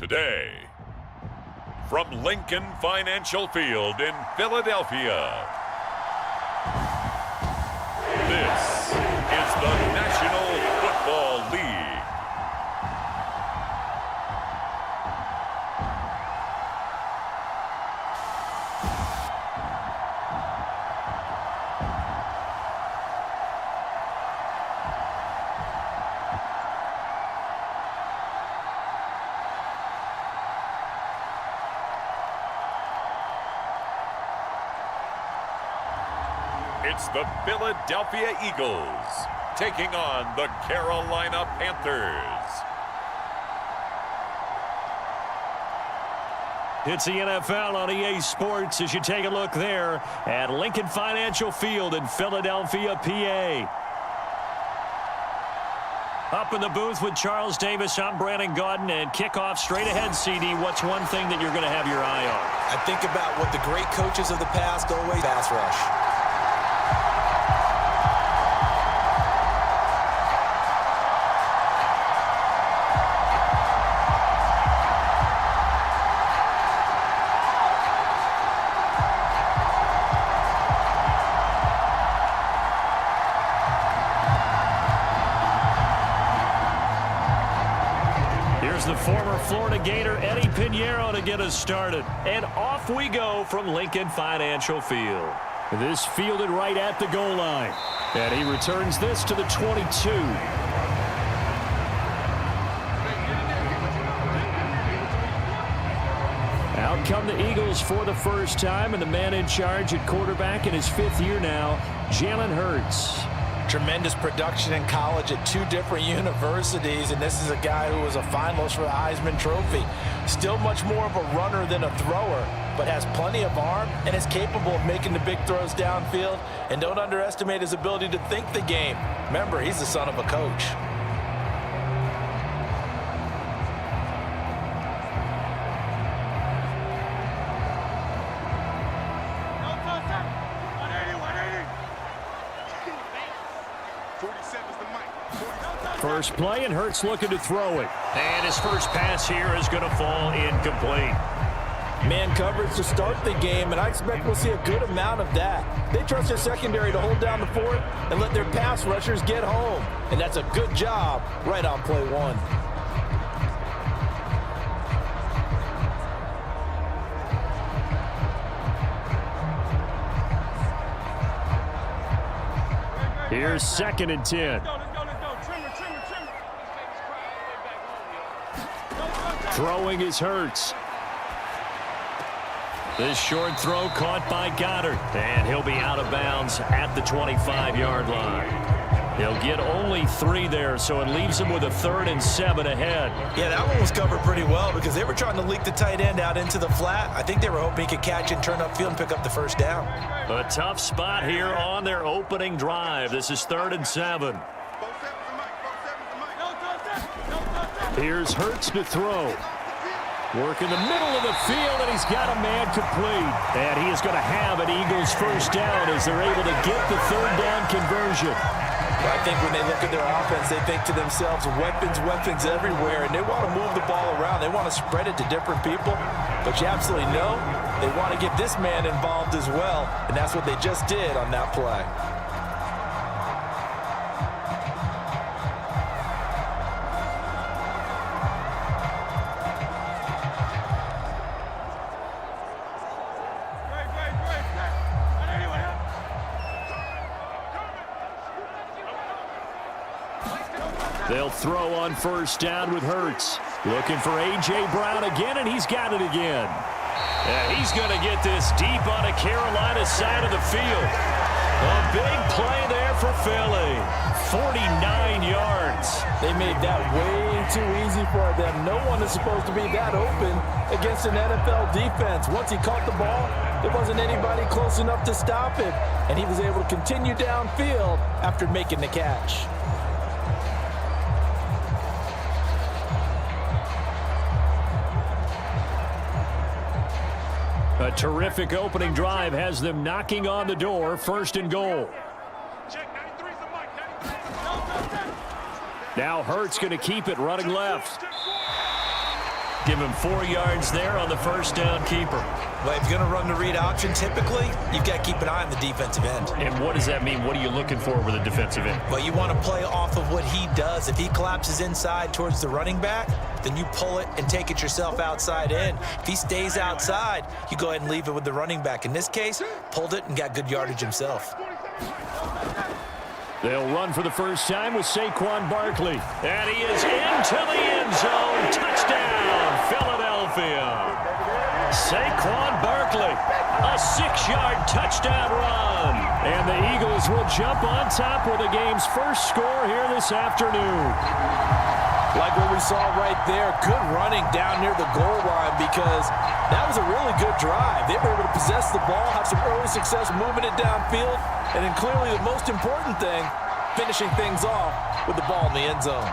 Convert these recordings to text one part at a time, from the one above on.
Today, from Lincoln Financial Field in Philadelphia, this is the National Football League. It's the Philadelphia Eagles taking on the Carolina Panthers. It's the NFL on EA Sports as you take a look there at Lincoln Financial Field in Philadelphia, PA. Up in the booth with Charles Davis, I'm Brandon Gaudin, and kickoff straight ahead, CD. What's one thing that you're going to have your eye on? I think about what the great coaches of the past always pass rush. Here's the former Florida Gator Eddie Pinheiro to get us started. And off we go from Lincoln Financial Field. This fielded right at the goal line. And he returns this to the 22. Out come the Eagles for the first time, and the man in charge at quarterback in his fifth year now, Jalen Hurts. Tremendous production in college at two different universities, and this is a guy who was a finalist for the Heisman Trophy. Still much more of a runner than a thrower, but has plenty of arm and is capable of making the big throws downfield. And don't underestimate his ability to think the game. Remember, he's the son of a coach. First play, and Hurts looking to throw it. And his first pass here is going to fall incomplete. Man coverage to start the game, and I expect we'll see a good amount of that. They trust their secondary to hold down the fort and let their pass rushers get home. And that's a good job right on play one. Here's 2nd and 10. Throwing is Hurts. This short throw caught by Goddard, and he'll be out of bounds at the 25-yard line. He'll get only 3 there, so it leaves him with a 3rd and 7 ahead. Yeah, that one was covered pretty well because they were trying to leak the tight end out into the flat. I think they were hoping he could catch and turn upfield and pick up the first down. A tough spot here on their opening drive. This is 3rd and 7. Here's Hurts to throw. Work in the middle of the field, and he's got a man complete. And he is going to have an Eagles first down as they're able to get the 3rd down conversion. Well, I think when they look at their offense, they think to themselves, weapons, weapons everywhere, and they want to move the ball around. They want to spread it to different people. But you absolutely know they want to get this man involved as well, and that's what they just did on that play. They'll throw on first down with Hurts. Looking for A.J. Brown again, and he's got it again. And he's going to get this deep on the Carolina side of the field. A big play there for Philly. 49 yards. They made that way too easy for them. No one is supposed to be that open against an NFL defense. Once he caught the ball, there wasn't anybody close enough to stop him. And he was able to continue downfield after making the catch. A terrific opening drive has them knocking on the door. 1st and goal. Now Hurts going to keep it running left. Give him 4 yards there on the first down keeper. Well, if you're going to run the read option, typically, you've got to keep an eye on the defensive end. And what does that mean? What are you looking for with a defensive end? Well, you want to play off of what he does. If he collapses inside towards the running back, then you pull it and take it yourself outside in. If he stays outside, you go ahead and leave it with the running back. In this case, pulled it and got good yardage himself. They'll run for the first time with Saquon Barkley. And he is into the end zone. Touchdown, Philadelphia. Saquon Barkley, a 6-yard touchdown run. And the Eagles will jump on top with the game's first score here this afternoon. Like what we saw right there, good running down near the goal line because that was a really good drive. They were able to possess the ball, have some early success moving it downfield, and then clearly the most important thing, finishing things off with the ball in the end zone.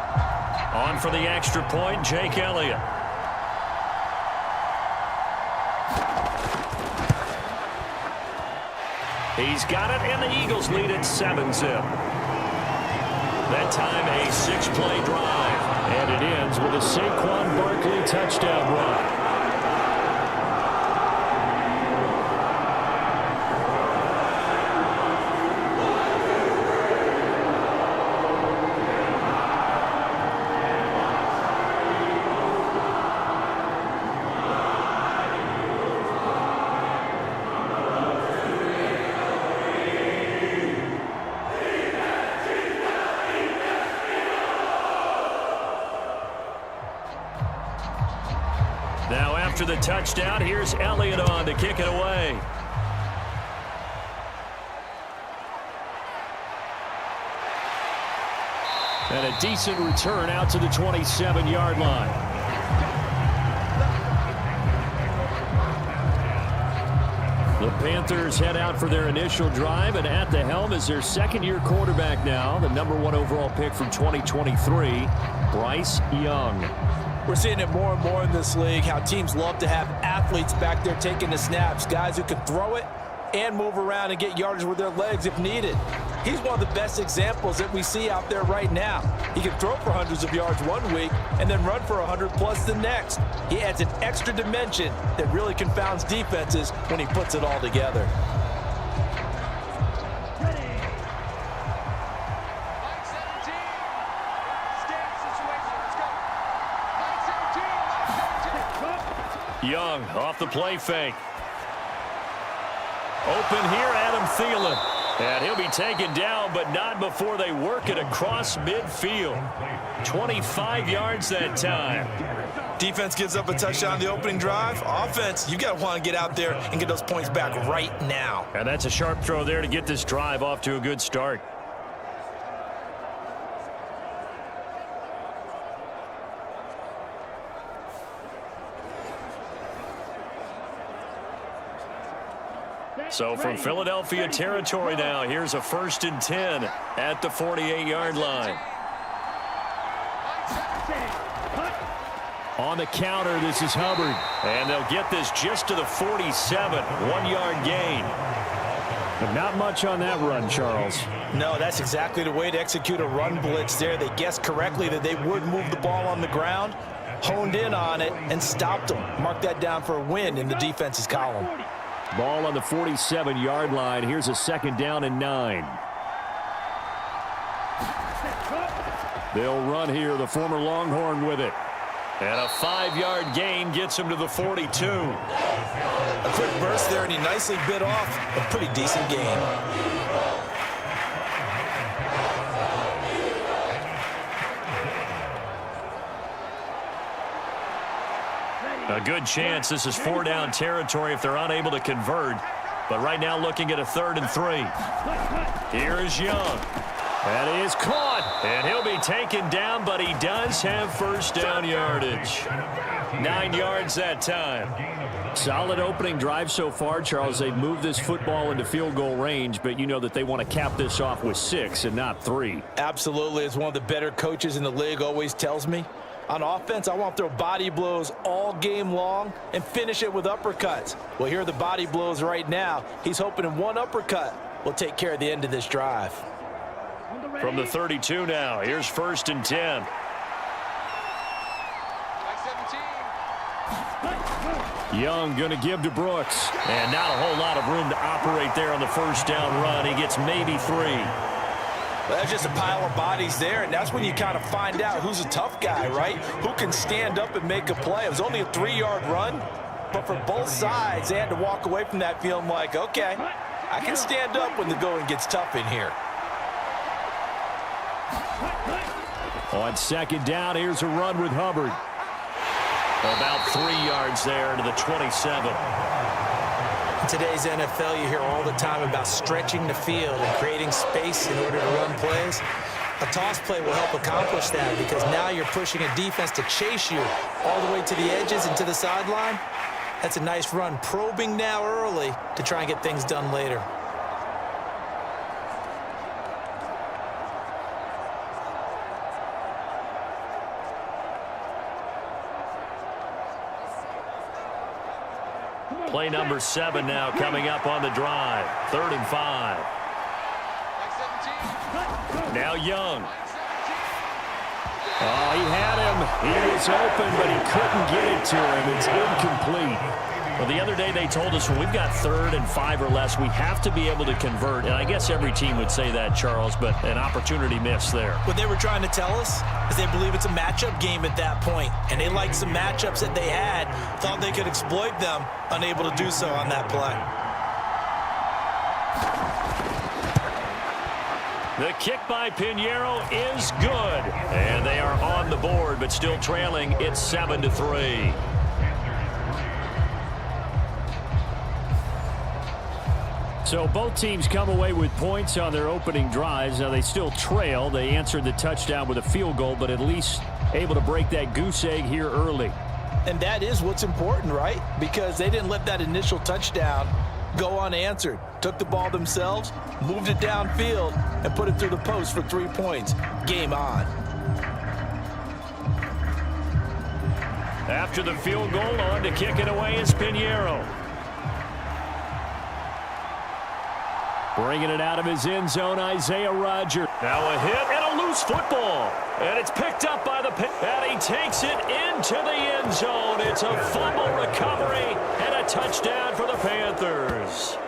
On for the extra point, Jake Elliott. He's got it, and the Eagles lead at 7-zip. That time a 6-play drive. And it ends with a Saquon Barkley touchdown run. Now after the touchdown, here's Elliott on to kick it away. And a decent return out to the 27-yard line. The Panthers head out for their initial drive, and at the helm is their second-year quarterback now, the #1 overall pick from 2023, Bryce Young. We're seeing it more and more in this league, how teams love to have athletes back there taking the snaps, guys who can throw it and move around and get yardage with their legs if needed. He's one of the best examples that we see out there right now. He can throw for hundreds of yards one week and then run for 100+ the next. He adds an extra dimension that really confounds defenses when he puts it all together. Young off the play fake. Open here, Adam Thielen. And he'll be taken down, but not before they work it across midfield. 25 yards that time. Defense gives up a touchdown on the opening drive. Offense, you got to want to get out there and get those points back right now. And that's a sharp throw there to get this drive off to a good start. So from Philadelphia territory now, here's a 1st and 10 at the 48-yard line. On the counter, this is Hubbard. And they'll get this just to the 47, 1-yard gain. But not much on that run, Charles. No, that's exactly the way to execute a run blitz there. They guessed correctly that they would move the ball on the ground, honed in on it, and stopped them. Mark that down for a win in the defense's column. Ball on the 47-yard line. Here's a 2nd down and 9. They'll run here, the former Longhorn with it. And a 5-yard gain gets him to the 42. A quick burst there, and he nicely bit off a pretty decent gain. A good chance this is 4-down territory if they're unable to convert. But right now looking at a 3rd and 3. Here is Young. And he is caught. And he'll be taken down, but he does have 1st down yardage. 9 yards that time. Solid opening drive so far, Charles. They've moved this football into field goal range, but you know that they want to cap this off with 6 and not 3. Absolutely. As one of the better coaches in the league always tells me, on offense, I want to throw body blows all game long and finish it with uppercuts. Well, here are the body blows right now. He's hoping in one uppercut will take care of the end of this drive. From the 32 now, here's 1st and 10. Young going to give to Brooks. And not a whole lot of room to operate there on the first down run. He gets maybe 3. Well, that's just a pile of bodies there, and that's when you kind of find out who's a tough guy, right? Who can stand up and make a play. It was only a 3-yard run, but for both sides, they had to walk away from that feeling like, okay, I can stand up when the going gets tough in here. On second down, here's a run with Hubbard. About 3 yards there to the 27. In today's NFL, you hear all the time about stretching the field and creating space in order to run plays. A toss play will help accomplish that because now you're pushing a defense to chase you all the way to the edges and to the sideline. That's a nice run, probing now early to try and get things done later. Play number 7 now coming up on the drive. 3rd and 5. Now Young. Oh, he had him. He was open, but he couldn't get it to him. It's incomplete. Well, the other day they told us when we've got 3rd and 5 or less, we have to be able to convert. And I guess every team would say that, Charles, but an opportunity missed there. What they were trying to tell us is they believe it's a matchup game at that point, and they liked some matchups that they had, thought they could exploit them, unable to do so on that play. The kick by Pinheiro is good. And they are on the board, but still trailing. It's 7-3. So both teams come away with points on their opening drives. Now they still trail. They answered the touchdown with a field goal, but at least able to break that goose egg here early. And that is what's important, right? Because they didn't let that initial touchdown go unanswered. Took the ball themselves, moved it downfield, and put it through the post for 3 points. Game on. After the field goal, on to kick it away is Pinheiro. Bringing it out of his end zone, Isaiah Rodgers. Now a hit and a loose football. And it's picked up by the and he takes it into the end zone. It's a fumble recovery and a touchdown for the Panthers.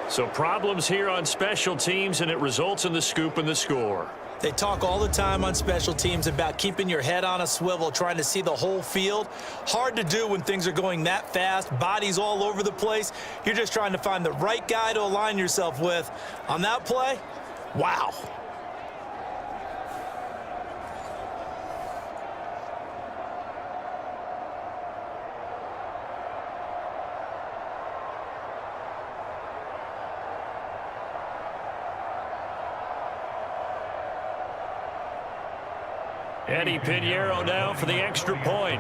So problems here on special teams, and it results in the scoop and the score. They talk all the time on special teams about keeping your head on a swivel, trying to see the whole field. Hard to do when things are going that fast, bodies all over the place. You're just trying to find the right guy to align yourself with. On that play, wow. Eddie Pinheiro now for the extra point.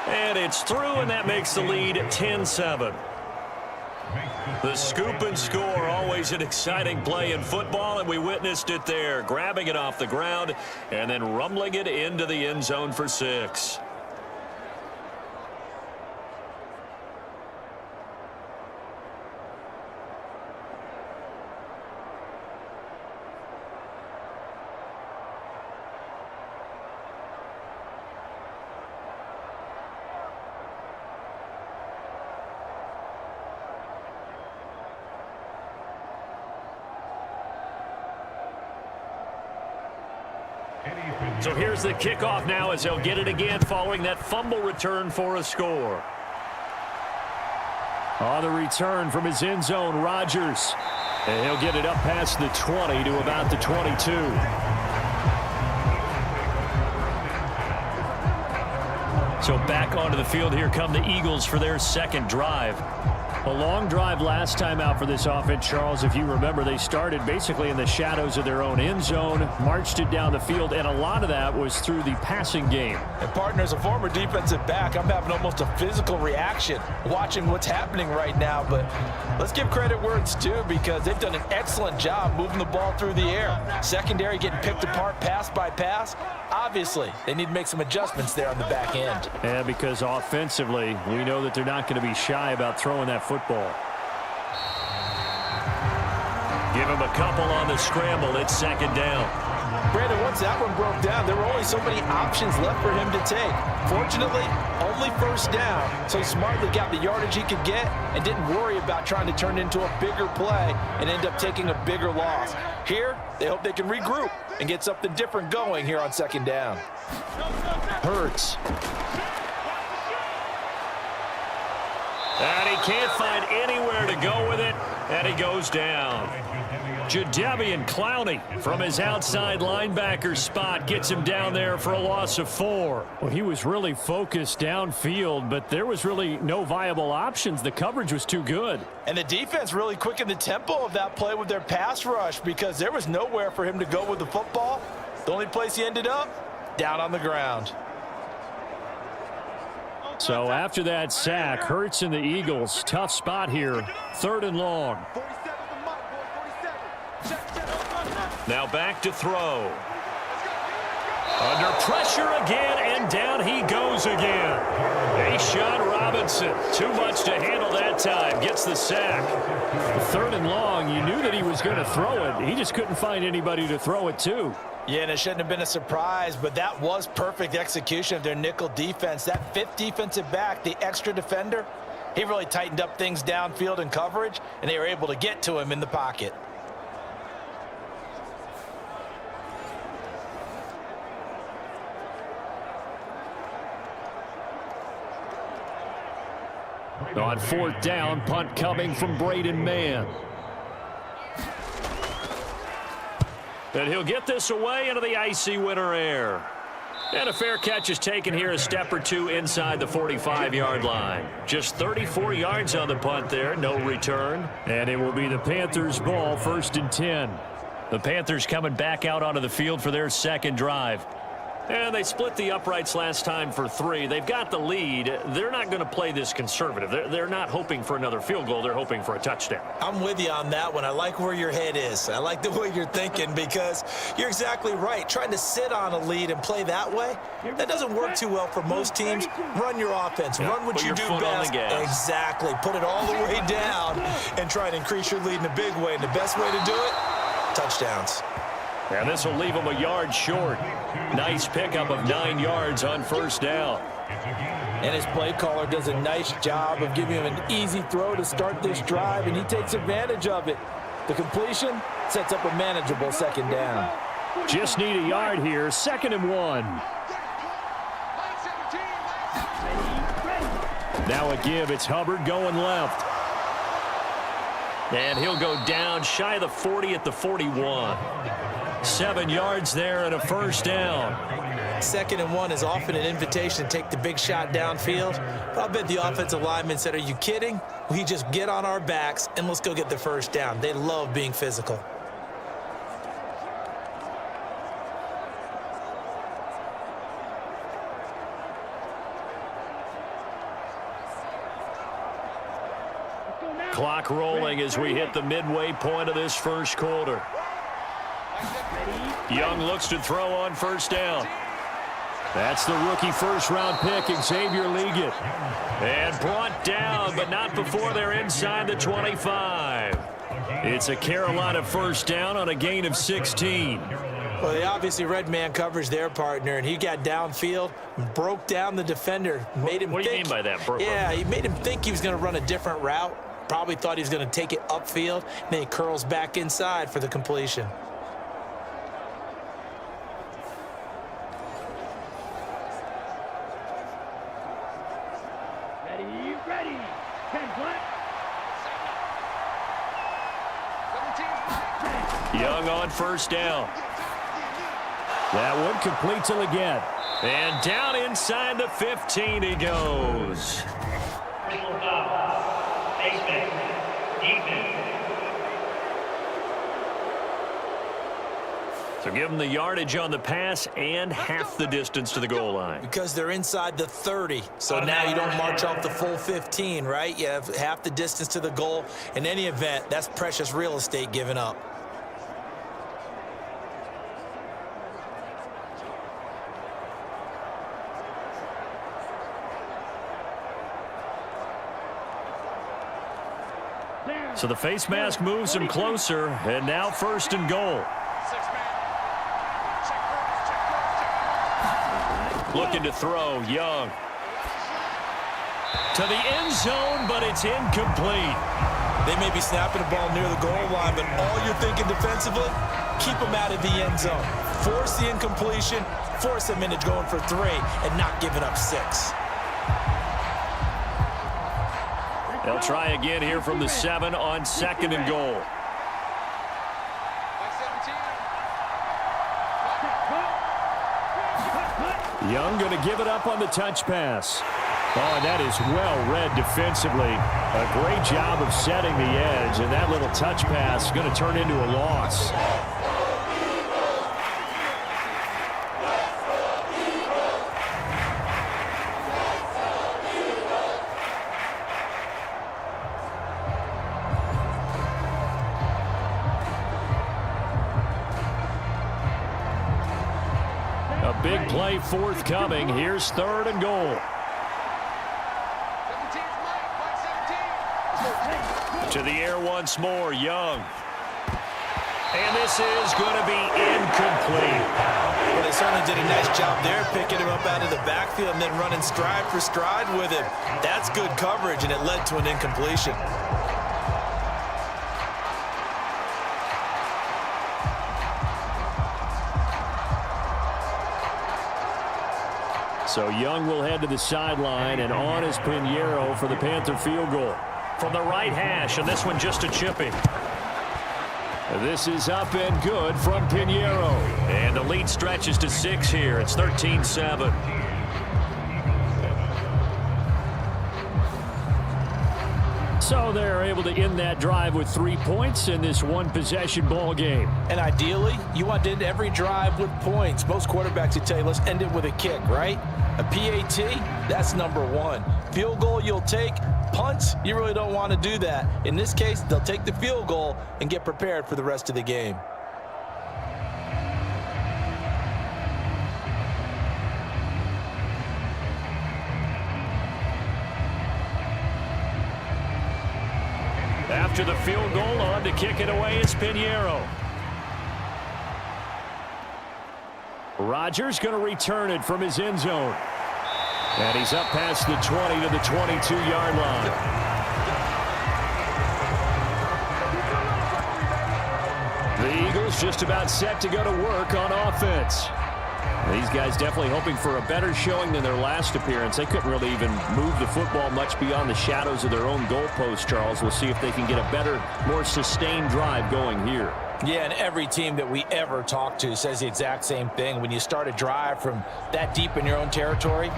And it's through, and that makes the lead 10-7. The scoop and score, always an exciting play in football, and we witnessed it there, grabbing it off the ground and then rumbling it into the end zone for 6. So here's the kickoff now as they'll get it again following that fumble return for a score. On the return from his end zone, Rodgers. And he'll get it up past the 20 to about the 22. So back onto the field, here come the Eagles for their second drive. A long drive last time out for this offense, Charles. If you remember, they started basically in the shadows of their own end zone, marched it down the field, and a lot of that was through the passing game. And partner, as a former defensive back, I'm having almost a physical reaction watching what's happening right now. But let's give credit where it's due, because they've done an excellent job moving the ball through the air. Secondary getting picked apart pass by pass. Obviously, they need to make some adjustments there on the back end. Yeah, because offensively, we know that they're not going to be shy about throwing that football. Give him a couple on the scramble. It's second down. Brandon, once that one broke down, there were only so many options left for him to take. Fortunately, only first down, so he smartly got the yardage he could get and didn't worry about trying to turn into a bigger play and end up taking a bigger loss. Here, they hope they can regroup and get something different going here on second down. Hurts. And he can't find anywhere to go with it, and he goes down. Jadeveon Clowney from his outside linebacker spot gets him down there for a loss of 4. Well, he was really focused downfield, but there was really no viable options. The coverage was too good. And the defense really quickened the tempo of that play with their pass rush because there was nowhere for him to go with the football. The only place he ended up, down on the ground. So after that sack, Hurts and the Eagles, tough spot here, 3rd and long. Now back to throw. Under pressure again, and down he goes again. A'Shawn Robinson, too much to handle that time, gets the sack. 3rd and long, you knew that he was going to throw it. He just couldn't find anybody to throw it to. Yeah, and it shouldn't have been a surprise, but that was perfect execution of their nickel defense. That 5th defensive back, the extra defender, he really tightened up things downfield in coverage, and they were able to get to him in the pocket. On 4th down, punt coming from Braden Mann. And he'll get this away into the icy winter air. And a fair catch is taken here, a step or two inside the 45-yard line. Just 34 yards on the punt there, no return. And it will be the Panthers' ball, 1st and 10. The Panthers coming back out onto the field for their second drive. And they split the uprights last time for 3. They've got the lead. They're not going to play this conservative. They're not hoping for another field goal. They're hoping for a touchdown. I'm with you on that one. I like where your head is. I like the way you're thinking because you're exactly right. Trying to sit on a lead and play that way, that doesn't work too well for most teams. Run your offense. Run what you do best. Exactly. Put it all the way down and try to increase your lead in a big way. And the best way to do it, touchdowns. And this will leave him a yard short. Nice pickup of 9 yards on 1st down. And his play caller does a nice job of giving him an easy throw to start this drive, and he takes advantage of it. The completion sets up a manageable 2nd down. Just need a yard here, 2nd and 1. Now a give, it's Hubbard going left. And he'll go down shy of the 40 at the 41. 7 yards there and a 1st down. 2nd and 1 is often an invitation to take the big shot downfield. But I'll bet the offensive lineman said, are you kidding? We just get on our backs and let's go get the 1st down. They love being physical. Clock rolling as we hit the midway point of this 1st quarter. Young looks to throw on 1st down. That's the rookie 1st-round pick, Xavier Leggett. And brought down, but not before they're inside the 25. It's a Carolina 1st down on a gain of 16. Well, they obviously read man coverage their partner, and he got downfield, broke down the defender, made him What do you mean by that? Yeah, he made him think he was going to run a different route. Probably thought he was going to take it upfield, and then he curls back inside for the completion. Young on 1st down. That one completes him again. And down inside the 15 he goes. So give them the yardage on the pass and half the distance to the goal line. Because they're inside the 30. So now you don't march off the full 15, right? You have half the distance to the goal. In any event, that's precious real estate given up. So the face mask moves him closer, and now 1st and goal. Looking to throw, Young. To the end zone, but it's incomplete. They may be snapping the ball near the goal line, but all you're thinking defensively, keep them out of the end zone. Force the incompletion, force them into going for 3, and not giving up 6. They'll try again here from the 7 on 2nd and goal. Young going to give it up on the touch pass. Oh, and that is well read defensively. A great job of setting the edge, and that little touch pass is going to turn into a loss. A big play forthcoming. Here's 3rd and goal. To the air once more, Young. And this is going to be incomplete. Well, they certainly did a nice job there, picking him up out of the backfield and then running stride for stride with him. That's good coverage, and it led to an incompletion. So Young will head to the sideline, and on is Pinheiro for the Panther field goal. From the right hash, and this one just a chipping. This is up and good from Pinheiro. And the lead stretches to 6 here. It's 13-7. So they're able to end that drive with 3 points in this one-possession ball game. And ideally, you want to end every drive with points. Most quarterbacks would tell you, let's end it with a kick, right? A PAT, that's number 1. Field goal you'll take. Punts, you really don't want to do that. In this case, they'll take the field goal and get prepared for the rest of the game. After the field goal, on to kick it away is Pinheiro. Rodgers going to return it from his end zone. And he's up past the 20 to the 22-yard line. The Eagles just about set to go to work on offense. These guys definitely hoping for a better showing than their last appearance. They couldn't really even move the football much beyond the shadows of their own goalpost, Charles. We'll see if they can get a better, more sustained drive going here. Yeah, and every team that we ever talk to says the exact same thing. When you start a drive from that deep in your own territory,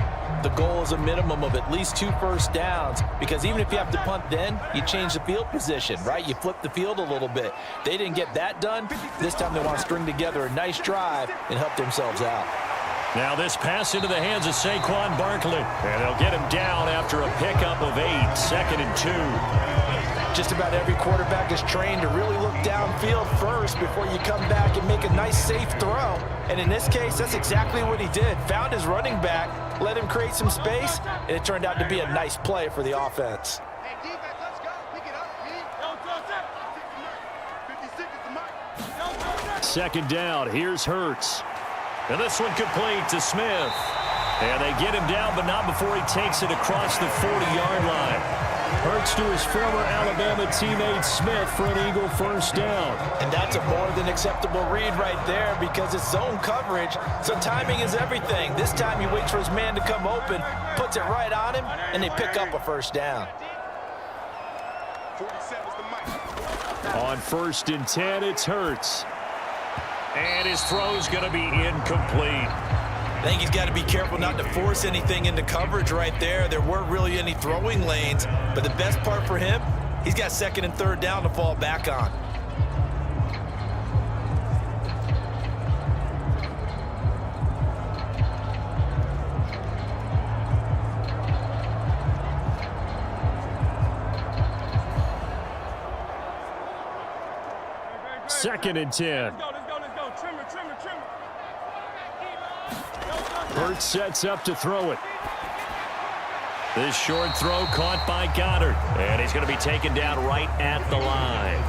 the goal is a minimum of at least 2 first downs, because even if you have to punt then, you change the field position, right? You flip the field a little bit. They didn't get that done. This time they want to string together a nice drive and help themselves out. Now this pass into the hands of Saquon Barkley. And they'll get him down after a pickup of 8, 2nd and 2. Just about every quarterback is trained to really look downfield first before you come back and make a nice, safe throw. And in this case, that's exactly what he did. Found his running back, let him create some space, and it turned out to be a nice play for the offense. Hey, defense, let's go. Pick it up, Second down, here's Hurts. And this one complete to Smith. And they get him down, but not before he takes it across the 40-yard line. Hurts to his former Alabama teammate Smith for an Eagle first down. And that's a more than acceptable read right there, because it's zone coverage, so timing is everything. This time he waits for his man to come open, puts it right on him, and they pick up a first down. On 1st and 10, it's Hurts. And his throw's going to be incomplete. I think he's got to be careful not to force anything into coverage right there. There weren't really any throwing lanes, but the best part for him, he's got 2nd and 3rd down to fall back on. Second and 10. Hurts sets up to throw it. This short throw caught by Goddard. And he's going to be taken down right at the line.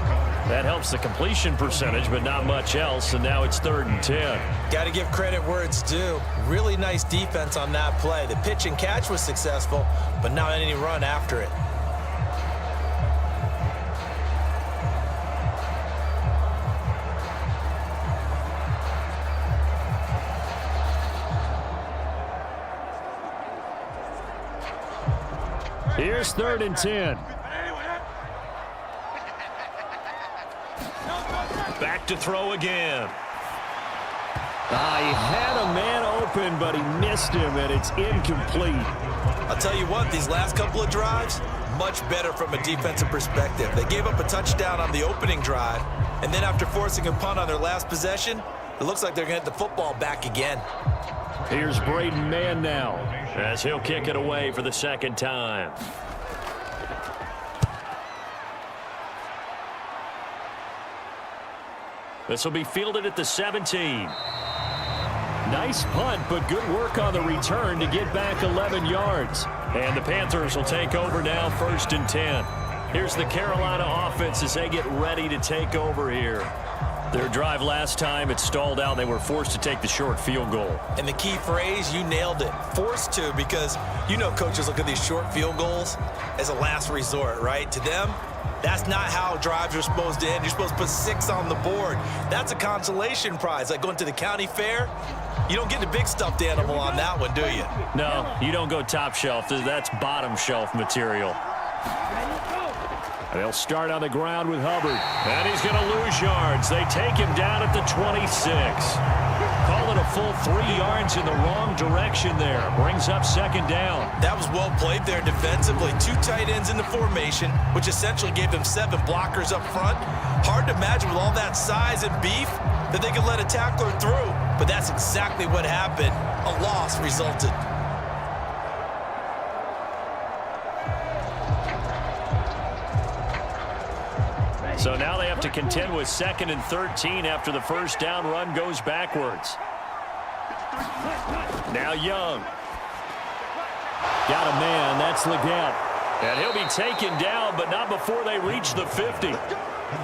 That helps the completion percentage, but not much else, and now it's 3rd and 10. Got to give credit where it's due. Really nice defense on that play. The pitch and catch was successful, but not any run after it. Here's 3rd and 10. Back to throw again. He had a man open, but he missed him, and it's incomplete. I'll tell you what, these last couple of drives, much better from a defensive perspective. They gave up a touchdown on the opening drive, and then after forcing a punt on their last possession, it looks like they're going to get the football back again. Here's Braden Mann now, as he'll kick it away for the 2nd time. This will be fielded at the 17. Nice punt, but good work on the return to get back 11 yards. And the Panthers will take over now, 1st and 10. Here's the Carolina offense as they get ready to take over here. Their drive last time, it stalled out. They were forced to take the short field goal. And the key phrase, you nailed it, forced to, because you know coaches look at these short field goals as a last resort, right? To them, that's not how drives are supposed to end. You're supposed to put 6 on the board. That's a consolation prize. Like going to the county fair, you don't get the big stuffed animal on that one, do you? No, you don't go top shelf. That's bottom shelf material. They'll start on the ground with Hubbard. And he's going to lose yards. They take him down at the 26. Call it a full 3 yards in the wrong direction there. Brings up 2nd down. That was well played there defensively. 2 tight ends in the formation, which essentially gave them 7 blockers up front. Hard to imagine with all that size and beef that they could let a tackler through. But that's exactly what happened. A loss resulted. So now they have to contend with 2nd and 13 after the first down run goes backwards. Now Young. Got a man. That's Leggett. And he'll be taken down, but not before they reach the 50.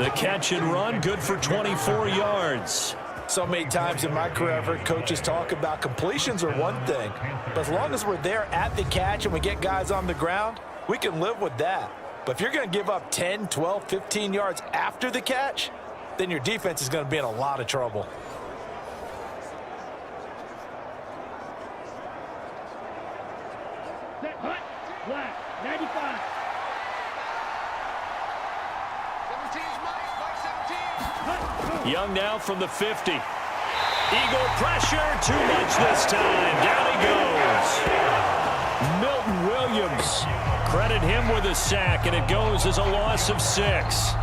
The catch and run, good for 24 yards. So many times in my career, I've heard coaches talk about completions are one thing, but as long as we're there at the catch and we get guys on the ground, we can live with that. But if you're going to give up 10, 12, 15 yards after the catch, then your defense is going to be in a lot of trouble. Hut, black, 95. 17's Mike 17. Young now from the 50. Eagle pressure, too much this time. Down he goes. Milton Williams. Credit him with a sack, and it goes as a loss of 6.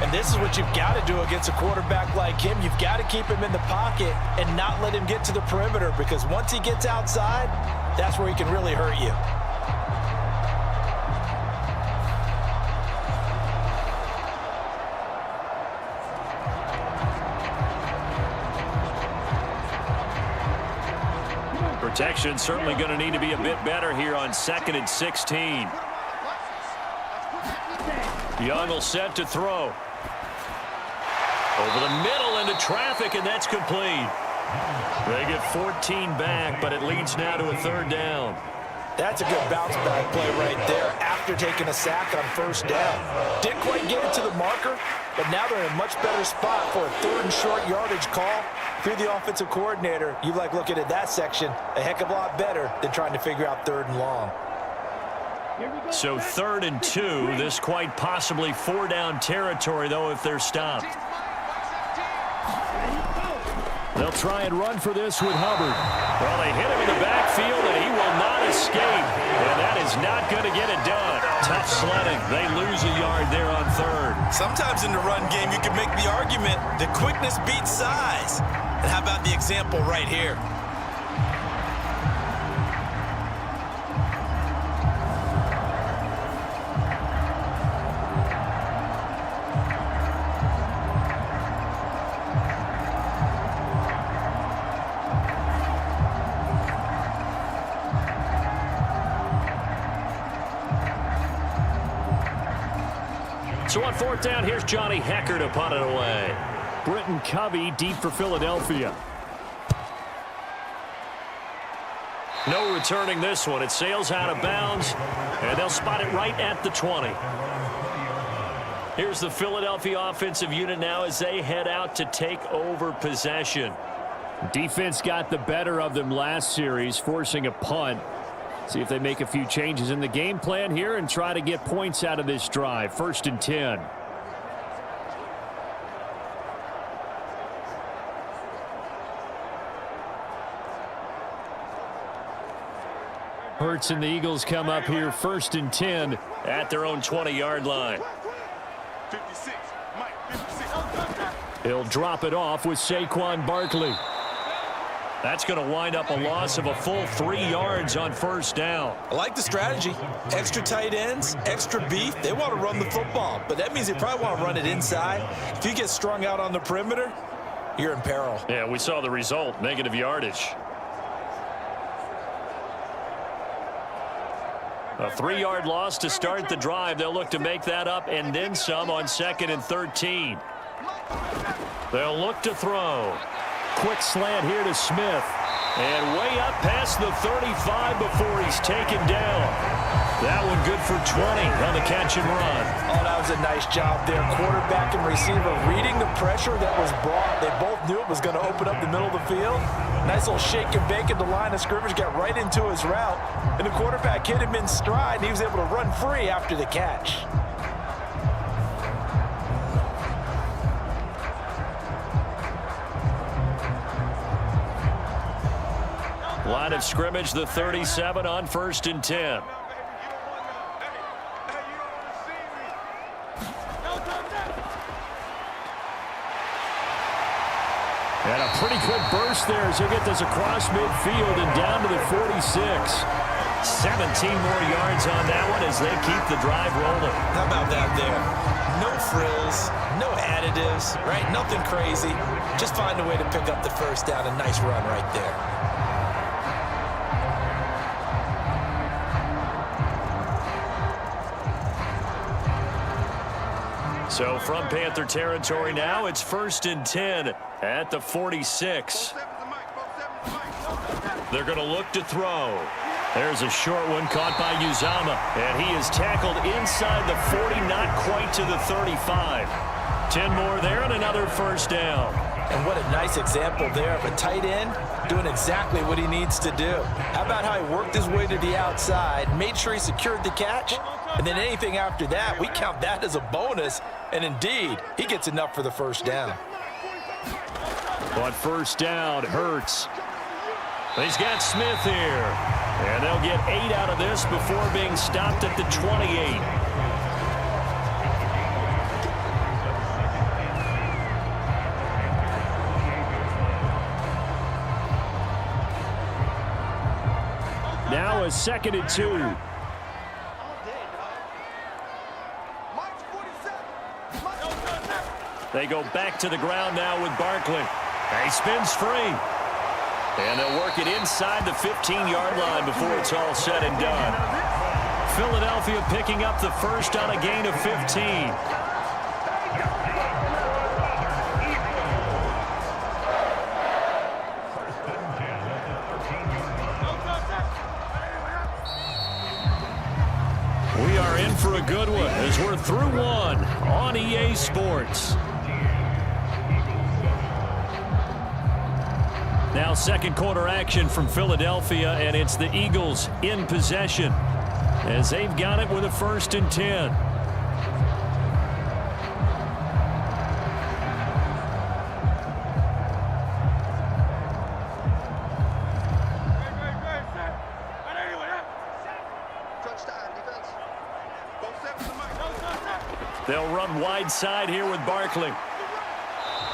And this is what you've got to do against a quarterback like him. You've got to keep him in the pocket and not let him get to the perimeter, because once he gets outside, that's where he can really hurt you. Protection certainly going to need to be a bit better here on 2nd and 16. Young will set to throw. Over the middle into traffic, and that's complete. They get 14 back, but it leads now to a 3rd down. That's a good bounce back play right there after taking a sack on 1st down. Didn't quite get it to the marker, but now they're in a much better spot for a 3rd and short yardage call. Through the offensive coordinator, you like looking at that section a heck of a lot better than trying to figure out 3rd and long. So 3rd and 2, this quite possibly 4-down territory, though, if they're stopped. They'll try and run for this with Hubbard. Well, they hit him in the backfield, and he will not escape. And that is not going to get it done. Tough sledding. They lose a yard there on 3rd. Sometimes in the run game, you can make the argument that quickness beats size. And how about the example right here? So on fourth down, here's Johnny Hecker to punt it away. Britton Covey deep for Philadelphia. No returning this one. It sails out of bounds, and they'll spot it right at the 20. Here's the Philadelphia offensive unit now as they head out to take over possession. Defense got the better of them last series, forcing a punt. See if they make a few changes in the game plan here and try to get points out of this drive. 1st and 10. Hurts and the Eagles come up here 1st and 10 at their own 20-yard line. 56. Mike, 56. He'll drop it off with Saquon Barkley. That's going to wind up a loss of a full 3 yards on 1st down. I like the strategy. Extra tight ends, extra beef. They want to run the football, but that means they probably want to run it inside. If you get strung out on the perimeter, you're in peril. Yeah, we saw the result, negative yardage. A 3-yard loss to start the drive. They'll look to make that up and then some on 2nd and 13. They'll look to throw. Quick slant here to Smith. And way up past the 35 before he's taken down. That one good for 20 on the catch and run. Oh, that was a nice job there. Quarterback and receiver reading the pressure that was brought. They both knew it was going to open up the middle of the field. Nice little shake and bake at the line of scrimmage. Got right into his route. And the quarterback hit him in stride. And he was able to run free after the catch. Line of scrimmage, the 37 on 1st and 10. And a pretty quick burst there as he'll get this across midfield and down to the 46. 17 more yards on that one as they keep the drive rolling. How about that there? No frills, no additives, right? Nothing crazy. Just find a way to pick up the 1st down. A nice run right there. So from Panther territory now, it's 1st and 10 at the 46. They're going to look to throw. There's a short one caught by Uzama, and he is tackled inside the 40, not quite to the 35. 10 more there and another 1st down. And what a nice example there of a tight end doing exactly what he needs to do. How about how he worked his way to the outside, made sure he secured the catch, and then anything after that, we count that as a bonus. And indeed, he gets enough for the 1st down. On 1st down, Hurts. He's got Smith here. And they'll get 8 out of this before being stopped at the 28. Now a 2nd and 2. They go back to the ground now with Barkley. He spins free. And they'll work it inside the 15-yard line before it's all said and done. Philadelphia picking up the 1st on a gain of 15. We are in for a good one as we're through one on EA Sports. Now 2nd quarter action from Philadelphia, and it's the Eagles in possession as they've got it with a 1st and 10. They'll run wide side here with Barkley.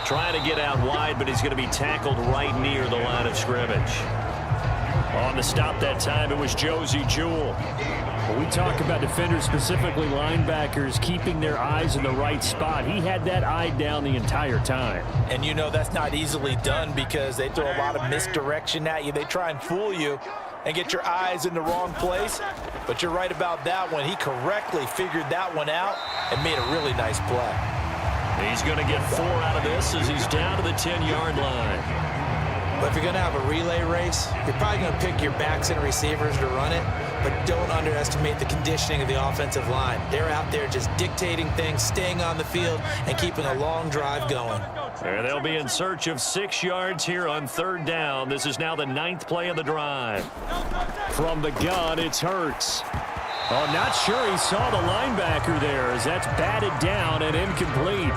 Trying to get out wide, but he's going to be tackled right near the line of scrimmage. On the stop that time, it was Josie Jewell. When we talk about defenders, specifically linebackers, keeping their eyes in the right spot, he had that eye down the entire time. And you know that's not easily done because they throw a lot of misdirection at you. They try and fool you. and get your eyes in the wrong place. But you're right about that one. He correctly figured that one out and made a really nice play. He's going to get 4 out of this as he's down to the 10-yard line. But if you're going to have a relay race, you're probably going to pick your backs and receivers to run it, but don't underestimate the conditioning of the offensive line. They're out there just dictating things, staying on the field, and keeping a long drive going. And they'll be in search of 6 yards here on 3rd down. This is now the 9th play of the drive. From the gun, it's Hurts. Oh, not sure he saw the linebacker there as that's batted down and incomplete.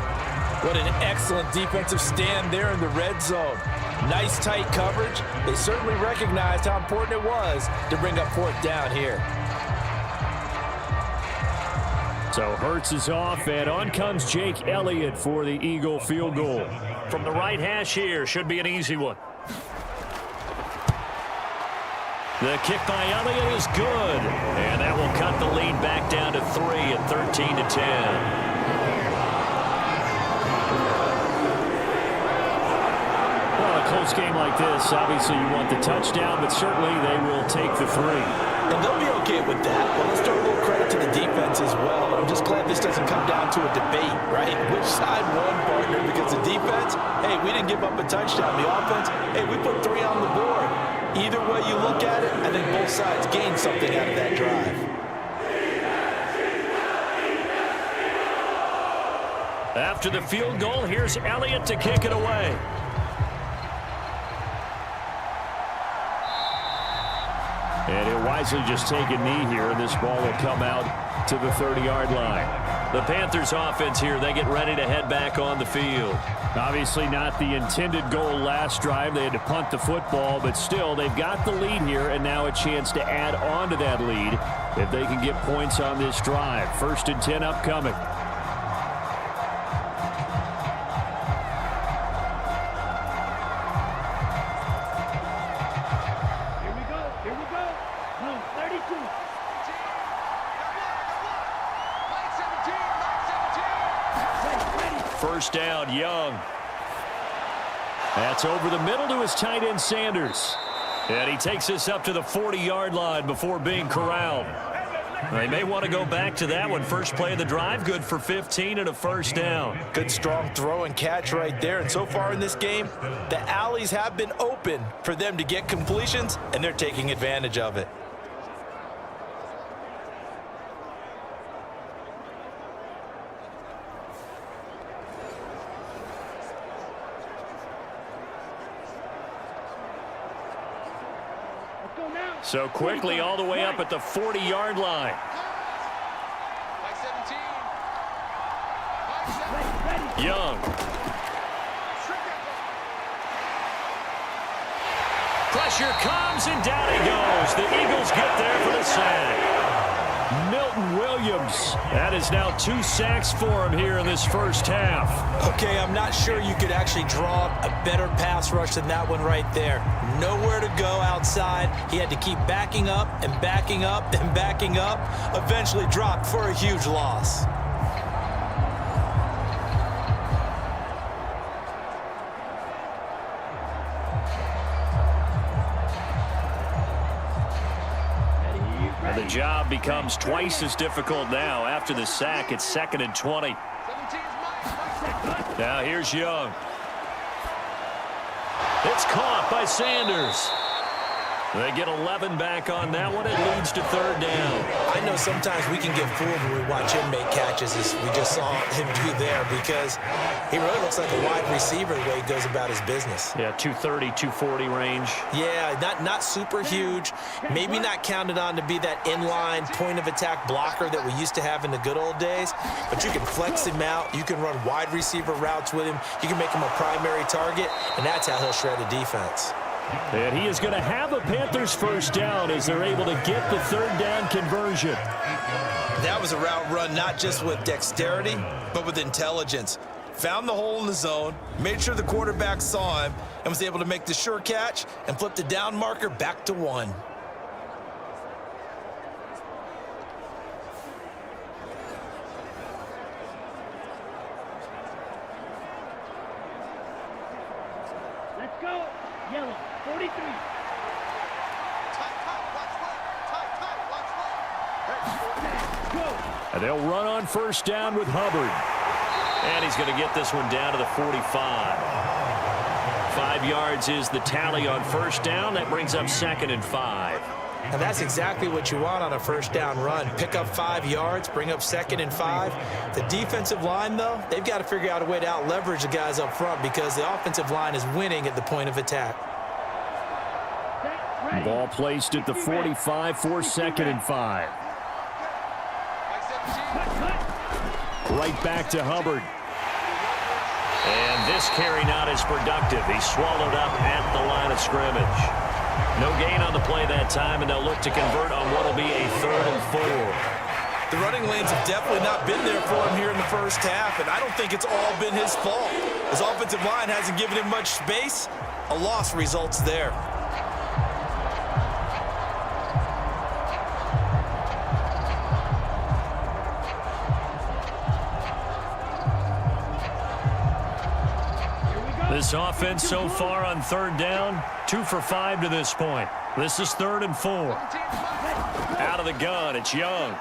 What an excellent defensive stand there in the red zone. Nice tight coverage. They certainly recognized how important it was to bring up 4th down here. So Hurts is off, and on comes Jake Elliott for the Eagle field goal. From the right hash here, should be an easy one. The kick by Elliott is good, and that will cut the lead back down to 3 at 13-10. Close game like this, obviously you want the touchdown, but certainly they will take the 3. And they'll be okay with that. But let's throw a little credit to the defense as well. I'm just glad this doesn't come down to a debate, right? Which side won, partner? Because the defense, hey, we didn't give up a touchdown. The offense, hey, we put 3 on the board. Either way you look at it, I think both sides gained something out of that drive. After the field goal, here's Elliott to kick it away. And he'll wisely just take a knee here, and this ball will come out to the 30-yard line. The Panthers offense here, they get ready to head back on the field. Obviously not the intended goal last drive. They had to punt the football, but still, they've got the lead here, and now a chance to add on to that lead if they can get points on this drive. 1st and 10 upcoming. First down, Young. That's over the middle to his tight end, Sanders. And he takes this up to the 40-yard line before being corralled. They may want to go back to that one. First play of the drive, good for 15 and a 1st down. Good strong throw and catch right there. And so far in this game, the alleys have been open for them to get completions, and they're taking advantage of it. So quickly all the way up at the 40-yard line. Young. Pressure comes, and down he goes. The Eagles get there for the sack. Milton Williams. That is now 2 sacks for him here in this first half. Okay, I'm not sure you could actually draw a better pass rush than that one right there. Nowhere to go outside. He had to keep backing up and backing up and backing up. Eventually dropped for a huge loss. And the job becomes twice as difficult now. After the sack, it's 2nd and 20. Now here's Young. It's caught by Sanders. They get 11 back on that one. It leads to 3rd down. I know sometimes we can get fooled when we watch him make catches, as we just saw him do there, because he really looks like a wide receiver the way he goes about his business. Yeah, 230, 240 range. Yeah, not super huge. Maybe not counted on to be that inline point-of-attack blocker that we used to have in the good old days, but you can flex him out. You can run wide receiver routes with him. You can make him a primary target, and that's how he'll shred a defense. And he is going to have a Panthers 1st down as they're able to get the 3rd down conversion. That was a route run not just with dexterity, but with intelligence. Found the hole in the zone, made sure the quarterback saw him, and was able to make the sure catch and flip the down marker back to 1. Let's go. Yellow, 43. And they'll run on first down with Hubbard. And he's going to get this one down to the 45. 5 yards is the tally on first down. That brings up 2nd and 5. And that's exactly what you want on a first down run. Pick up 5 yards, bring up 2nd and 5. The defensive line, though, they've got to figure out a way to out-leverage the guys up front because the offensive line is winning at the point of attack. Ball placed at the 45 for 2nd and 5. Right back to Hubbard. And this carry not as productive. He's swallowed up at the line of scrimmage. No gain on the play that time, and they'll look to convert on what will be a 3rd and 4. The running lanes have definitely not been there for him here in the first half, and I don't think it's all been his fault. His offensive line hasn't given him much space. A loss results there. This offense so far on 3rd down, 2 for 5 to this point. This is 3rd and 4. Out of the gun, it's Young.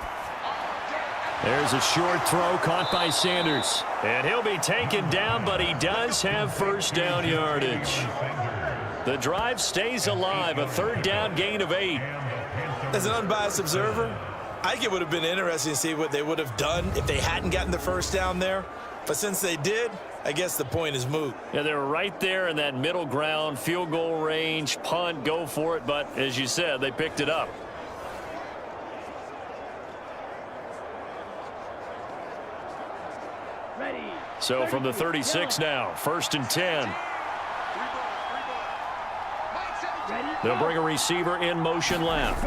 There's a short throw caught by Sanders. And he'll be taken down, but he does have first down yardage. The drive stays alive, a 3rd down gain of 8. As an unbiased observer, I think it would have been interesting to see what they would have done if they hadn't gotten the first down there. But since they did, I guess the point is moot. Yeah, they were right there in that middle ground, field goal range, punt, go for it. But as you said, they picked it up. So from the 36 now, 1st and 10. They'll bring a receiver in motion left.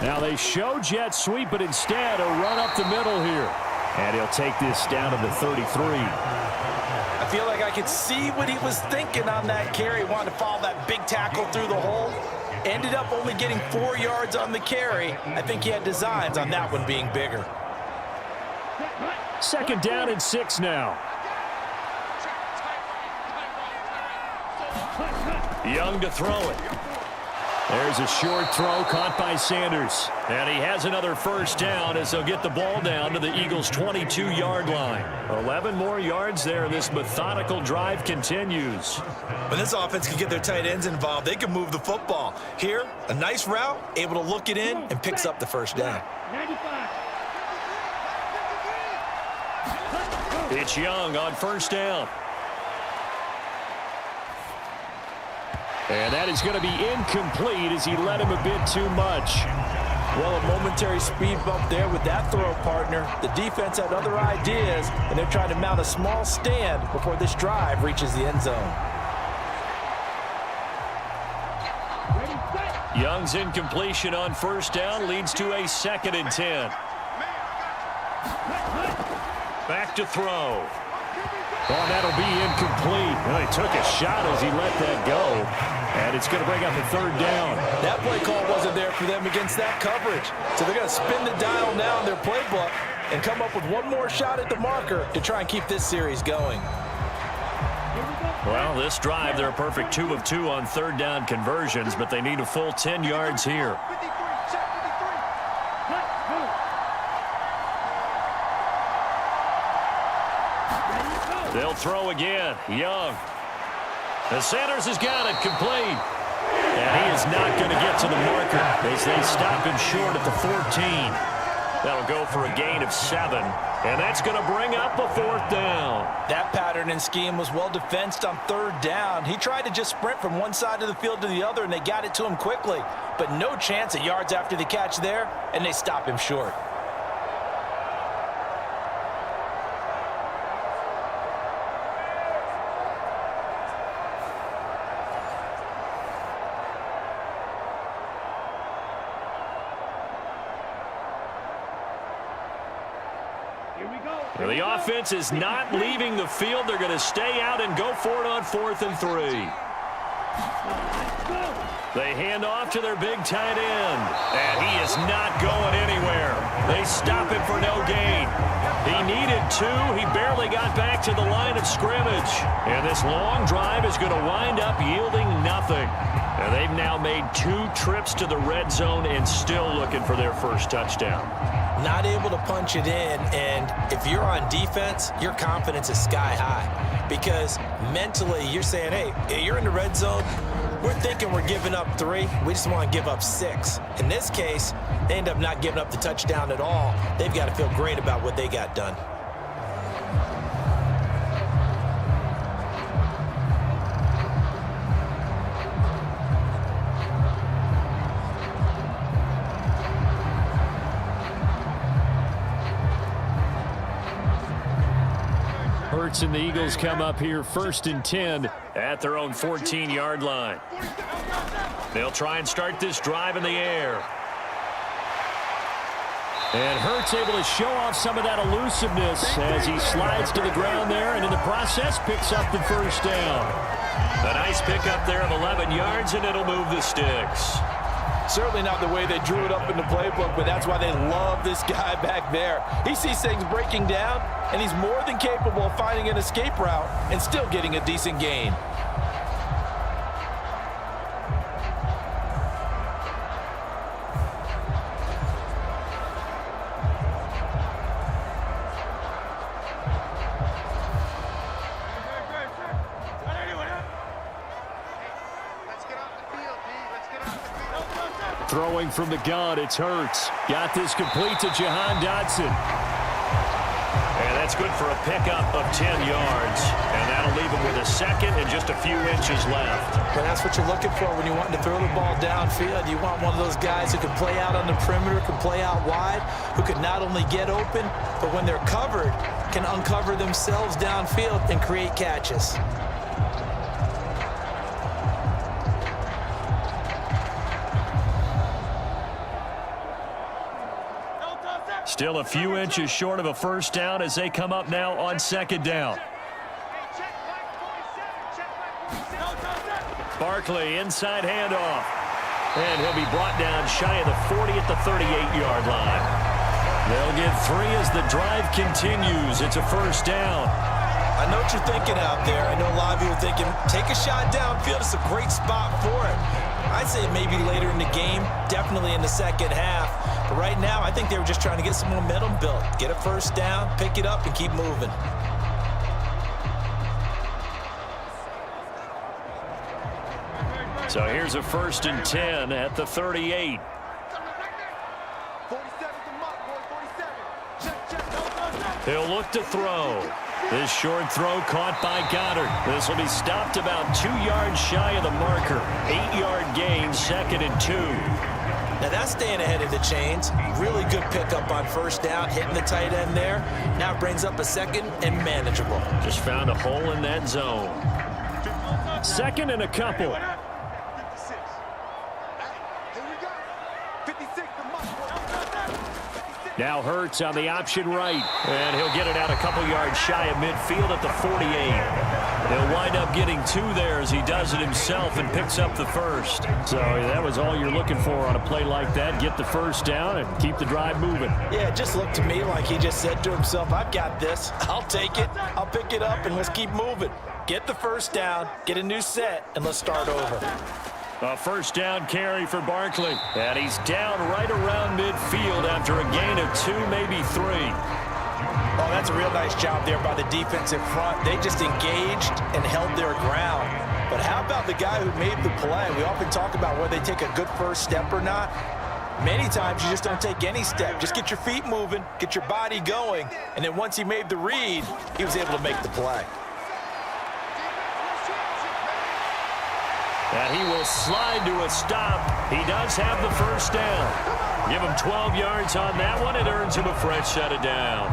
Now they show jet sweep, but instead a run up the middle here. And he'll take this down to the 33. I feel like I could see what he was thinking on that carry. Wanted to follow that big tackle through the hole. Ended up only getting 4 yards on the carry. I think he had designs on that one being bigger. 2nd down and 6 now. Young to throw it. There's a short throw caught by Sanders. And he has another first down as they'll get the ball down to the Eagles' 22-yard line. 11 more yards there. This methodical drive continues. When this offense can get their tight ends involved, they can move the football. Here, a nice route, able to look it in, and picks up the first down. It's Young on first down. And that is going to be incomplete as he led him a bit too much. Well, a momentary speed bump there with that throw, partner. The defense had other ideas, and they're trying to mount a small stand before this drive reaches the end zone. Young's incompletion on first down leads to a 2nd and 10. Back to throw. Oh, that'll be incomplete. Well, he took a shot as he let that go. And it's going to bring up a 3rd down. That play call wasn't there for them against that coverage. So they're going to spin the dial now in their playbook and come up with one more shot at the marker to try and keep this series going. Well, this drive, they're a perfect 2 of 2 on 3rd down conversions, but they need a full 10 yards here. They'll throw again. Young. And Sanders has got it complete. And he is not going to get to the marker as they stop him short at the 14. That'll go for a gain of 7. And that's going to bring up a 4th down. That pattern and scheme was well defensed on 3rd down. He tried to just sprint from one side of the field to the other, and they got it to him quickly. But no chance of yards after the catch there, and they stop him short. The offense is not leaving the field. They're going to stay out and go for it on 4th and 3. They hand off to their big tight end. And he is not going anywhere. They stop him for no gain. He needed 2. He barely got back to the line of scrimmage. And this long drive is going to wind up yielding nothing. And they've now made 2 trips to the red zone and still looking for their first touchdown. not able to punch it in, and if you're on defense, your confidence is sky high because mentally you're saying, hey, you're in the red zone. We're thinking we're giving up 3. We just want to give up 6. In this case, they end up not giving up the touchdown at all. They've got to feel great about what they got done. Hurts and the Eagles come up here 1st and 10 at their own 14-yard line. They'll try and start this drive in the air. And Hurts able to show off some of that elusiveness as he slides to the ground there, and in the process picks up the 1st down. A nice pickup there of 11 yards, and it'll move the sticks. Certainly not the way they drew it up in the playbook, but that's why they love this guy back there. He sees things breaking down, and he's more than capable of finding an escape route and still getting a decent gain. Throwing from the gun, it's Hurts. Got this complete to Jahan Dotson. And that's good for a pickup of 10 yards. And that'll leave him with a 2nd and just a few inches left. But that's what you're looking for when you want to throw the ball downfield. You want one of those guys who can play out on the perimeter, can play out wide, who can not only get open, but when they're covered, can uncover themselves downfield and create catches. Still a few inches short of a 1st down as they come up now on 2nd down. Barkley, inside handoff. And he'll be brought down shy of the 40 at the 38-yard line. They'll get 3 as the drive continues. It's a 1st down. I know what you're thinking out there. I know a lot of you are thinking, take a shot downfield. It's a great spot for it. I'd say maybe later in the game, definitely in the 2nd half. But right now, I think they were just trying to get some momentum built. Get a 1st down, pick it up, and keep moving. So here's a 1st and 10 at the 38. He'll look to throw. This short throw caught by Goddard. This will be stopped about 2 yards shy of the marker. 8-yard gain, 2nd and 2. Now that's staying ahead of the chains. Really good pickup on 1st down, hitting the tight end there. Now it brings up a 2nd and manageable. Just found a hole in that zone. 2nd and a couple. Now Hurts on the option right. And he'll get it out a couple yards shy of midfield at the 48. He'll wind up getting 2 there as he does it himself and picks up the 1st. So that was all you're looking for on a play like that. Get the 1st down and keep the drive moving. Yeah, it just looked to me like he just said to himself, I've got this. I'll take it. I'll pick it up, and let's keep moving. Get the 1st down, get a new set, and let's start over. A 1st down carry for Barkley. And he's down right around midfield after a gain of 2, maybe 3. Oh, that's a real nice job there by the defensive front. They just engaged and held their ground. But how about the guy who made the play? We often talk about whether they take a good 1st step or not. Many times you just don't take any step. Just get your feet moving, get your body going. And then once he made the read, he was able to make the play. And he will slide to a stop. He does have the 1st down. Give him 12 yards on that one. It earns him a fresh set of downs.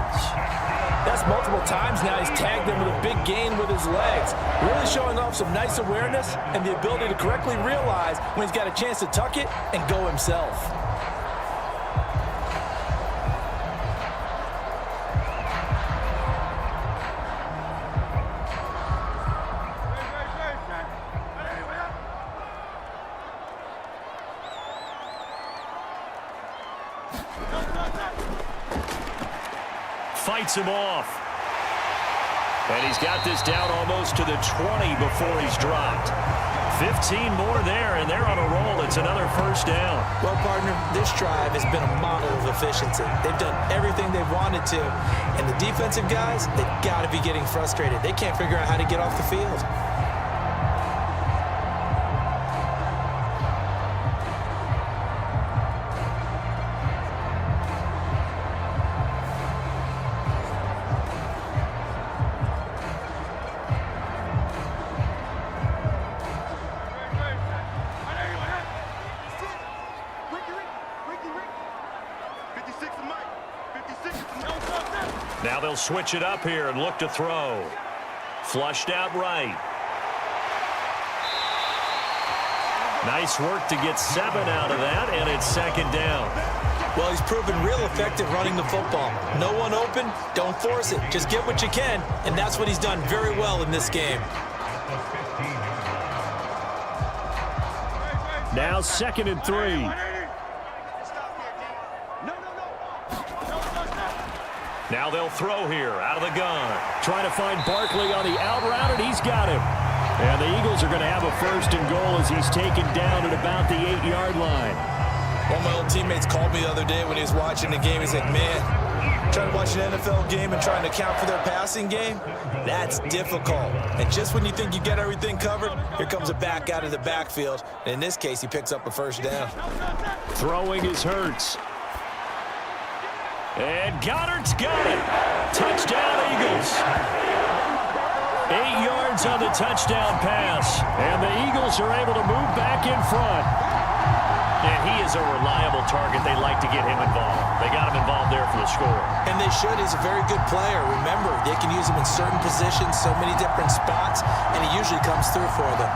That's multiple times now. He's tagged them with a big gain with his legs. Really showing off some nice awareness and the ability to correctly realize when he's got a chance to tuck it and go himself. Fights him off. And he's got this down almost to the 20 before he's dropped. 15 more there, and they're on a roll. It's another first down. Well, partner, this drive has been a model of efficiency. They've done everything they've wanted to, and the defensive guys, they've got to be getting frustrated. They can't figure out how to get off the field. Now they'll switch it up here and look to throw. Flushed out right. Nice work to get 7 out of that, and it's second down. Well, he's proven real effective running the football. No one open, don't force it. Just get what you can, and that's what he's done very well in this game. Now 2nd and 3. Now they'll throw here out of the gun. Trying to find Barkley on the out route, and he's got him. And the Eagles are going to have a 1st and goal as he's taken down at about the 8-yard line. One of my old teammates called me the other day when he was watching the game. He's like, man, trying to watch an NFL game and trying to account for their passing game, that's difficult. And just when you think you get everything covered, here comes a back out of the backfield. And in this case, he picks up a 1st down. Throwing is Hurts. And Goddard's got it. Touchdown, Eagles. 8 yards on the touchdown pass. And the Eagles are able to move back in front. And he is a reliable target. They like to get him involved. They got him involved there for the score. And they should. He's a very good player. Remember, they can use him in certain positions, so many different spots, and he usually comes through for them.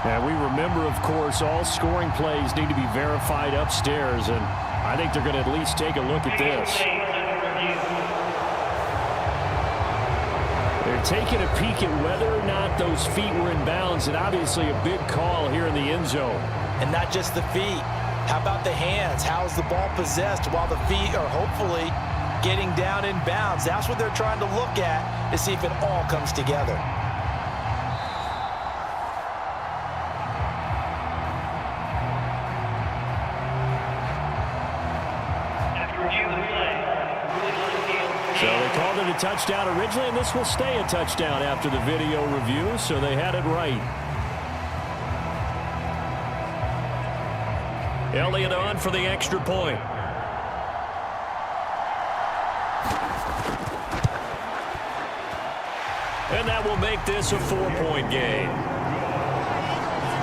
And we remember, of course, all scoring plays need to be verified upstairs, and I think they're going to at least take a look at this. They're taking a peek at whether or not those feet were in bounds, and obviously a big call here in the end zone. And not just the feet. How about the hands? How's the ball possessed while the feet are hopefully getting down in bounds? That's what they're trying to look at to see if it all comes together. So they called it a touchdown originally, and this will stay a touchdown after the video review, so they had it right. Elliott on for the extra point. And that will make this a 4-point game.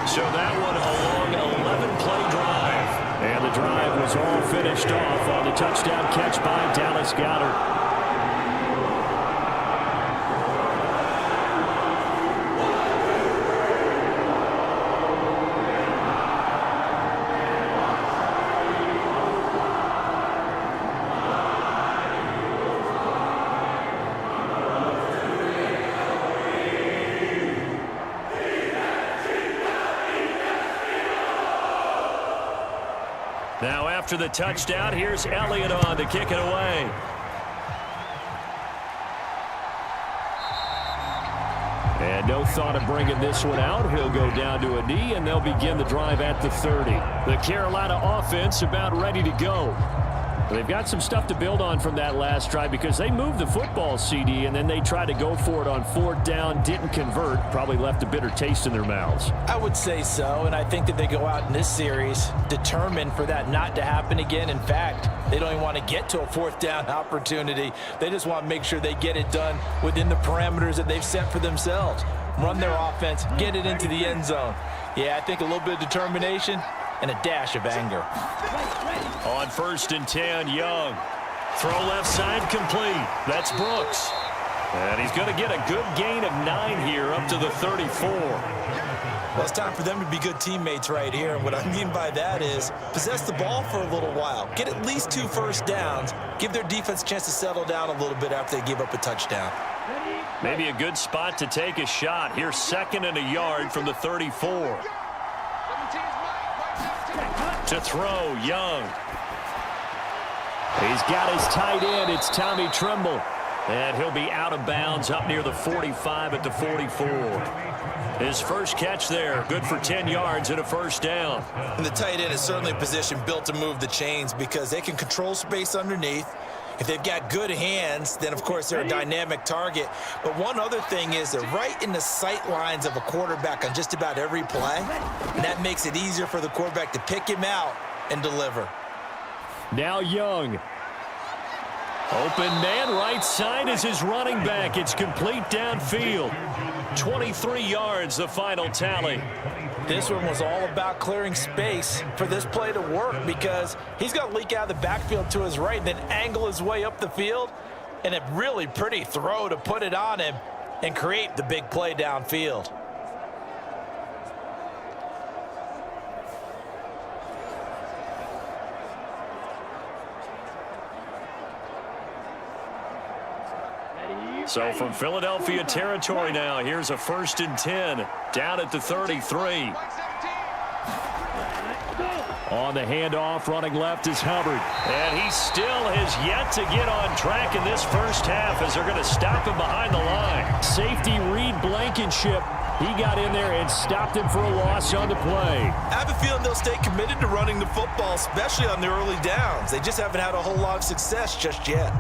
So that one a long 11-play drive. And the drive was all finished off on the touchdown catch by Dallas Goedert. Now after the touchdown, here's Elliott on to kick it away. And no thought of bringing this one out. He'll go down to a knee, and they'll begin the drive at the 30. The Carolina offense about ready to go. They've got some stuff to build on from that last drive because they moved the football, CD, and then they tried to go for it on 4th down, didn't convert, probably left a bitter taste in their mouths. I would say so, and I think that they go out in this series determined for that not to happen again. In fact, they don't even want to get to a 4th down opportunity. They just want to make sure they get it done within the parameters that they've set for themselves. Run their offense, get it into the end zone. Yeah, I think a little bit of determination and a dash of anger. On 1st and 10, Young. Throw left side complete. That's Brooks. And he's going to get a good gain of 9 here up to the 34. Well, it's time for them to be good teammates right here. And what I mean by that is possess the ball for a little while. Get at least 2 first downs. Give their defense a chance to settle down a little bit after they give up a touchdown. Maybe a good spot to take a shot. Here's 2nd and a yard from the 34. To throw, Young. He's got his tight end. It's Tommy Tremble. And he'll be out of bounds up near the 45 at the 44. His first catch there, good for 10 yards and a first down. And the tight end is certainly a position built to move the chains because they can control space underneath. If they've got good hands, then, of course, they're a dynamic target. But one other thing is they're right in the sight lines of a quarterback on just about every play. And that makes it easier for the quarterback to pick him out and deliver. Now Young. Open man, right side is his running back. It's complete downfield. 23 yards, the final tally. This one was all about clearing space for this play to work because he's going to leak out of the backfield to his right and then angle his way up the field. And a really pretty throw to put it on him and create the big play downfield. So from Philadelphia territory now, here's a 1st and 10 down at the 33. On the handoff, running left is Hubbard. And he still has yet to get on track in this first half as they're going to stop him behind the line. Safety Reed Blankenship. He got in there and stopped him for a loss on the play. I have a feeling they'll stay committed to running the football, especially on the early downs. They just haven't had a whole lot of success just yet.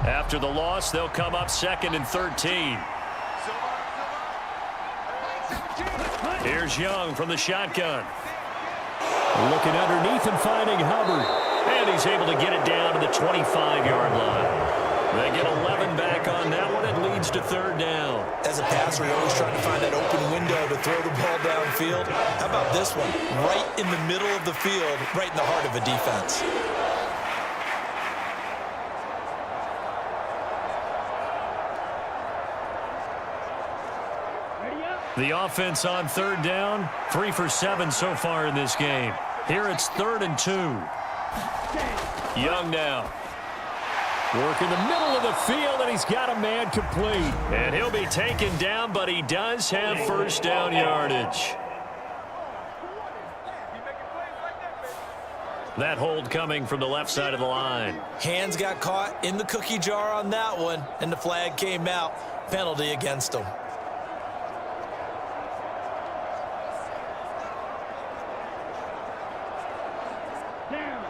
After the loss, they'll come up 2nd and 13. Here's Young from the shotgun. Looking underneath and finding Hubbard. And he's able to get it down to the 25-yard line. They get 11 back on that one. It leads to 3rd down. As a passer, you're always trying to find that open window to throw the ball downfield. How about this one? Right in the middle of the field, right in the heart of a defense. The offense on 3rd down, 3 for 7 so far in this game. Here it's 3rd and 2. Young now. Work in the middle of the field, and he's got a man complete. And he'll be taken down, but he does have first down yardage. That hold coming from the left side of the line. Hands got caught in the cookie jar on that one, and the flag came out. Penalty against him.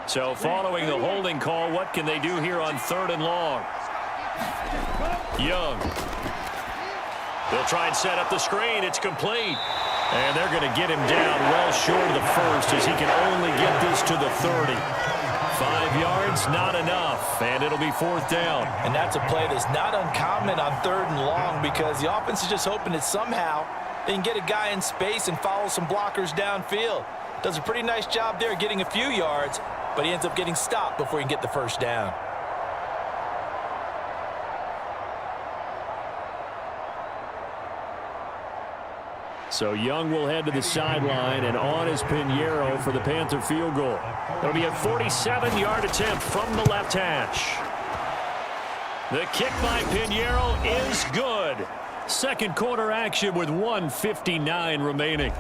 So following the holding call, what can they do here on 3rd and long? Young. They'll try and set up the screen. It's complete. And they're going to get him down well short of the first as he can only get this to the 30. 5 yards, not enough. And it'll be 4th down. And that's a play that's not uncommon on 3rd and long because the offense is just hoping that somehow they can get a guy in space and follow some blockers downfield. Does a pretty nice job there getting a few yards, but he ends up getting stopped before he can get the first down. So Young will head to the sideline, and on is Pinheiro for the Panther field goal. It'll be a 47-yard attempt from the left hash. The kick by Pinheiro is good. Second quarter action with 1:59 remaining.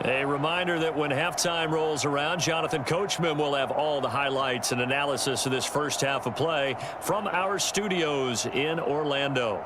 A reminder that when halftime rolls around, Jonathan Coachman will have all the highlights and analysis of this first half of play from our studios in Orlando.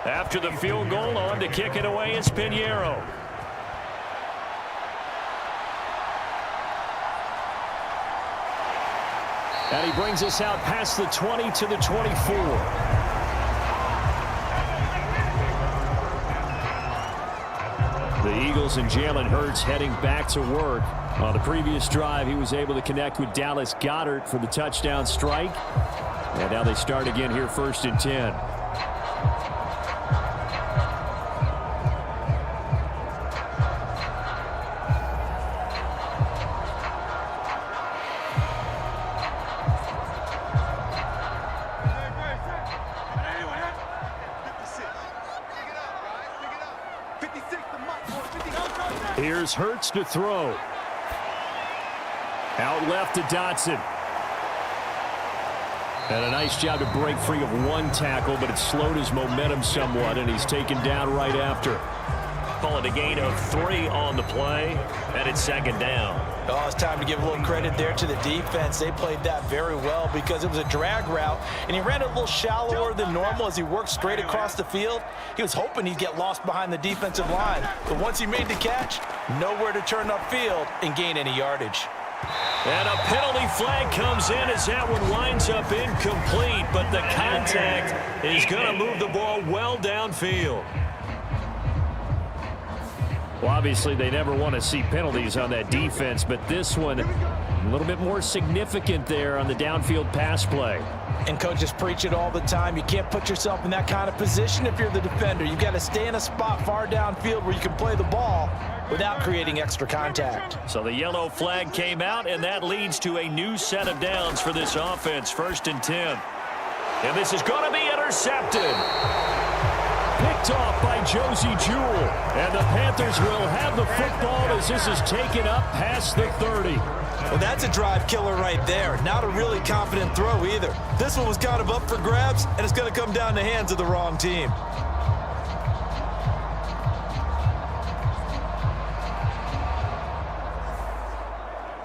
After the field goal, on to kick it away is Pinheiro. And he brings us out past the 20 to the 24. The Eagles and Jalen Hurts heading back to work. On the previous drive, he was able to connect with Dallas Goedert for the touchdown strike. And now they start again here, 1st and 10. Here's Hurts to throw. Out left to Dotson. And a nice job to break free of one tackle, but it slowed his momentum somewhat, and he's taken down right after. Call it a gain of 3 on the play, and it's 2nd down. Oh, it's time to give a little credit there to the defense. They played that very well because it was a drag route, and he ran it a little shallower than normal as he worked straight across the field. He was hoping he'd get lost behind the defensive line, but once he made the catch, nowhere to turn upfield and gain any yardage. And a penalty flag comes in as that one winds up incomplete, but the contact is going to move the ball well downfield. Well, obviously, they never want to see penalties on that defense, but this one a little bit more significant there on the downfield pass play. And coaches preach it all the time. You can't put yourself in that kind of position if you're the defender. You've got to stay in a spot far downfield where you can play the ball without creating extra contact. So the yellow flag came out, and that leads to a new set of downs for this offense, 1st and 10. And this is going to be intercepted. Picked off by Josie Jewell. And the Panthers will have the football as this is taken up past the 30. Well, that's a drive killer right there. Not a really confident throw either. This one was kind of up for grabs, and it's going to come down the hands of the wrong team.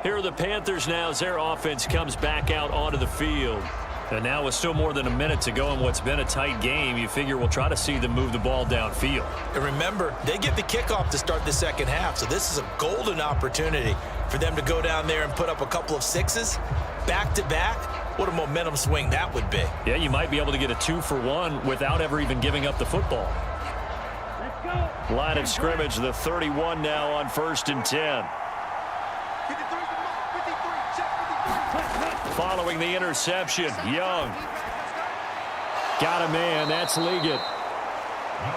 Here are the Panthers now as their offense comes back out onto the field. And now with still more than a minute to go in what's been a tight game, you figure we'll try to see them move the ball downfield. And remember, they get the kickoff to start the second half, so this is a golden opportunity for them to go down there and put up a couple of 6s back-to-back. What a momentum swing that would be. Yeah, you might be able to get a 2-for-1 without ever even giving up the football. Let's go. Line of scrimmage, the 31 now on 1st and 10. Following the interception, Young. Got a man, that's Liggett.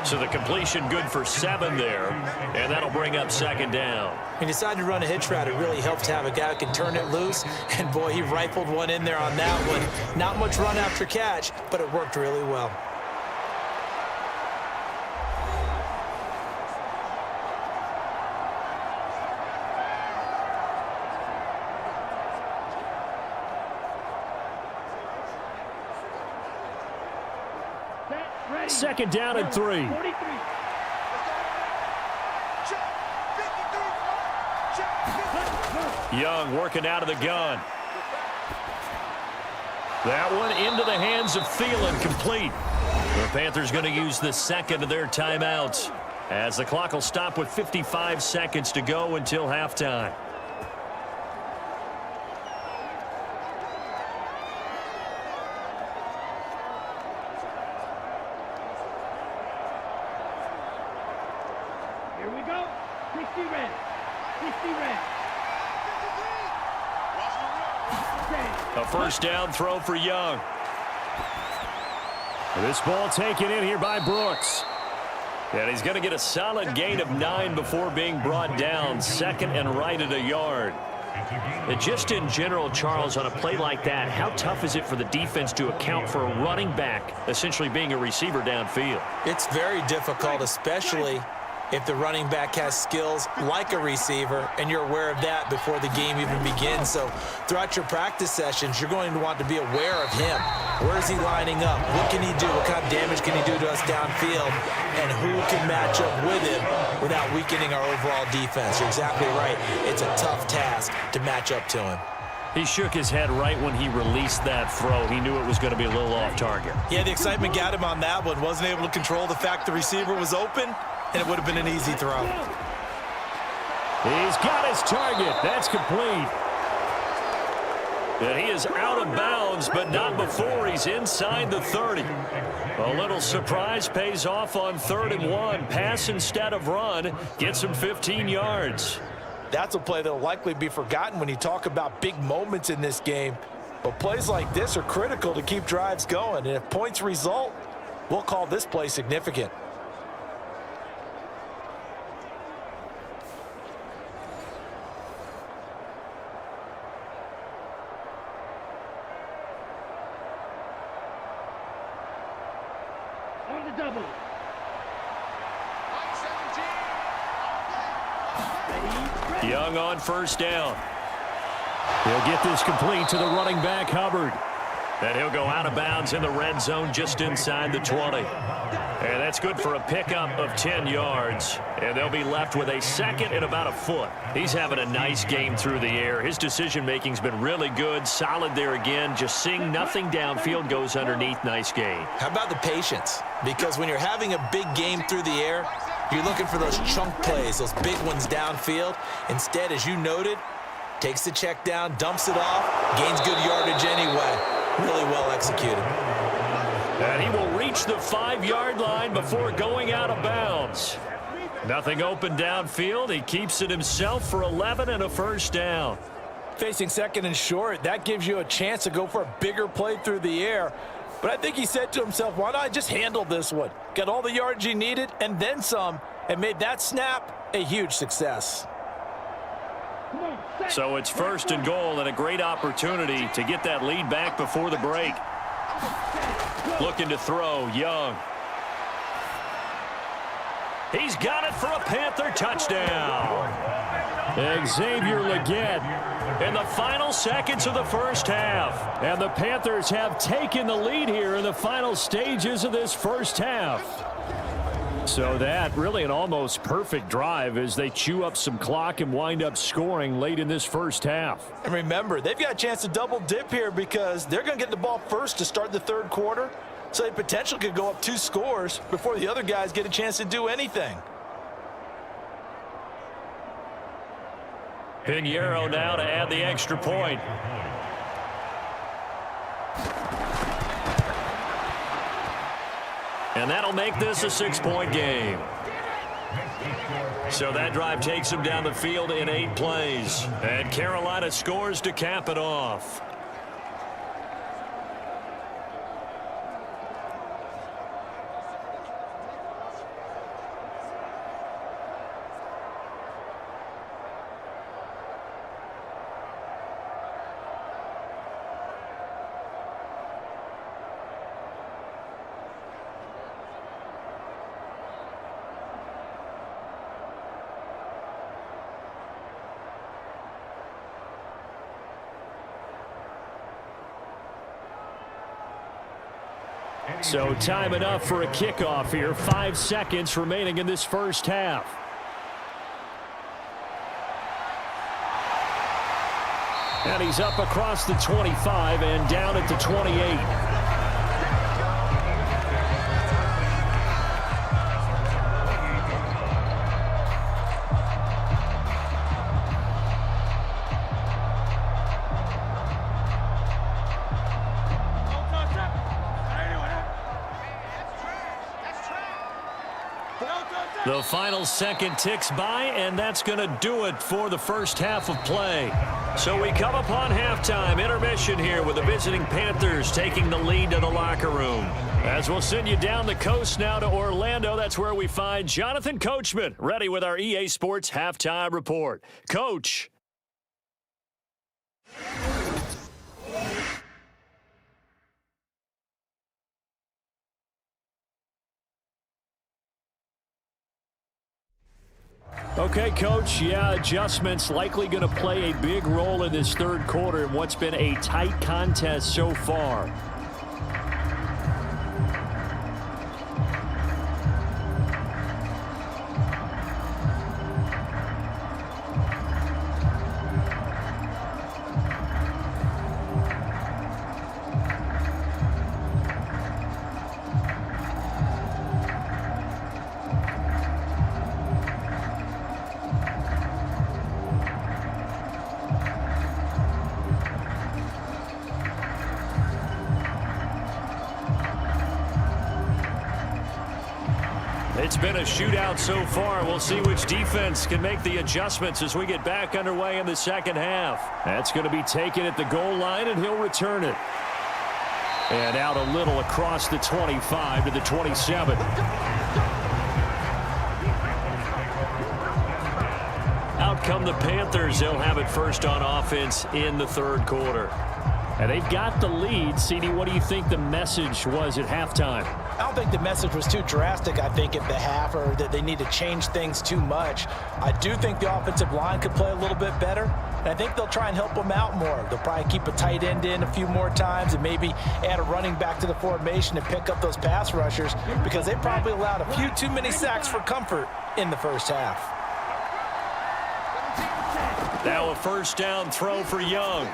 So the completion good for 7 there, and that'll bring up 2nd down. He decided to run a hitch route. It really helps to have a guy who can turn it loose, and boy, he rifled one in there on that one. Not much run after catch, but it worked really well. Second down and 3. Young working out of the gun. That one into the hands of Thielen, complete. The Panthers going to use the second of their timeouts as the clock will stop with 55 seconds to go until halftime. Here we go. 60 red. 60 red. A first down throw for Young. This ball taken in here by Brooks. And he's going to get a solid gain of 9 before being brought down. 2nd and right at a yard. And just in general, Charles, on a play like that, how tough is it for the defense to account for a running back essentially being a receiver downfield? It's very difficult, especially if the running back has skills like a receiver, and you're aware of that before the game even begins. So throughout your practice sessions, you're going to want to be aware of him. Where is he lining up? What can he do? What kind of damage can he do to us downfield? And who can match up with him without weakening our overall defense? You're exactly right. It's a tough task to match up to him. He shook his head right when he released that throw. He knew it was going to be a little off target. Yeah, the excitement got him on that one. Wasn't able to control the fact the receiver was open, and it would have been an easy throw. He's got his target. That's complete. And he is out of bounds, but not before he's inside the 30. A little surprise pays off on 3rd and 1. Pass instead of run. Gets him 15 yards. That's a play that will likely be forgotten when you talk about big moments in this game. But plays like this are critical to keep drives going. And if points result, we'll call this play significant. On the double. Young on 1st down. He'll get this complete to the running back, Hubbard. And he'll go out of bounds in the red zone just inside the 20. And that's good for a pickup of 10 yards. And they'll be left with a 2nd and about a foot. He's having a nice game through the air. His decision-making's been really good, solid there again. Just seeing nothing downfield goes underneath. Nice game. How about the patience? Because when you're having a big game through the air, you're looking for those chunk plays, those big ones downfield. Instead, as you noted, takes the check down, dumps it off, gains good yardage anyway. Really well executed. And he will reach the 5-yard line before going out of bounds. Nothing open downfield. He keeps it himself for 11 and a 1st down. Facing 2nd and short, that gives you a chance to go for a bigger play through the air. But I think he said to himself, why not just handle this one? Got all the yards he needed and then some, and made that snap a huge success. So it's 1st and goal and a great opportunity to get that lead back before the break. Looking to throw, Young. He's got it for a Panther touchdown. Xavier Legette in the final seconds of the 1st half. And the Panthers have taken the lead here in the final stages of this 1st half. So that really an almost perfect drive as they chew up some clock and wind up scoring late in this 1st half. And remember, they've got a chance to double dip here because they're going to get the ball first to start the 3rd quarter. So they potentially could go up 2 scores before the other guys get a chance to do anything. Pinheiro now to add the extra point. And that'll make this a 6-point game. So that drive takes him down the field in 8 plays. And Carolina scores to cap it off. So time enough for a kickoff here. 5 seconds remaining in this 1st half. And he's up across the 25 and down at the 28. The final second ticks by, and that's going to do it for the 1st half of play. So we come upon halftime intermission here with the visiting Panthers taking the lead to the locker room. As we'll send you down the coast now to Orlando, that's where we find Jonathan Coachman ready with our EA Sports halftime report. Coach. Okay, Coach, adjustments likely going to play a big role in this 3rd quarter in what's been a tight contest so far. been a shootout so far. We'll see which defense can make the adjustments as we get back underway in the second half. That's going to be taken at the goal line, and he'll return it. And out a little across the 25 to the 27. Out come the Panthers. They'll have it first on offense in the third quarter. And they've got the lead. CD, what do you think the message was at halftime? I don't think the message was too drastic, I think, at the half, or that they need to change things too much. I do think the offensive line could play a little bit better, and I think they'll try and help them out more. They'll probably keep a tight end in a few more times and maybe add a running back to the formation and pick up those pass rushers, because they probably allowed a few too many sacks for comfort in the first half. Now a first down throw for Young.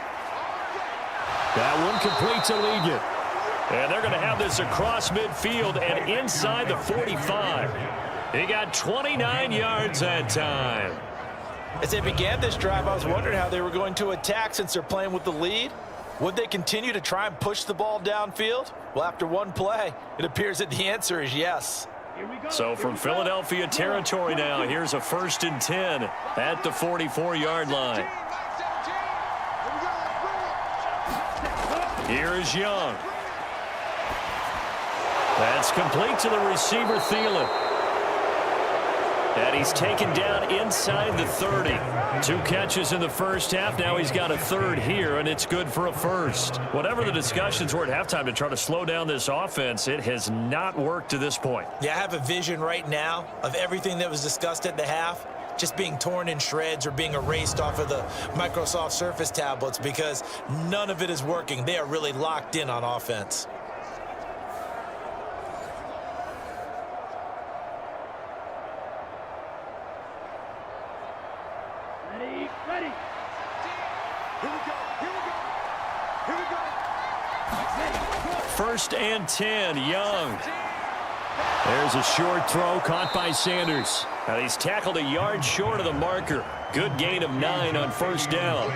That one complete to Ligon. And they're going to have this across midfield and inside the 45. He got 29 yards that time. As they began this drive, I was wondering how they were going to attack since they're playing with the lead. Would they continue to try and push the ball downfield? Well, after one play, it appears that the answer is yes. So from Philadelphia territory now, here's a 1st and 10 at the 44-yard line. Here is Young. That's complete to the receiver, Thielen. And he's taken down inside the 30. 2 catches in the first half. Now he's got a third here, and it's good for a first. Whatever the discussions were at halftime to try to slow down this offense, it has not worked to this point. Yeah, I have a vision right now of everything that was discussed at the half just being torn in shreds or being erased off of the Microsoft Surface tablets, because none of it is working. They are really locked in on offense. Ready. Here we go. 1st and 10, Young. There's a short throw caught by Sanders. Now he's tackled a yard short of the marker. Good gain of 9 on first down.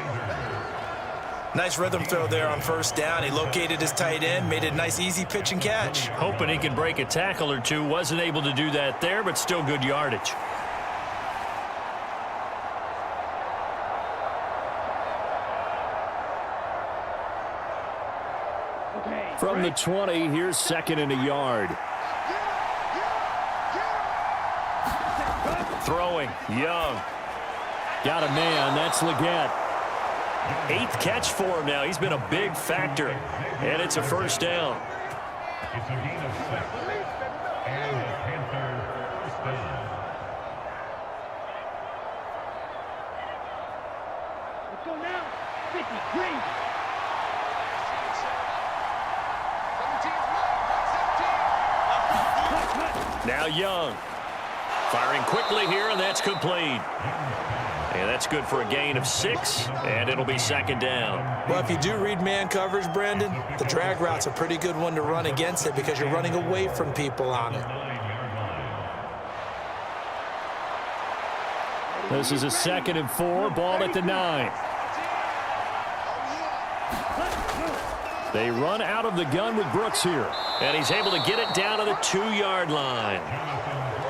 Nice rhythm throw there on first down. He located his tight end, made a nice easy pitch and catch. Hoping he can break a tackle or two. Wasn't able to do that there, but still good yardage. From the 20, here's 2nd and a yard. Throwing, Young. Got a man, that's Leggett. 8th catch for him now. He's been a big factor. And it's a first down. Let's go now. 53. Now Young. Firing quickly here, and that's complete. And that's good for a gain of 6, and it'll be 2nd down. Well, if you do read man coverage, Brandon, the drag route's a pretty good one to run against it because you're running away from people on it. This is a 2nd and 4, ball at the 9. They run out of the gun with Brooks here. And he's able to get it down to the 2-yard line.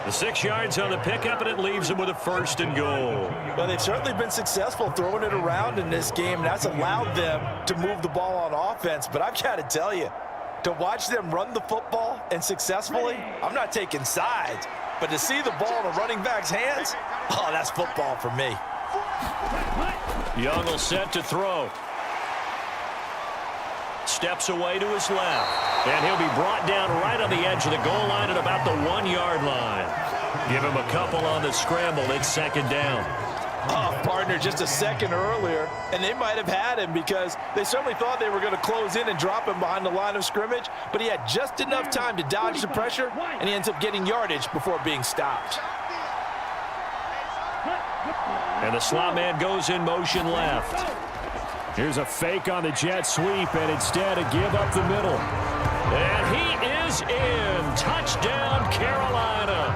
The 6 yards on the pickup, and it leaves him with a 1st and goal. Well, they've certainly been successful throwing it around in this game. That's allowed them to move the ball on offense. But I've got to tell you, to watch them run the football and successfully, I'm not taking sides. But to see the ball in a running back's hands, oh, that's football for me. Young will set to throw. Steps away to his left. And he'll be brought down right on the edge of the goal line at about the 1-yard line. Give him a couple on the scramble. It's 2nd down. Oh, partner, just a second earlier, and they might have had him because they certainly thought they were going to close in and drop him behind the line of scrimmage, but he had just enough time to dodge the pressure, and he ends up getting yardage before being stopped. And the slot man goes in motion left. Here's a fake on the jet sweep, and instead a give up the middle. And he is in. Touchdown, Carolina.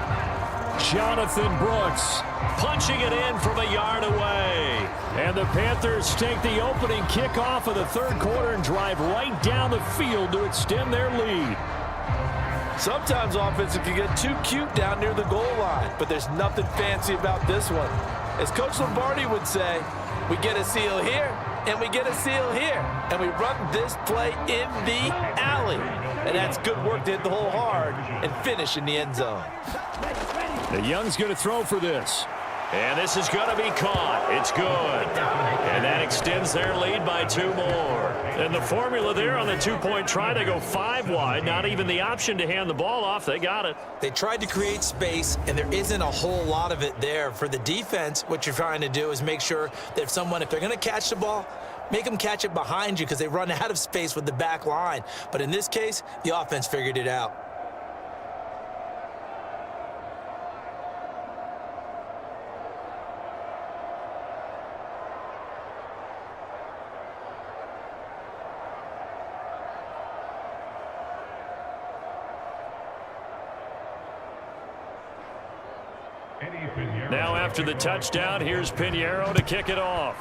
Jonathan Brooks punching it in from a yard away. And the Panthers take the opening kickoff of the third quarter and drive right down the field to extend their lead. Sometimes offenses can get too cute down near the goal line, but there's nothing fancy about this one. As Coach Lombardi would say, we get a seal here, and we get a seal here, and we run this play in the alley. And that's good work to hit the hole hard and finish in the end zone. The Young's going to throw for this. And this is going to be caught. It's good. And that extends their lead by 2 more. And the formula there on the two-point try, they go 5 wide. Not even the option to hand the ball off. They got it. They tried to create space, and there isn't a whole lot of it there. For the defense, what you're trying to do is make sure that if they're going to catch the ball, make them catch it behind you because they run out of space with the back line. But in this case, the offense figured it out. Now after the touchdown, here's Pinheiro to kick it off.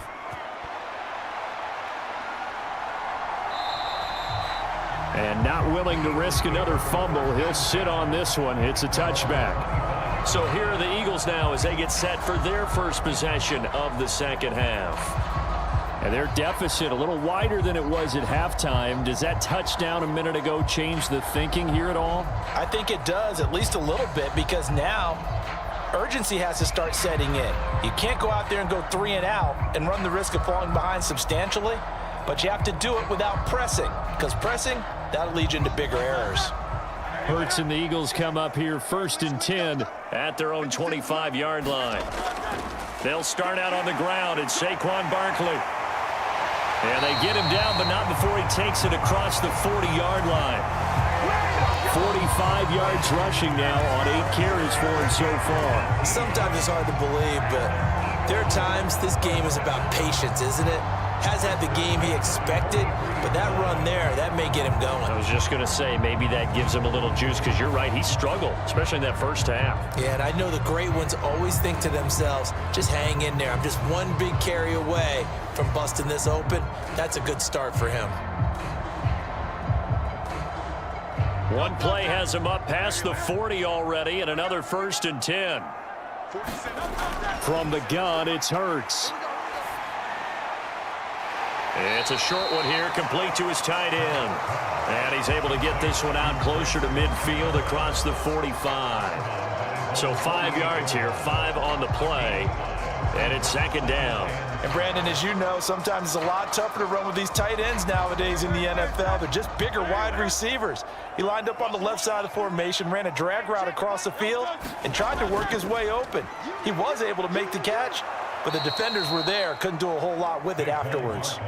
And not willing to risk another fumble, he'll sit on this one. It's a touchback. So here are the Eagles now as they get set for their first possession of the second half. And their deficit a little wider than it was at halftime. Does that touchdown a minute ago change the thinking here at all? I think it does, at least a little bit, because now urgency has to start setting in. You can't go out there and go 3 and out and run the risk of falling behind substantially, but you have to do it without pressing, because pressing, that'll lead you into bigger errors. Hurts and the Eagles come up here 1st and 10 at their own 25-yard line. They'll start out on the ground. It's Saquon Barkley. And they get him down, but not before he takes it across the 40-yard line. 45 yards rushing now on 8 carries for him so far. Sometimes it's hard to believe, but there are times this game is about patience, isn't it? Has had the game he expected, but that run there, that may get him going. I was just going to say, maybe that gives him a little juice, because you're right, he struggled, especially in that first half. Yeah, and I know the great ones always think to themselves, just hang in there. I'm just one big carry away from busting this open. That's a good start for him. One play has him up past the 40 already, and another 1st and 10. From the gun, it's Hurts. It's a short one here, complete to his tight end. And he's able to get this one out closer to midfield across the 45. So 5 yards here, 5 on the play, and it's 2nd down. And Brandon, as you know, sometimes it's a lot tougher to run with these tight ends nowadays in the NFL. They're just bigger wide receivers. He lined up on the left side of the formation, ran a drag route across the field, and tried to work his way open. He was able to make the catch, but the defenders were there, couldn't do a whole lot with it afterwards.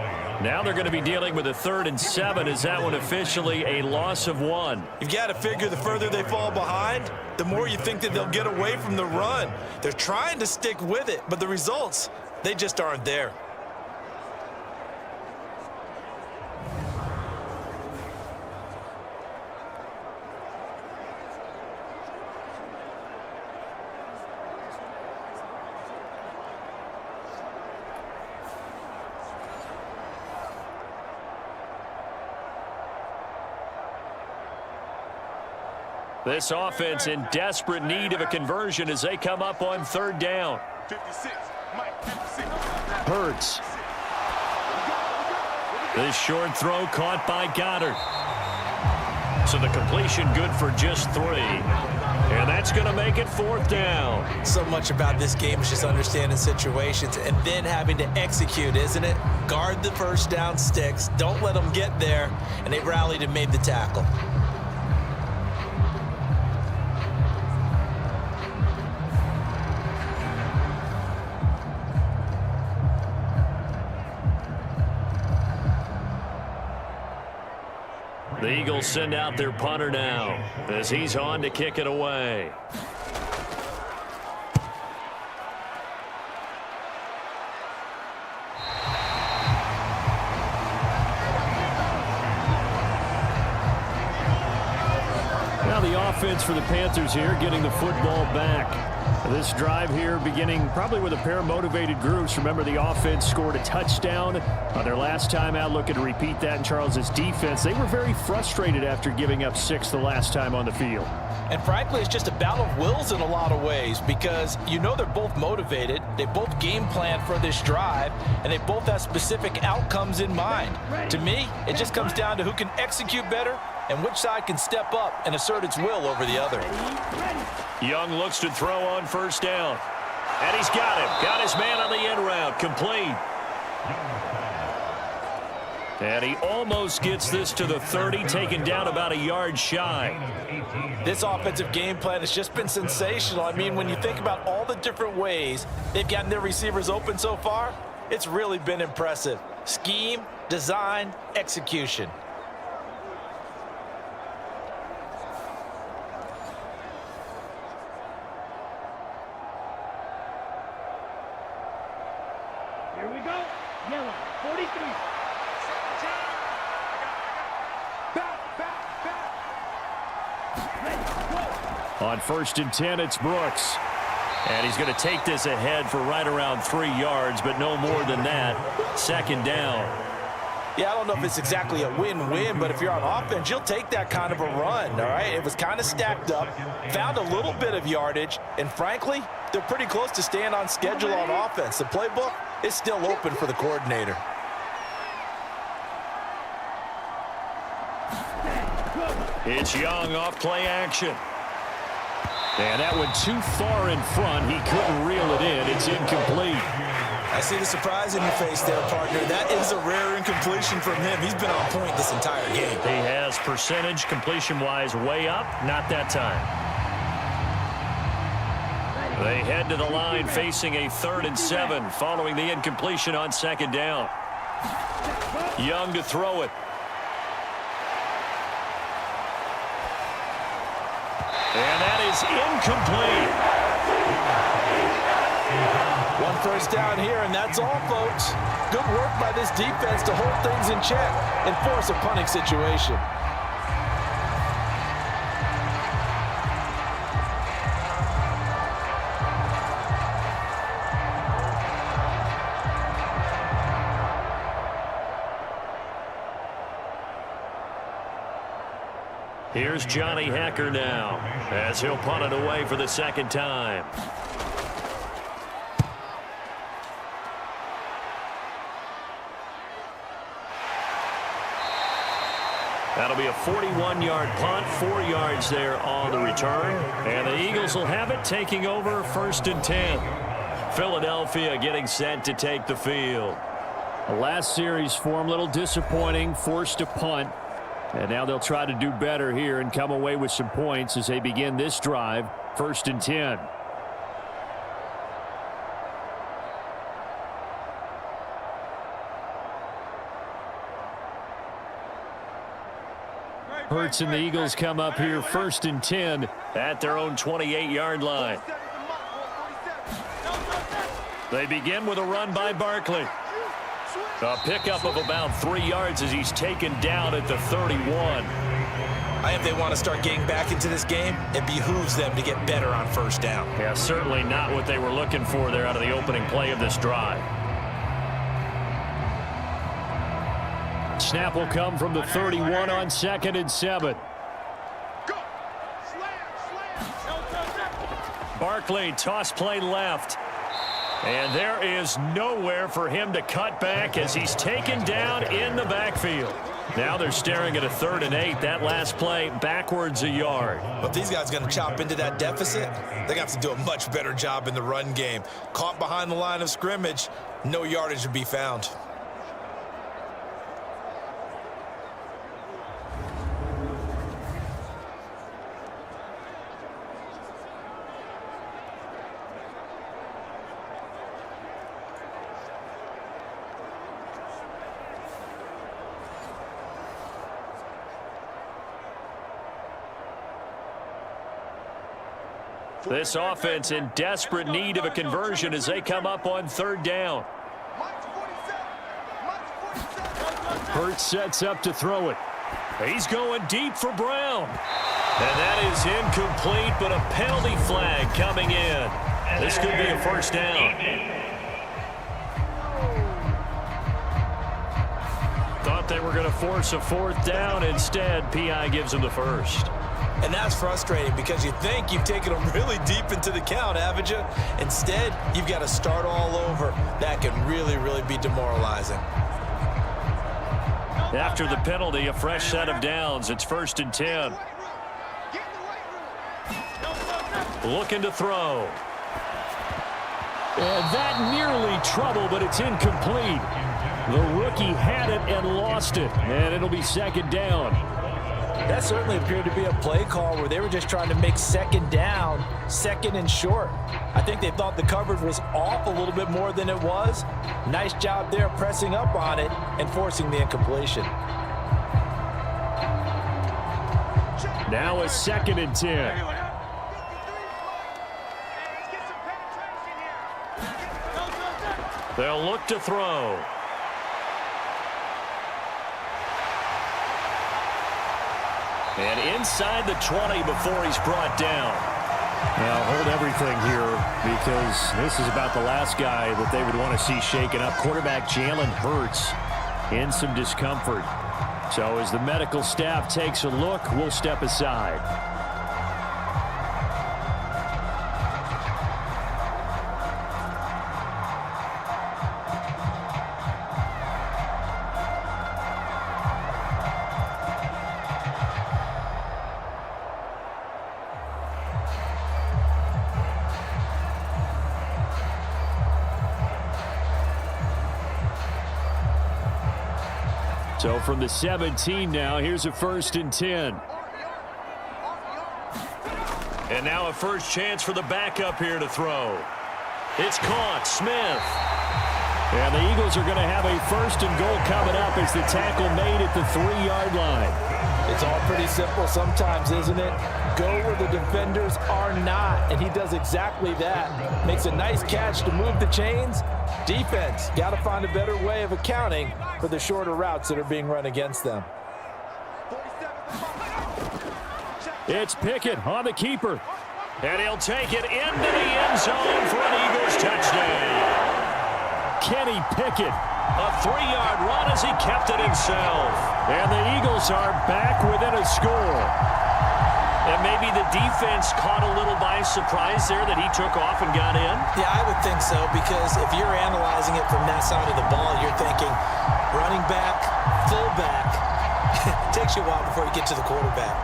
Now they're going to be dealing with a 3rd and 7. Is that one officially a loss of 1? You've got to figure the further they fall behind, the more you think that they'll get away from the run. They're trying to stick with it, but the results, they just aren't there. This offense in desperate need of a conversion as they come up on 3rd down. 56, Mike, 56. Hurts. This short throw caught by Goddard. So the completion good for just 3. And that's going to make it 4th down. So much about this game is just understanding situations and then having to execute, isn't it? Guard the first down sticks. Don't let them get there. And they rallied and made the tackle. The Eagles send out their punter now as he's on to kick it away. Now the offense for the Panthers here getting the football back. This drive here beginning probably with a pair of motivated groups. Remember, the offense scored a touchdown on their last time out. Looking to repeat that in Charles's defense. They were very frustrated after giving up 6 the last time on the field. And frankly, it's just a battle of wills in a lot of ways because you know they're both motivated. They both game plan for this drive, and they both have specific outcomes in mind. To me, it just comes down to who can execute better and which side can step up and assert its will over the other. Young looks to throw on first down. And he's got him. Got his man on the end route. Complete. And he almost gets this to the 30, taken down about a yard shy. This offensive game plan has just been sensational. I mean, when you think about all the different ways they've gotten their receivers open so far, it's really been impressive. Scheme, design, execution. Here we go. Yellow, 43. On 1st and 10, it's Brooks. And he's going to take this ahead for right around 3 yards, but no more than that. 2nd down. Yeah, I don't know if it's exactly a win-win, but if you're on offense, you'll take that kind of a run, all right? It was kind of stacked up, found a little bit of yardage, and frankly, they're pretty close to staying on schedule on offense. The playbook is still open for the coordinator. It's Young off play action. And that went too far in front. He couldn't reel it in. It's incomplete. I see the surprise in your face there, partner. That is a rare incompletion from him. He's been on point this entire game. He has percentage completion-wise way up. Not that time. They head to the line facing a 3rd and 7 following the incompletion on 2nd down. Young to throw it. And that is incomplete. 1 first down here, and that's all, folks. Good work by this defense to hold things in check and force a punting situation. Here's Johnny Hacker now as he'll punt it away for the 2nd time. That'll be a 41-yard punt, 4 yards there on the return. And the Eagles will have it, taking over 1st and 10. Philadelphia getting set to take the field. The last series for him, a little disappointing, forced a punt. And now they'll try to do better here and come away with some points as they begin this drive, 1st and 10. Hurts and the Eagles come up here 1st and 10 at their own 28-yard line. They begin with a run by Barkley. A pickup of about 3 yards as he's taken down at the 31. I think if they want to start getting back into this game, it behooves them to get better on 1st down. Yeah, certainly not what they were looking for there out of the opening play of this drive. Snap will come from the 31 on 2nd and 7. Barkley, toss play left. And there is nowhere for him to cut back as he's taken down in the backfield. Now they're staring at a 3rd and 8. That last play backwards a yard. But these guys are going to chop into that deficit. They're going to have to do a much better job in the run game. Caught behind the line of scrimmage, no yardage to be found. This offense in desperate need of a conversion as they come up on 3rd down. Hurts sets up to throw it. He's going deep for Brown. And that is incomplete, but a penalty flag coming in. This could be a first down. Thought they were going to force a fourth down. Instead, P.I. gives them the first. And that's frustrating because you think you've taken them really deep into the count, haven't you? Instead, you've got to start all over. That can really, really be demoralizing. After the penalty, a fresh set of downs. It's 1st and 10. Looking to throw. And that nearly trouble, but it's incomplete. The rookie had it and lost it, and it'll be 2nd down. That certainly appeared to be a play call where they were just trying to make 2nd down, 2nd and short. I think they thought the coverage was off a little bit more than it was. Nice job there pressing up on it and forcing the incompletion. Now a 2nd and 10. They'll look to throw. And inside the 20 before he's brought down. Now hold everything here because this is about the last guy that they would want to see shaken up. Quarterback Jalen Hurts in some discomfort. So as the medical staff takes a look, we'll step aside. So from the 17 now, here's a 1st and 10. And now a first chance for the backup here to throw. It's caught. Smith. And the Eagles are going to have a 1st and goal coming up as the tackle made at the 3-yard line. It's all pretty simple sometimes, isn't it? Go where the defenders are not, and he does exactly that. Makes a nice catch to move the chains. Defense, got to find a better way of accounting for the shorter routes that are being run against them. It's Pickett on the keeper. And he'll take it into the end zone for an Eagles touchdown. Kenny Pickett. A 3-yard run as he kept it himself. And the Eagles are back within a score. And maybe the defense caught a little by surprise there that he took off and got in. Yeah, I would think so, because if you're analyzing it from that side of the ball, you're thinking running back, fullback. It takes you a while before you get to the quarterback.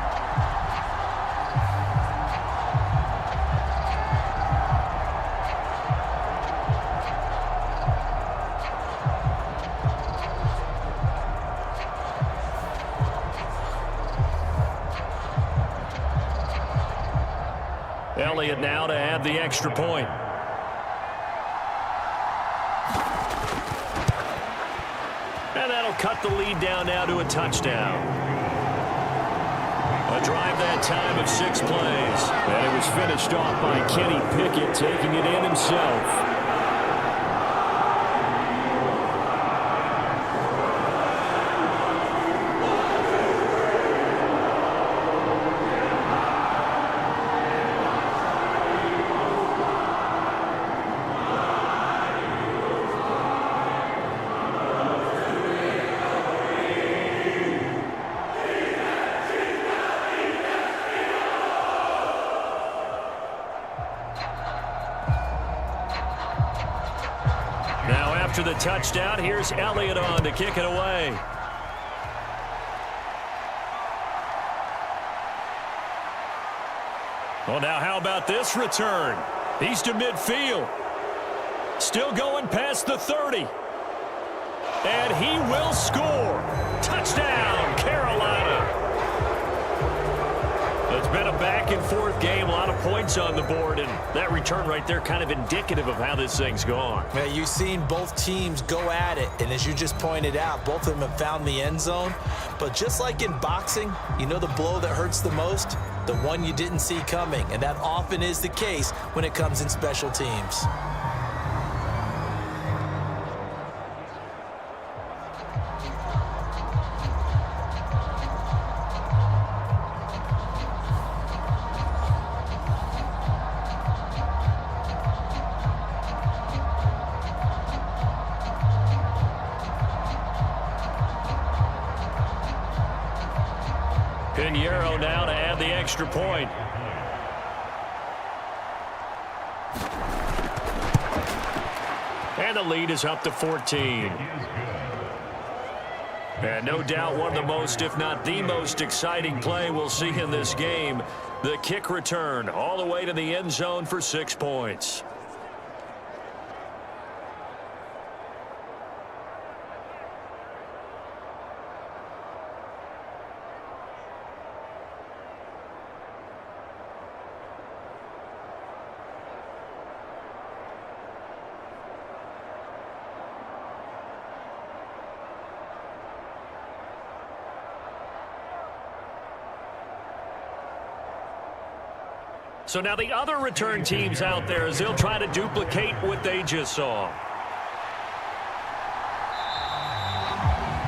Elliott now to add the extra point. And that'll cut the lead down now to a touchdown. A drive that time of 6 plays. And it was finished off by Kenny Pickett, taking it in himself. After the touchdown, here's Elliott on to kick it away. Well, now how about this return? He's to midfield. Still going past the 30. And he will score. Touchdown, Carolina. It's been a back-and-forth game, a lot of points on the board, and that return right there kind of indicative of how this thing's gone. Yeah, you've seen both teams go at it, and as you just pointed out, both of them have found the end zone. But just like in boxing, you know the blow that hurts the most? The one you didn't see coming, and that often is the case when it comes in special teams. Pinheiro now to add the extra point. And the lead is up to 14. And no doubt one of the most, if not the most exciting play we'll see in this game. The kick return all the way to the end zone for 6 points. So now the other return teams out there as they'll try to duplicate what they just saw.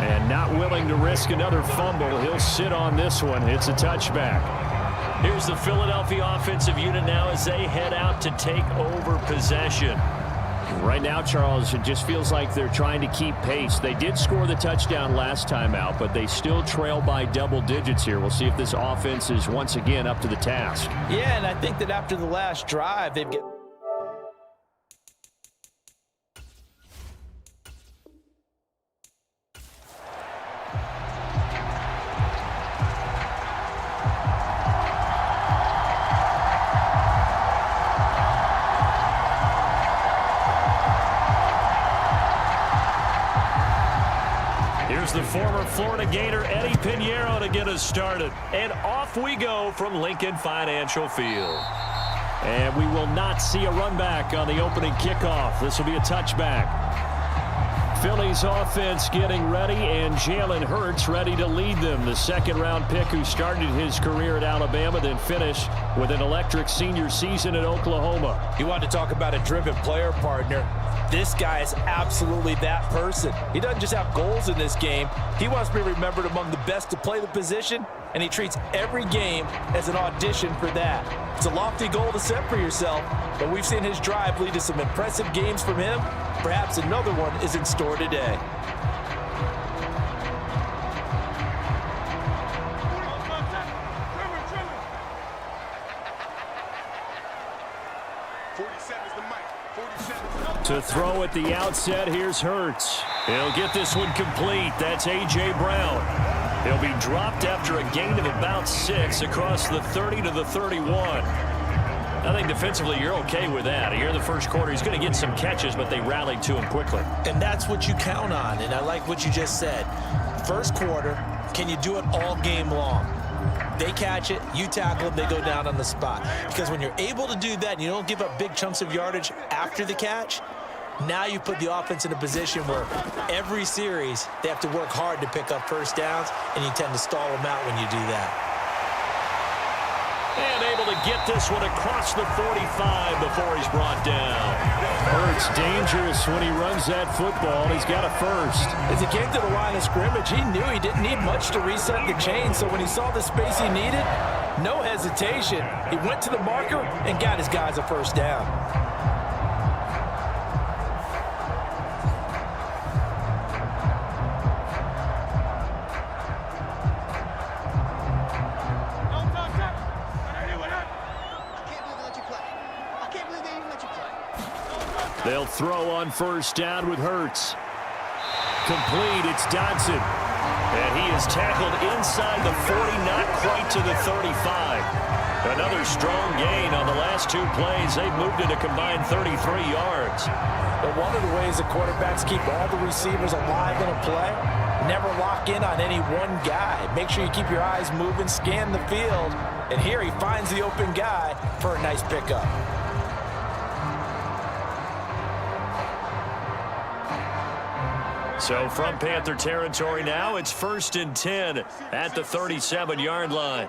And not willing to risk another fumble. He'll sit on this one. It's a touchback. Here's the Philadelphia offensive unit now as they head out to take over possession. Right now, Charles, it just feels like they're trying to keep pace. They did score the touchdown last time out, but they still trail by double digits here. We'll see if this offense is once again up to the task. Yeah, and I think that after the last drive, they've get. The former Florida Gator Eddie Pinheiro to get us started. And off we go from Lincoln Financial Field. And we will not see a run back on the opening kickoff. This will be a touchback. Philly's offense getting ready, and Jalen Hurts ready to lead them. The second-round pick who started his career at Alabama, then finished with an electric senior season at Oklahoma. You want to talk about a driven player, partner. This guy is absolutely that person. He doesn't just have goals in this game. He wants to be remembered among the best to play the position, and he treats every game as an audition for that. It's a lofty goal to set for yourself, but we've seen his drive lead to some impressive games from him. Perhaps another one is in store today. To throw at the outset, here's Hurts. He'll get this one complete. That's A.J. Brown. He'll be dropped after a gain of about 6 across the 30 to the 31. I think defensively you're okay with that. Here in the first quarter, he's going to get some catches, but they rallied to him quickly. And that's what you count on, and I like what you just said. First quarter, can you do it all game long? They catch it, you tackle them, they go down on the spot. Because when you're able to do that and you don't give up big chunks of yardage after the catch, now you put the offense in a position where every series they have to work hard to pick up first downs, and you tend to stall them out when you do that. And able to get this one across the 45 before he's brought down. Hurts dangerous when he runs that football. He's got a first. As he came to the line of scrimmage, he knew he didn't need much to reset the chain, so when he saw the space he needed, no hesitation. He went to the marker and got his guys a first down. They'll throw on first down with Hurts. Complete, it's Dodson. And he is tackled inside the 40, not quite to the 35. Another strong gain on the last 2 plays. They've moved it a combined 33 yards. But one of the ways the quarterbacks keep all the receivers alive in a play, never lock in on any one guy. Make sure you keep your eyes moving, scan the field. And here he finds the open guy for a nice pickup. So from Panther territory now, it's 1st and 10 at the 37-yard line.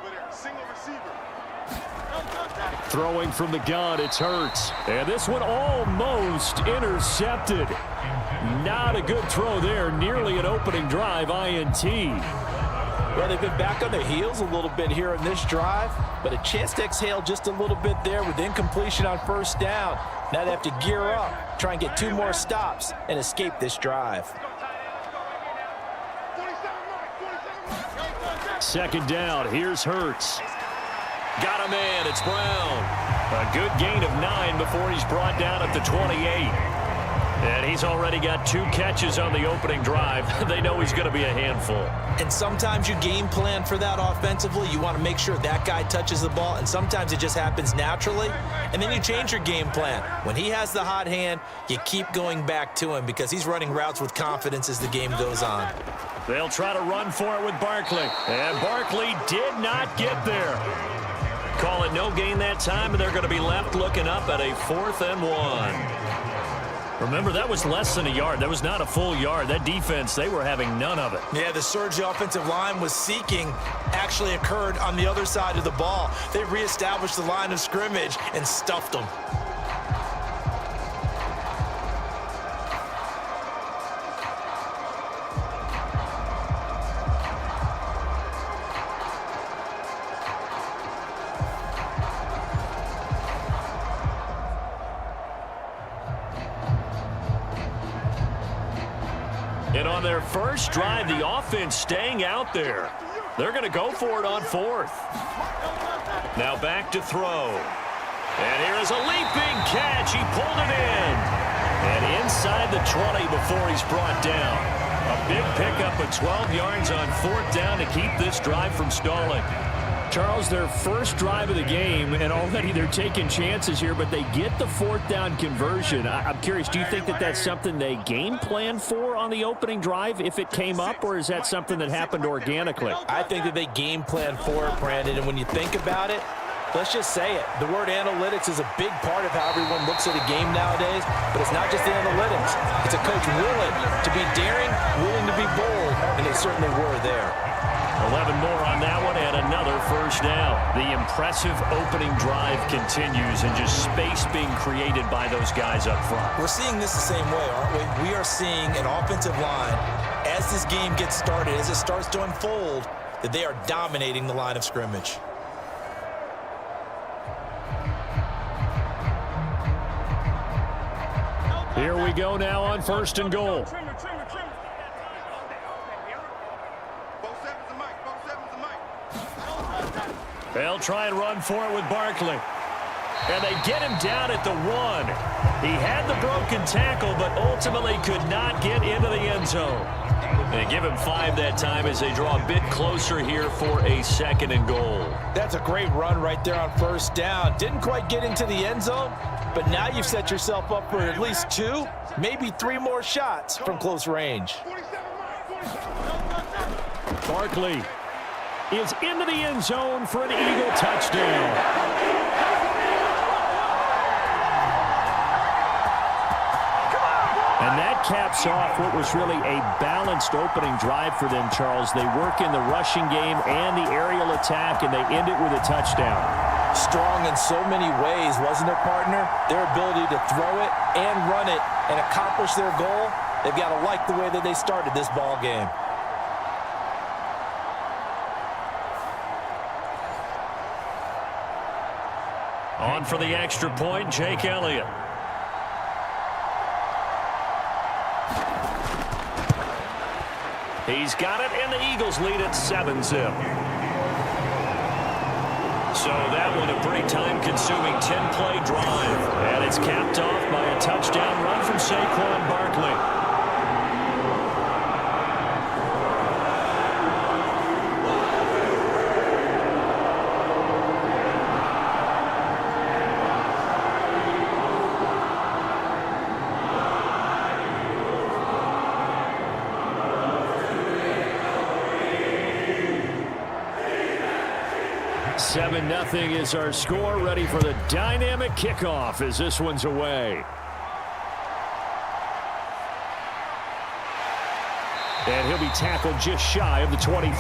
Throwing from the gun, it's Hurts. And this one almost intercepted. Not a good throw there. Nearly an opening drive INT. Well, they've been back on their heels a little bit here in this drive, but a chance to exhale just a little bit there with incompletion on first down. Now they have to gear up, try and get 2 more stops, and escape this drive. Second down, here's Hurts. Got a man, it's Brown. A good gain of 9 before he's brought down at the 28. And he's already got 2 catches on the opening drive. They know he's going to be a handful. And sometimes you game plan for that offensively. You want to make sure that guy touches the ball, and sometimes it just happens naturally. And then you change your game plan. When he has the hot hand, you keep going back to him because he's running routes with confidence as the game goes on. They'll try to run for it with Barkley. And Barkley did not get there. Call it no gain that time, and they're going to be left looking up at a 4th and 1. Remember, that was less than a yard. That was not a full yard. That defense, they were having none of it. Yeah, the surge the offensive line was seeking actually occurred on the other side of the ball. They reestablished the line of scrimmage and stuffed them. And on their first drive, the offense staying out there. They're going to go for it on 4th. Now back to throw. And here is a leaping catch. He pulled it in. And inside the 20 before he's brought down. A big pickup of 12 yards on 4th down to keep this drive from stalling. Charles, their first drive of the game, and already they're taking chances here, but they get the 4th down conversion. I'm curious, do you think that that's something they game plan for on the opening drive if it came up, or is that something that happened organically? I think that they game plan for it, Brandon, and when you think about it, let's just say it. The word analytics is a big part of how everyone looks at a game nowadays, but it's not just the analytics. It's a coach willing to be daring, willing to be bold, and they certainly were there. 11 more on that one and another first down. The impressive opening drive continues and just space being created by those guys up front. We're seeing this the same way, aren't we? We are seeing an offensive line, as this game gets started, as it starts to unfold, that they are dominating the line of scrimmage. Here we go now on 1st and goal. They'll try and run for it with Barkley. And they get him down at the 1. He had the broken tackle, but ultimately could not get into the end zone. They give him 5 that time as they draw a bit closer here for a 2nd and goal. That's a great run right there on 1st down. Didn't quite get into the end zone, but now you've set yourself up for at least 2, maybe 3 more shots from close range. Barkley is into the end zone for an Eagle touchdown. And that caps off what was really a balanced opening drive for them, Charles. They work in the rushing game and the aerial attack, and they end it with a touchdown. Strong in so many ways, wasn't it, partner? Their ability to throw it and run it and accomplish their goal, they've got to like the way that they started this ball game. On for the extra point, Jake Elliott. He's got it, and the Eagles lead at 7-zip. So that one a pretty time-consuming 10-play drive. And it's capped off by a touchdown run from Saquon Barkley. Nothing is our score. Ready for the dynamic kickoff as this one's away. And he'll be tackled just shy of the 25.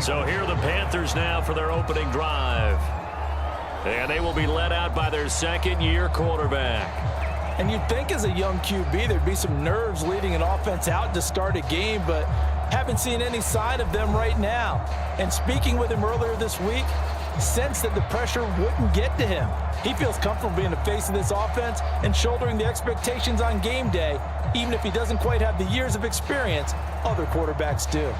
So here are the Panthers now for their opening drive. And they will be led out by their 2nd-year quarterback. And you'd think as a young QB there'd be some nerves leading an offense out to start a game, but haven't seen any sign of them right now. And speaking with him earlier this week, sensed that the pressure wouldn't get to him. He feels comfortable being the face of this offense and shouldering the expectations on game day, even if he doesn't quite have the years of experience other quarterbacks do.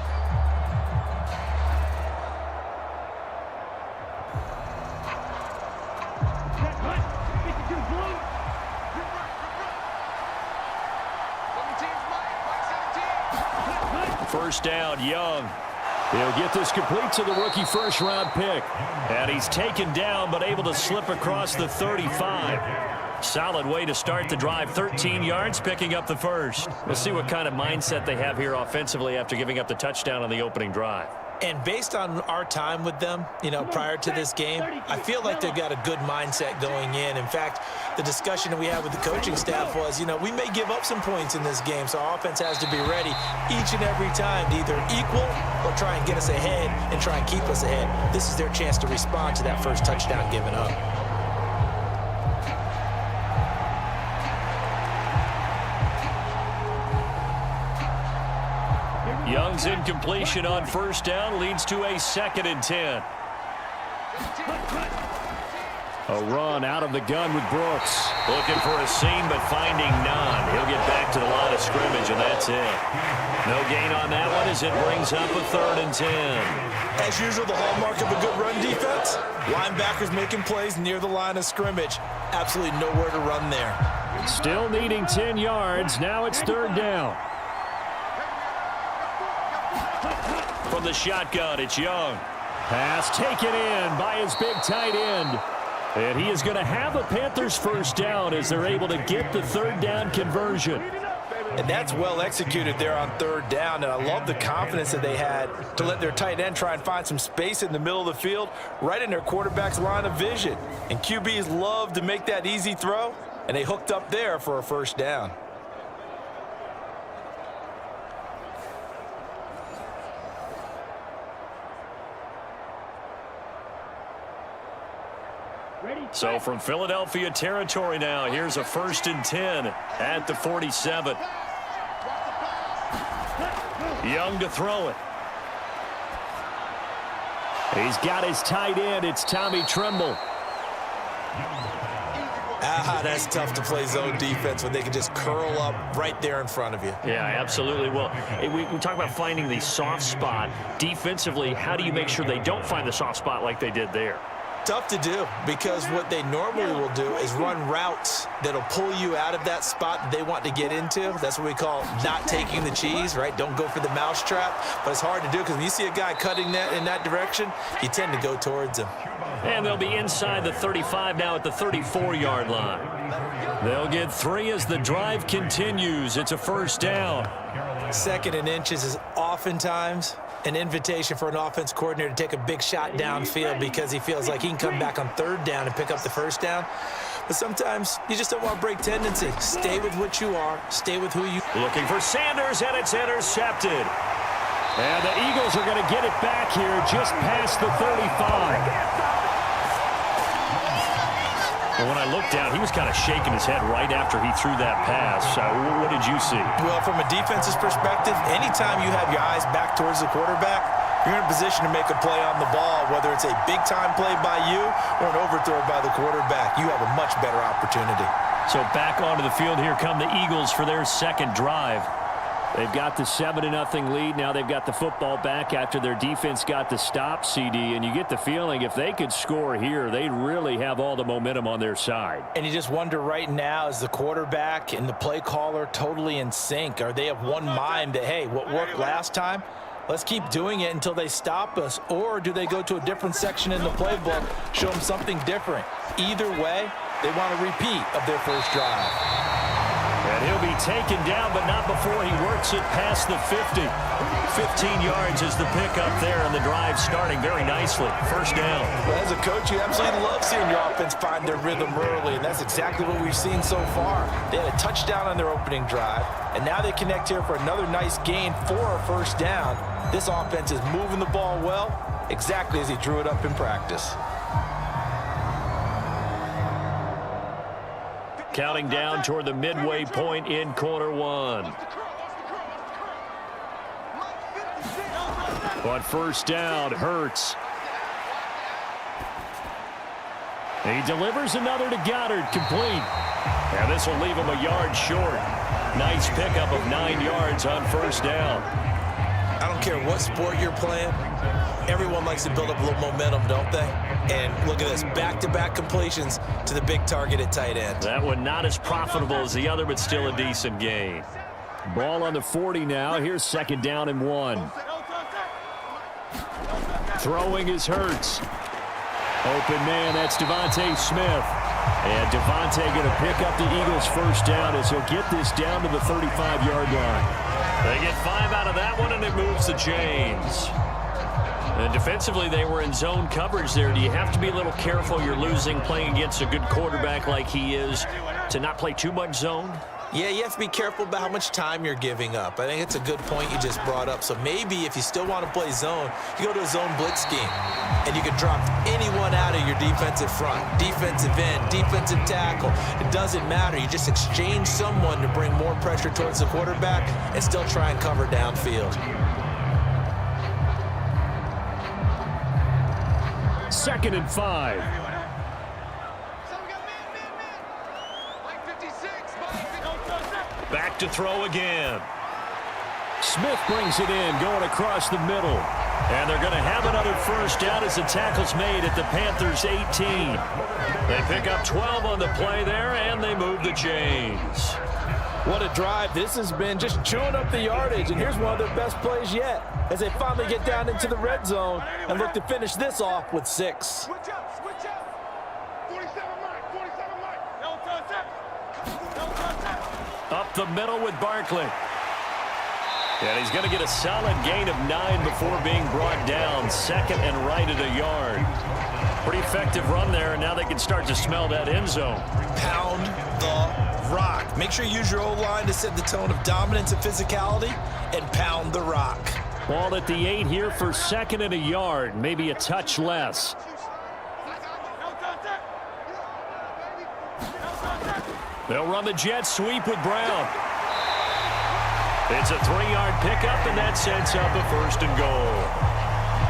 First down, Young. He'll get this complete to the rookie first-round pick. And he's taken down but able to slip across the 35. Solid way to start the drive. 13 yards, picking up the first. We'll see what kind of mindset they have here offensively after giving up the touchdown on the opening drive. And based on our time with them, prior to this game, I feel like they've got a good mindset going in. In fact, the discussion that we had with the coaching staff was, we may give up some points in this game, so our offense has to be ready each and every time to either equal or try and get us ahead and try and keep us ahead. This is their chance to respond to that first touchdown given up. Young's incompletion on first down leads to a 2nd and 10. A run out of the gun with Brooks. Looking for a seam, but finding none. He'll get back to the line of scrimmage, and that's it. No gain on that one as it brings up a 3rd and 10. As usual, the hallmark of a good run defense, linebackers making plays near the line of scrimmage. Absolutely nowhere to run there. Still needing 10 yards. Now it's 3rd down. From the shotgun, it's Young. Pass taken in by his big tight end. And he is going to have a Panthers first down as they're able to get the 3rd down conversion. And that's well executed there on 3rd down. And I love the confidence that they had to let their tight end try and find some space in the middle of the field, right in their quarterback's line of vision. And QBs love to make that easy throw, and they hooked up there for a first down. So from Philadelphia territory now, here's a 1st and 10 at the 47. Young to throw it. He's got his tight end. It's Tommy Tremble. That's tough to play zone defense when they can just curl up right there in front of you. Yeah, absolutely. Well, we talk about finding the soft spot. Defensively, how do you make sure they don't find the soft spot like they did there? Tough to do, because what they normally will do is run routes that'll pull you out of that spot that they want to get into. That's what we call not taking the cheese, right? Don't go for the mousetrap. But it's hard to do because when you see a guy cutting that in that direction, you tend to go towards him. And they'll be inside the 35 now at the 34-yard line. They'll get 3 as the drive continues. It's a first down. 2nd and inches is oftentimes an invitation for an offense coordinator to take a big shot downfield because he feels like he can come back on 3rd down and pick up the first down. But sometimes you just don't want to break tendency. Stay with what you are. Stay with who you are. Looking for Sanders, and it's intercepted. And the Eagles are going to get it back here just past the 35. And when I looked down, he was kind of shaking his head right after he threw that pass. What did you see? Well, from a defense's perspective, anytime you have your eyes back towards the quarterback, you're in a position to make a play on the ball, whether it's a big-time play by you or an overthrow by the quarterback. You have a much better opportunity. So back onto the field here come the Eagles for their 2nd drive. They've got the 7-0 lead. Now they've got the football back after their defense got the stop, CD. And you get the feeling if they could score here, they'd really have all the momentum on their side. And you just wonder right now, is the quarterback and the play caller totally in sync? Are they of one mind that, hey, what worked last time, let's keep doing it until they stop us? Or do they go to a different section in the playbook, show them something different? Either way, they want a repeat of their first drive. And he'll be taken down, but not before he works it past the 50. 15 yards is the pickup there, and the drive starting very nicely. First down. Well, as a coach, you absolutely love seeing your offense find their rhythm early, and that's exactly what we've seen so far. They had a touchdown on their opening drive, and now they connect here for another nice gain for a first down. This offense is moving the ball well, exactly as he drew it up in practice. Counting down toward the midway point in quarter 1. On first down, Hurts. He delivers another to Goddard, complete. And this will leave him a yard short. Nice pickup of 9 yards on first down. I don't care what sport you're playing. Everyone likes to build up a little momentum, don't they? And look at this, back-to-back completions to the big target at tight end. That one not as profitable as the other, but still a decent gain. Ball on the 40 now. Here's 2nd down and 1. Throwing is Hurts. Open man, that's Devontae Smith. And Devontae going to pick up the Eagles' first down as he'll get this down to the 35-yard line. They get 5 out of that one, and it moves the chains. And defensively, they were in zone coverage there. Do you have to be a little careful? You're losing, playing against a good quarterback like he is, to not play too much zone? Yeah, you have to be careful about how much time you're giving up. I think it's a good point you just brought up. So maybe if you still want to play zone, you go to a zone blitz scheme. And you can drop anyone out of your defensive front. Defensive end, defensive tackle. It doesn't matter. You just exchange someone to bring more pressure towards the quarterback and still try and cover downfield. 2nd and 5. Back to throw again. Smith brings it in, going across the middle. And they're going to have another first down as the tackle's made at the Panthers' 18. They pick up 12 on the play there, and they move the chains. What a drive. This has been just chewing up the yardage, and here's one of their best plays yet as they finally get down into the red zone and look to finish this off with 6. Switch up, switch up. 47 Mike, 47 Mike. No touch. No touch. Up the middle with Barkley. And he's going to get a solid gain of 9 before being brought down. 2nd and right at a yard. Pretty effective run there, and now they can start to smell that end zone. Pound the rock. Make sure you use your O-line to set the tone of dominance and physicality, and pound the rock. Ball at the 8 here for 2nd and a yard, maybe a touch less. They'll run the jet sweep with Brown. It's a 3-yard pickup, and that sets up a 1st and goal.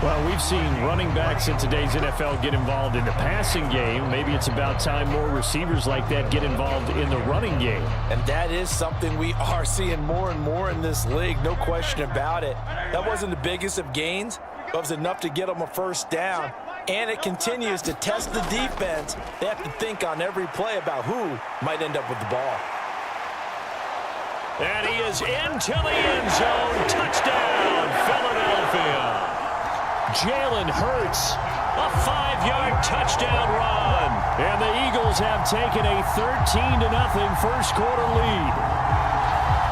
Well, we've seen running backs in today's NFL get involved in the passing game. Maybe it's about time more receivers like that get involved in the running game. And that is something we are seeing more and more in this league, no question about it. That wasn't the biggest of gains, but it was enough to get them a first down. And it continues to test the defense. They have to think on every play about who might end up with the ball. And he is into the end zone. Touchdown, Philadelphia. Jalen Hurts, a 5-yard touchdown run. And the Eagles have taken a 13-0 first quarter lead.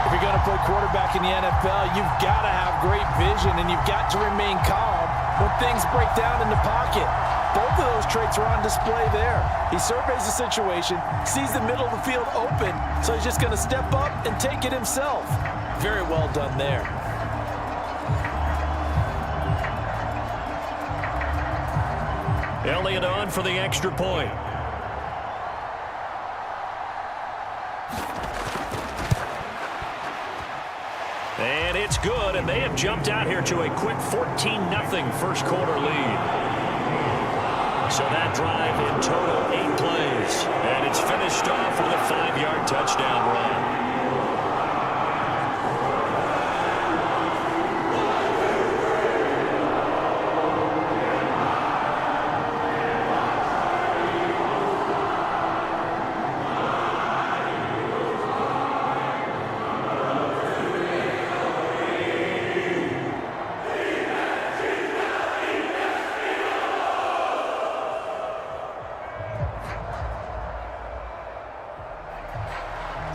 If you're going to play quarterback in the NFL, you've got to have great vision, and you've got to remain calm when things break down in the pocket. Both of those traits are on display there. He surveys the situation, sees the middle of the field open, so he's just going to step up and take it himself. Very well done there. Elliott on for the extra point. And it's good, and they have jumped out here to a quick 14-0 first quarter lead. So that drive in total 8 plays, and it's finished off with a 5-yard touchdown run.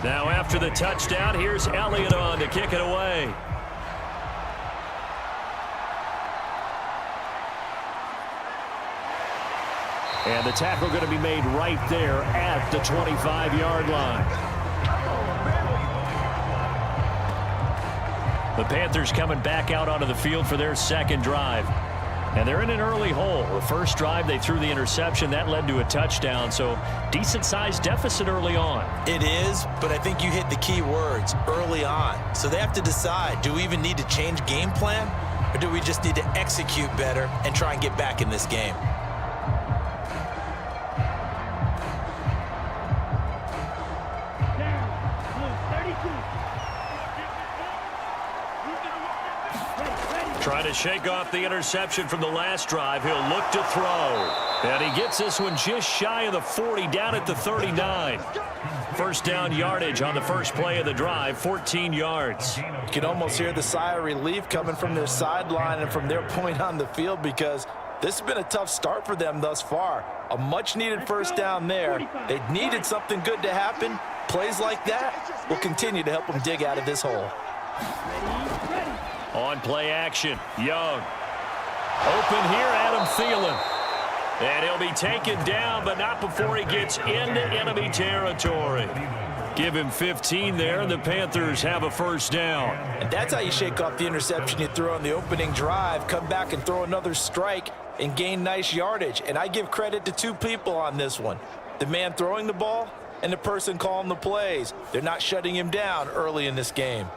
Now after the touchdown, here's Elliott on to kick it away. And the tackle going to be made right there at the 25-yard line. The Panthers coming back out onto the field for their second drive. And they're in an early hole. The first drive, they threw the interception. That led to a touchdown, so decent-sized deficit early on. It is, but I think you hit the key words, early on. So they have to decide, do we even need to change game plan, or do we just need to execute better and try and get back in this game? Trying to shake off the interception from the last drive. He'll look to throw. And he gets this one just shy of the 40, down at the 39. First down yardage on the first play of the drive, 14 yards. You can almost hear the sigh of relief coming from their sideline and from their point on the field, because this has been a tough start for them thus far. A much-needed first down there. They needed something good to happen. Plays like that will continue to help them dig out of this hole. On play action, Young. Open here, Adam Thielen. And he'll be taken down, but not before he gets into enemy territory. Give him 15 there, and the Panthers have a first down. And that's how you shake off the interception you throw on the opening drive. Come back and throw another strike and gain nice yardage. And I give credit to two people on this one. The man throwing the ball and the person calling the plays. They're not shutting him down early in this game.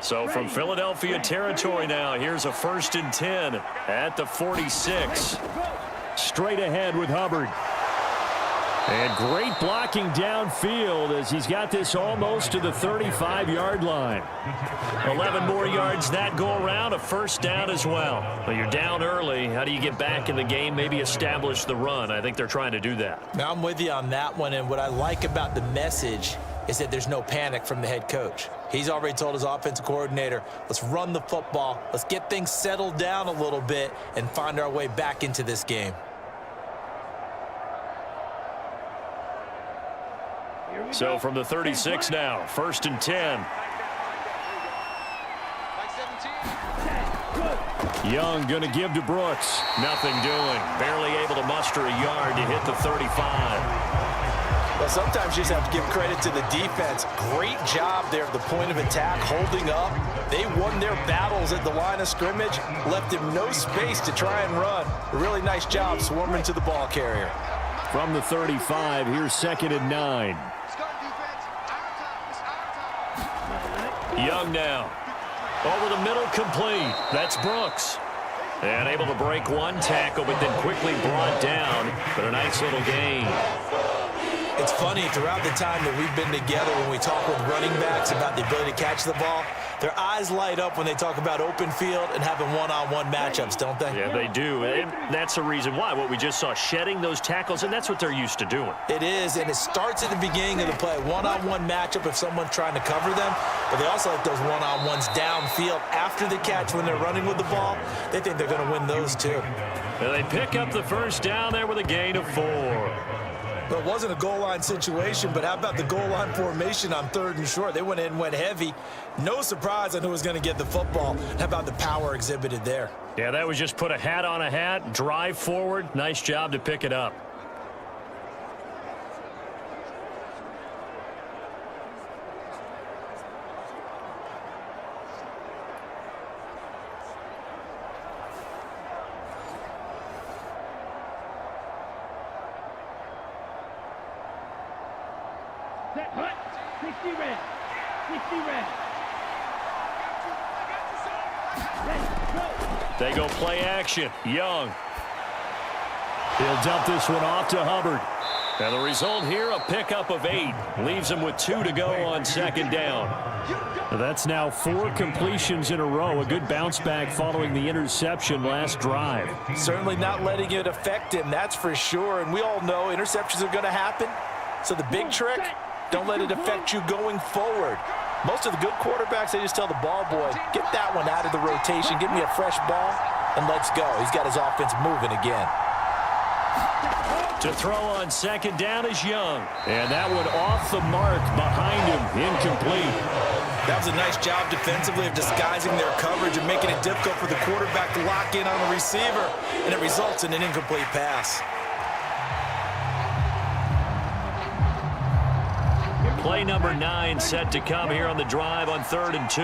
So from Philadelphia territory now, here's a 1st and 10 at the 46. Straight ahead with Hubbard. And great blocking downfield as he's got this almost to the 35-yard line. 11 more yards that go around, a first down as well. But you're down early. How do you get back in the game, maybe establish the run? I think they're trying to do that. Now I'm with you on that one, and what I like about the message is that there's no panic from the head coach. He's already told his offensive coordinator, let's run the football, let's get things settled down a little bit and find our way back into this game. So from the 36 now, 1st and 10. Young going to give to Brooks. Nothing doing. Barely able to muster a yard to hit the 35. Well, sometimes you just have to give credit to the defense. Great job there at the point of attack, holding up. They won their battles at the line of scrimmage, left him no space to try and run. A really nice job swarming to the ball carrier. From the 35, here's 2nd and 9. Young now. Over the middle, complete. That's Brooks. And able to break one tackle, but then quickly brought down. But a nice little gain. It's funny, throughout the time that we've been together, when we talk with running backs about the ability to catch the ball, their eyes light up when they talk about open field and having one-on-one matchups, don't they? Yeah, they do. And that's the reason why. What we just saw, shedding those tackles, and that's what they're used to doing. It is, and it starts at the beginning of the play. One-on-one matchup if someone's trying to cover them, but they also like those one-on-ones downfield after the catch when they're running with the ball. They think they're going to win those too. And they pick up the first down there with a gain of 4. Well, it wasn't a goal line situation, but how about the goal line formation on 3rd and short? They went in, went heavy. No surprise on who was going to get the football. How about the power exhibited there? Yeah, that was just put a hat on a hat, drive forward. Nice job to pick it up. Set, hut, 60 red. 60 red. Ready, go. They go play action. Young. He'll dump this one off to Hubbard. And the result here, a pickup of 8. Leaves him with 2 to go on 2nd down. That's now 4 completions in a row. A good bounce back following the interception last drive. Certainly not letting it affect him, that's for sure. And we all know interceptions are going to happen. So the big trick, don't let it affect you going forward. Most of the good quarterbacks, they just tell the ball boy, get that one out of the rotation, give me a fresh ball, and let's go. He's got his offense moving again. To throw on 2nd down is Young. And that one off the mark behind him, incomplete. That was a nice job defensively of disguising their coverage and making it difficult for the quarterback to lock in on the receiver, and it results in an incomplete pass. Play number 9 set to come here on the drive on 3rd and 2.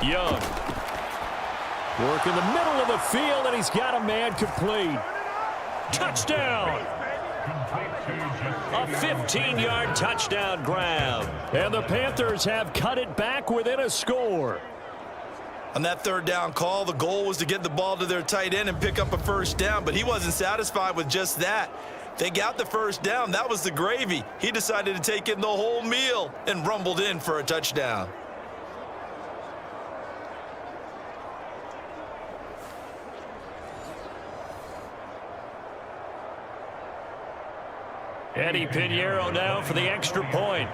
Young. Work in the middle of the field, and he's got a man complete. Touchdown! A 15-yard touchdown grab. And the Panthers have cut it back within a score. On that 3rd down call, the goal was to get the ball to their tight end and pick up a first down, but he wasn't satisfied with just that. They got the first down. That was the gravy. He decided to take in the whole meal and rumbled in for a touchdown. Eddie Pinheiro now for the extra point.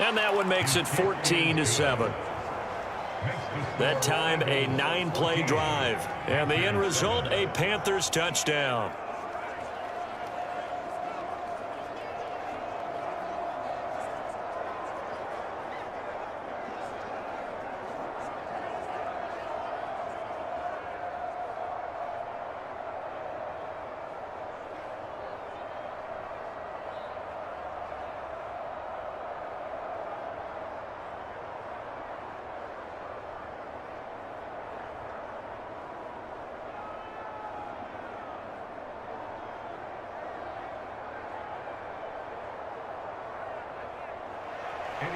And that one makes it 14-7. That time a 9-play drive. And the end result, a Panthers touchdown.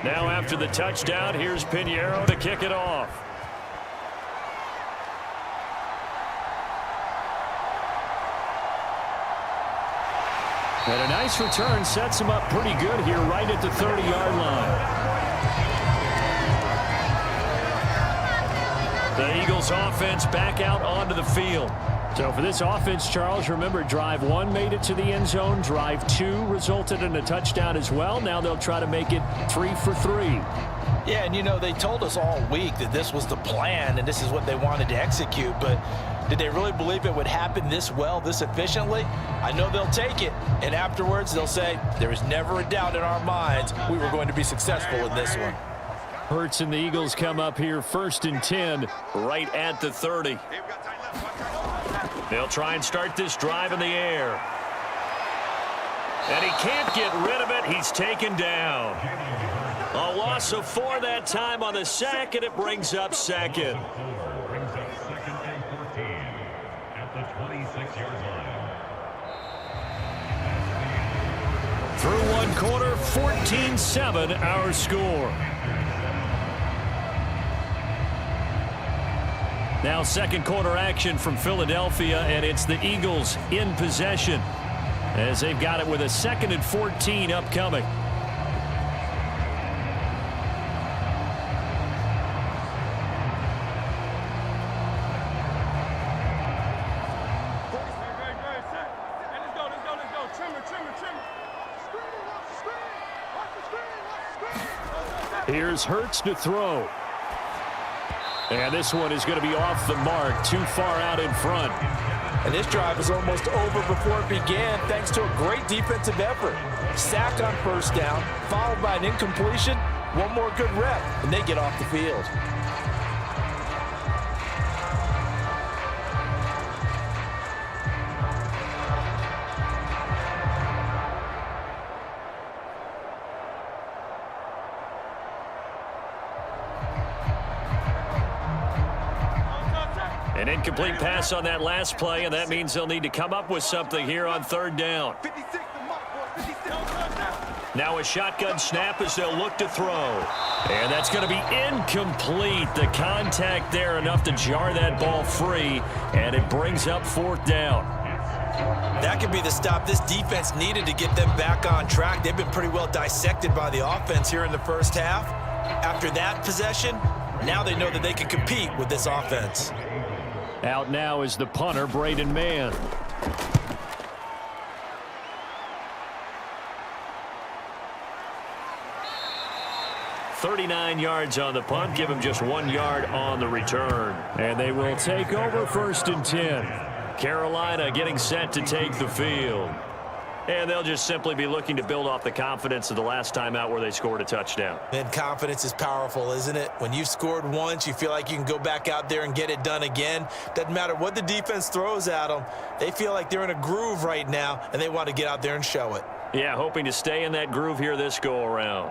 Now after the touchdown, here's Pinheiro to kick it off. And a nice return sets him up pretty good here right at the 30-yard line. The Eagles offense back out onto the field. So for this offense, Charles, remember drive 1 made it to the end zone. Drive 2 resulted in a touchdown as well. Now they'll try to make it 3 for 3. Yeah, and you know, they told us all week that this was the plan and this is what they wanted to execute, but did they really believe it would happen this well, this efficiently? I know they'll take it, and afterwards they'll say, there is never a doubt in our minds we were going to be successful in this one. Hurts and the Eagles come up here 1st and 10 right at the 30. They'll try and start this drive in the air. And he can't get rid of it. He's taken down. A loss of 4 that time on the sack, and it brings up 2nd. Brings up 2nd and 14 at the 26-yard line. Through 1 quarter, 14-7 our score. Now 2nd quarter action from Philadelphia, and it's the Eagles in possession as they've got it with a 2nd and 14 upcoming. Here's Hurts to throw. And this one is going to be off the mark, too far out in front. And this drive is almost over before it began thanks to a great defensive effort. Sack on 1st down, followed by an incompletion. One more good rep, and they get off the field. An incomplete pass on that last play, and that means they'll need to come up with something here on 3rd down. Now a shotgun snap as they'll look to throw. And that's going to be incomplete. The contact there enough to jar that ball free, and it brings up 4th down. That could be the stop this defense needed to get them back on track. They've been pretty well dissected by the offense here in the 1st half. After that possession, now they know that they can compete with this offense. Out now is the punter, Braden Mann. $39 yards on the punt, give him just 1 yard on the return. And they will take over 1st and 10. Carolina getting set to take the field. And they'll just simply be looking to build off the confidence of the last time out where they scored a touchdown. And confidence is powerful, isn't it? When you've scored once, you feel like you can go back out there and get it done again. Doesn't matter what the defense throws at them. They feel like they're in a groove right now, and they want to get out there and show it. Yeah, hoping to stay in that groove here this go-around.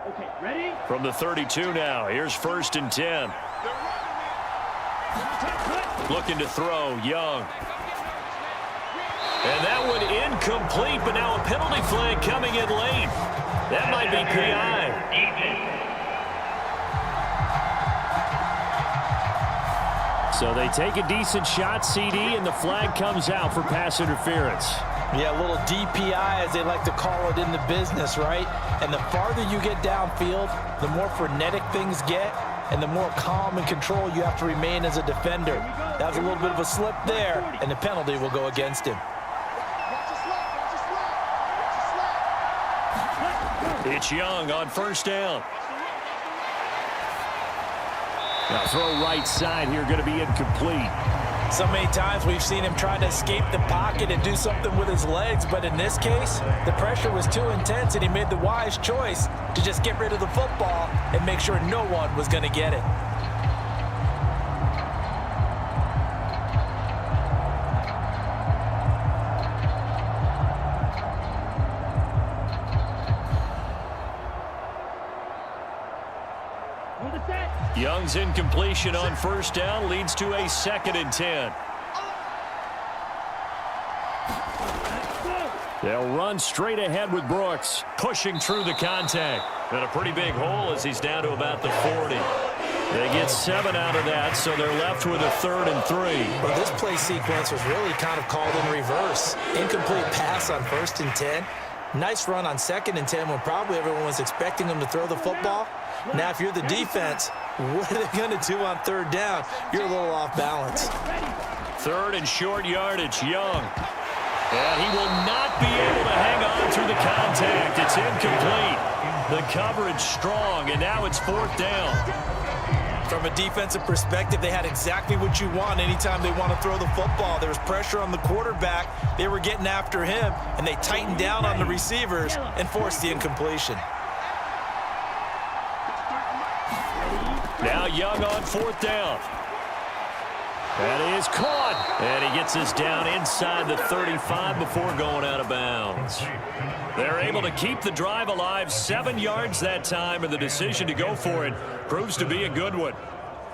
Okay, ready? From the 32 now, here's 1st and 10. Looking to throw, Young. And that one incomplete, but now a penalty flag coming in late. That might be PI. So they take a decent shot, CD, and the flag comes out for pass interference. Yeah, a little DPI, as they like to call it in the business, right? And the farther you get downfield, the more frenetic things get, and the more calm and control you have to remain as a defender. That was a little bit of a slip there, and the penalty will go against him. It's Young on first down. Now throw right side here, going to be incomplete. So many times we've seen him try to escape the pocket and do something with his legs, but in this case, the pressure was too intense, and he made the wise choice to just get rid of the football and make sure no one was going to get it. Young's incompletion on first down leads to a 2nd and 10. They'll run straight ahead with Brooks, pushing through the contact. And a pretty big hole as he's down to about the 40. They get 7 out of that, so they're left with a 3rd and 3. Well, this play sequence was really kind of called in reverse. Incomplete pass on 1st and 10. Nice run on 2nd and 10 when probably everyone was expecting them to throw the football. Now, if you're the defense, what are they going to do on 3rd down? You're a little off balance. 3rd and short yardage, Young. And he will not be able to hang on through the contact. It's incomplete. The coverage strong, and now it's 4th down. From a defensive perspective, they had exactly what you want anytime they want to throw the football. There was pressure on the quarterback. They were getting after him, and they tightened down on the receivers and forced the incompletion. Now Young on 4th down. That is caught. And he gets us down inside the 35 before going out of bounds. They're able to keep the drive alive, 7 yards that time, and the decision to go for it proves to be a good one.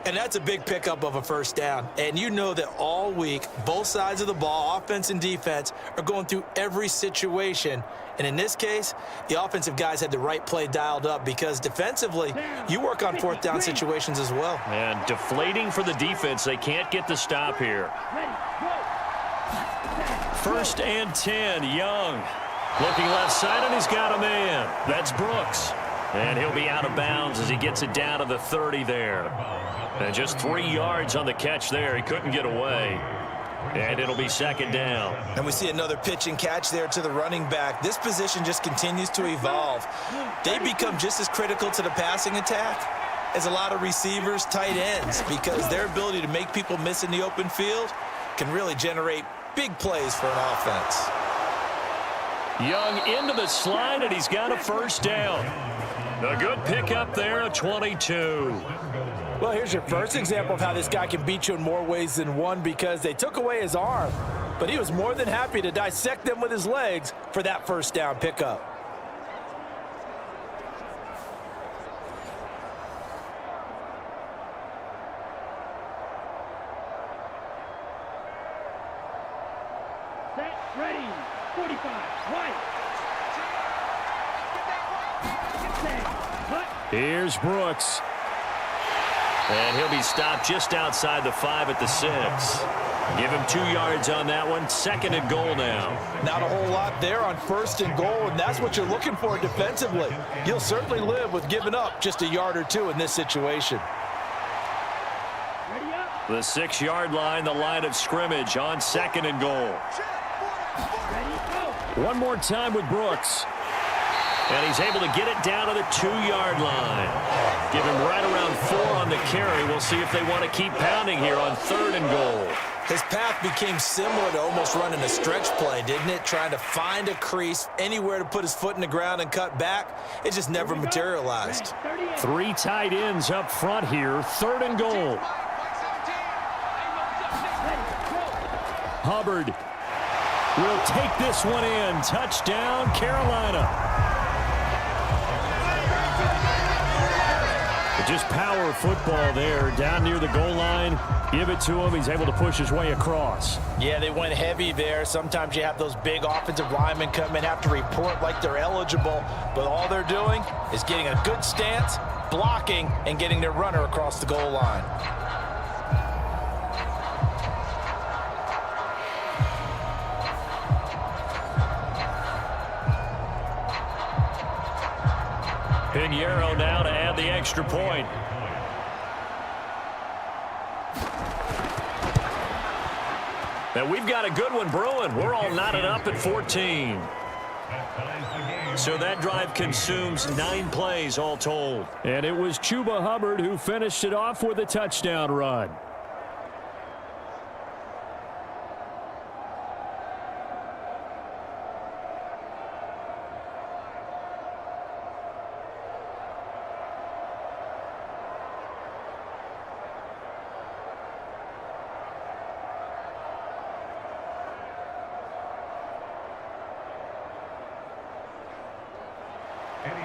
And that's a big pickup of a 1st down. And you know that all week, both sides of the ball, offense and defense, are going through every situation. And in this case, the offensive guys had the right play dialed up because defensively, you work on 4th down situations as well. And deflating for the defense. They can't get the stop here. 1st and 10, Young. Looking left side, and he's got a man. That's Brooks. And he'll be out of bounds as he gets it down to the 30 there. And just 3 yards on the catch there. He couldn't get away. And it'll be 2nd down. And we see another pitch and catch there to the running back. This position just continues to evolve. They become just as critical to the passing attack as a lot of receivers, tight ends, because their ability to make people miss in the open field can really generate big plays for an offense. Young into the slide, and he's got a 1st down. A good pickup there, a 22. Well, here's your first example of how this guy can beat you in more ways than one, because they took away his arm, but he was more than happy to dissect them with his legs for that 1st down pickup. Set, ready, 45, right. Here's Brooks. And he'll be stopped just outside the 5 at the 6. Give him 2 yards on that one. 2nd and goal now. Not a whole lot there on 1st and goal, and that's what you're looking for defensively. You'll certainly live with giving up just a yard or 2 in this situation. The 6-yard line, the line of scrimmage on 2nd and goal. One more time with Brooks. And he's able to get it down to the 2-yard line. Give him right around 4 on the carry. We'll see if they want to keep pounding here on 3rd and goal. His path became similar to almost running a stretch play, didn't it? Trying to find a crease, anywhere to put his foot in the ground and cut back. It just never materialized. 3 tight ends up front here. 3rd and goal. Hubbard will take this one in. Touchdown, Carolina. Just power football there, down near the goal line. Give it to him. He's able to push his way across. Yeah, they went heavy there. Sometimes you have those big offensive linemen come in, have to report like they're eligible, but all they're doing is getting a good stance, blocking, and getting their runner across the goal line. Piñeiro now to add the extra point. And we've got a good one brewing. We're all knotted up at 14. So that drive consumes 9 plays all told. And it was Chuba Hubbard who finished it off with a touchdown run.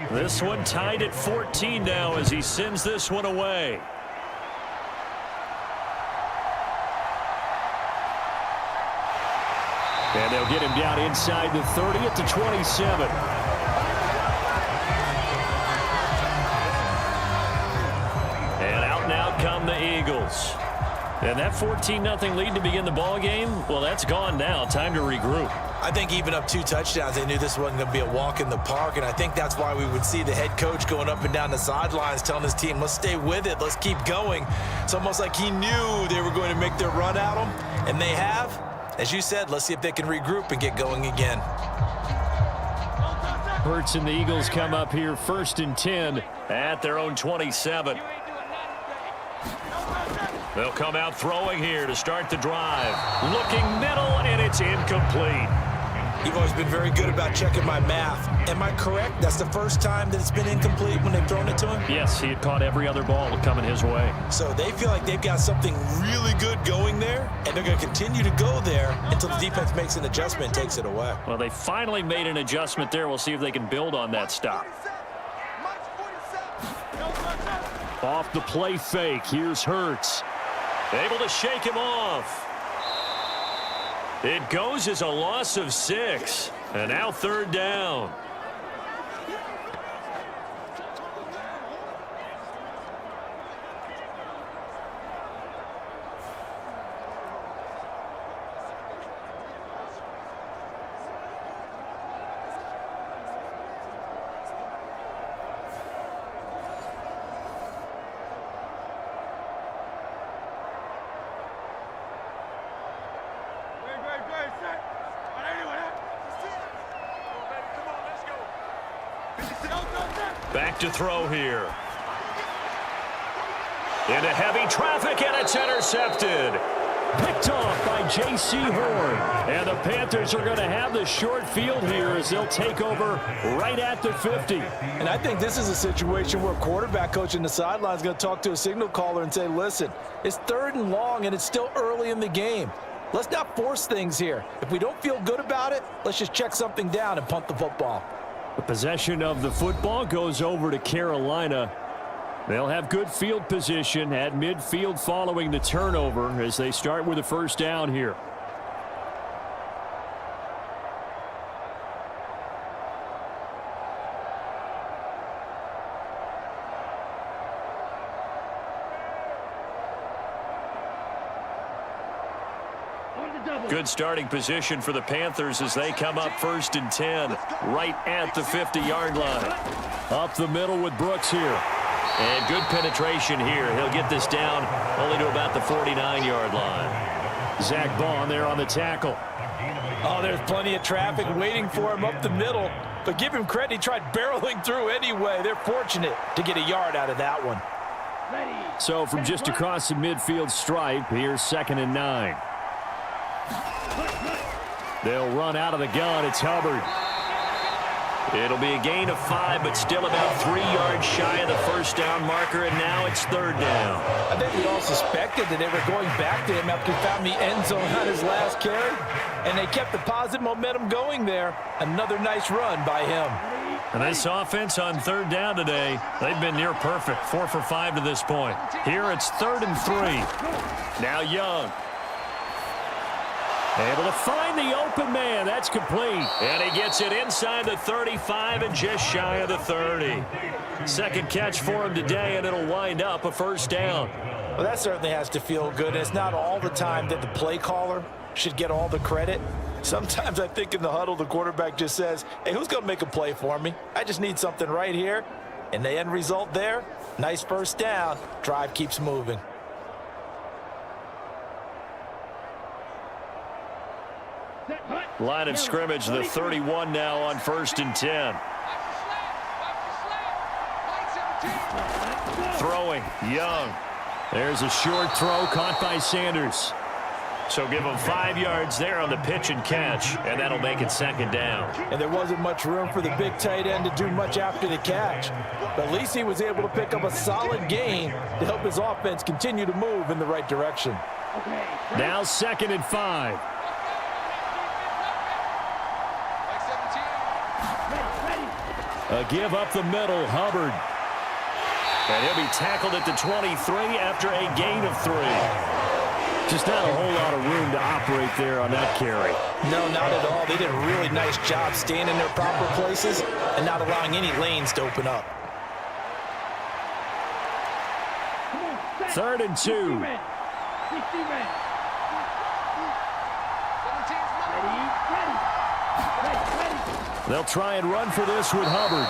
This one tied at 14 now as he sends this one away. And they'll get him down inside the 30 at the 27. And out and out come the Eagles. And that 14-0 lead to begin the ball game, well, that's gone now. Time to regroup. I think even up 2 touchdowns, they knew this wasn't going to be a walk in the park, and I think that's why we would see the head coach going up and down the sidelines telling his team, let's stay with it, let's keep going. It's almost like he knew they were going to make their run at him, and they have. As you said, let's see if they can regroup and get going again. Hurts and the Eagles come up here 1st and 10 at their own 27. They'll come out throwing here to start the drive. Looking middle, and it's incomplete. You've always been very good about checking my math. Am I correct? That's the first time that it's been incomplete when they've thrown it to him? Yes, he had caught every other ball coming his way. So they feel like they've got something really good going there, and they're going to continue to go there until the defense makes an adjustment and takes it away. Well, they finally made an adjustment there. We'll see if they can build on that stop. Off the play fake. Here's Hurts. Able to shake him off. It goes as a loss of 6. And now 3rd down. Back to throw here. Into heavy traffic, and it's intercepted. Picked off by J.C. Horn. And the Panthers are going to have the short field here as they'll take over right at the 50. And I think this is a situation where quarterback coach in the sideline is going to talk to a signal caller and say, listen, it's 3rd and long, and it's still early in the game. Let's not force things here. If we don't feel good about it, let's just check something down and punt the football. The possession of the football goes over to Carolina. They'll have good field position at midfield following the turnover as they start with a 1st down here. Good starting position for the Panthers as they come up 1st and 10 right at the 50-yard line. Up the middle with Brooks here. And good penetration here. He'll get this down only to about the 49-yard line. Zach Bond there on the tackle. Oh, there's plenty of traffic waiting for him up the middle. But give him credit, he tried barreling through anyway. They're fortunate to get a yard out of that one. So from just across the midfield stripe, here's 2nd and 9. They'll run out of the gun. It's Hubbard. It'll be a gain of 5, but still about 3 yards shy of the 1st down marker, and now it's 3rd down. I think we all suspected that they were going back to him after he found the end zone on his last carry, and they kept the positive momentum going there. Another nice run by him. And this offense on 3rd down today, they've been near perfect, 4 for 5 to this point. Here it's 3rd and 3. Now Young. Able to find the open man. That's complete. And he gets it inside the 35 and just shy of the 30. 2nd catch for him today, and it'll wind up a 1st down. Well, that certainly has to feel good. It's not all the time that the play caller should get all the credit. Sometimes I think in the huddle, the quarterback just says, hey, who's going to make a play for me? I just need something right here. And the end result there, nice first down. Drive keeps moving. Line of scrimmage, the 31 now on 1st and 10. Throwing, Young. There's a short throw caught by Sanders. So give him 5 yards there on the pitch and catch, and that'll make it 2nd down. And there wasn't much room for the big tight end to do much after the catch. But at least he was able to pick up a solid gain to help his offense continue to move in the right direction. Now 2nd and 5. A give up the middle, Hubbard. And he'll be tackled at the 23 after a gain of 3. Just not a whole lot of room to operate there on that carry. No, not at all. They did a really nice job staying in their proper places and not allowing any lanes to open up. 3rd and 2. They'll try and run for this with Hubbard.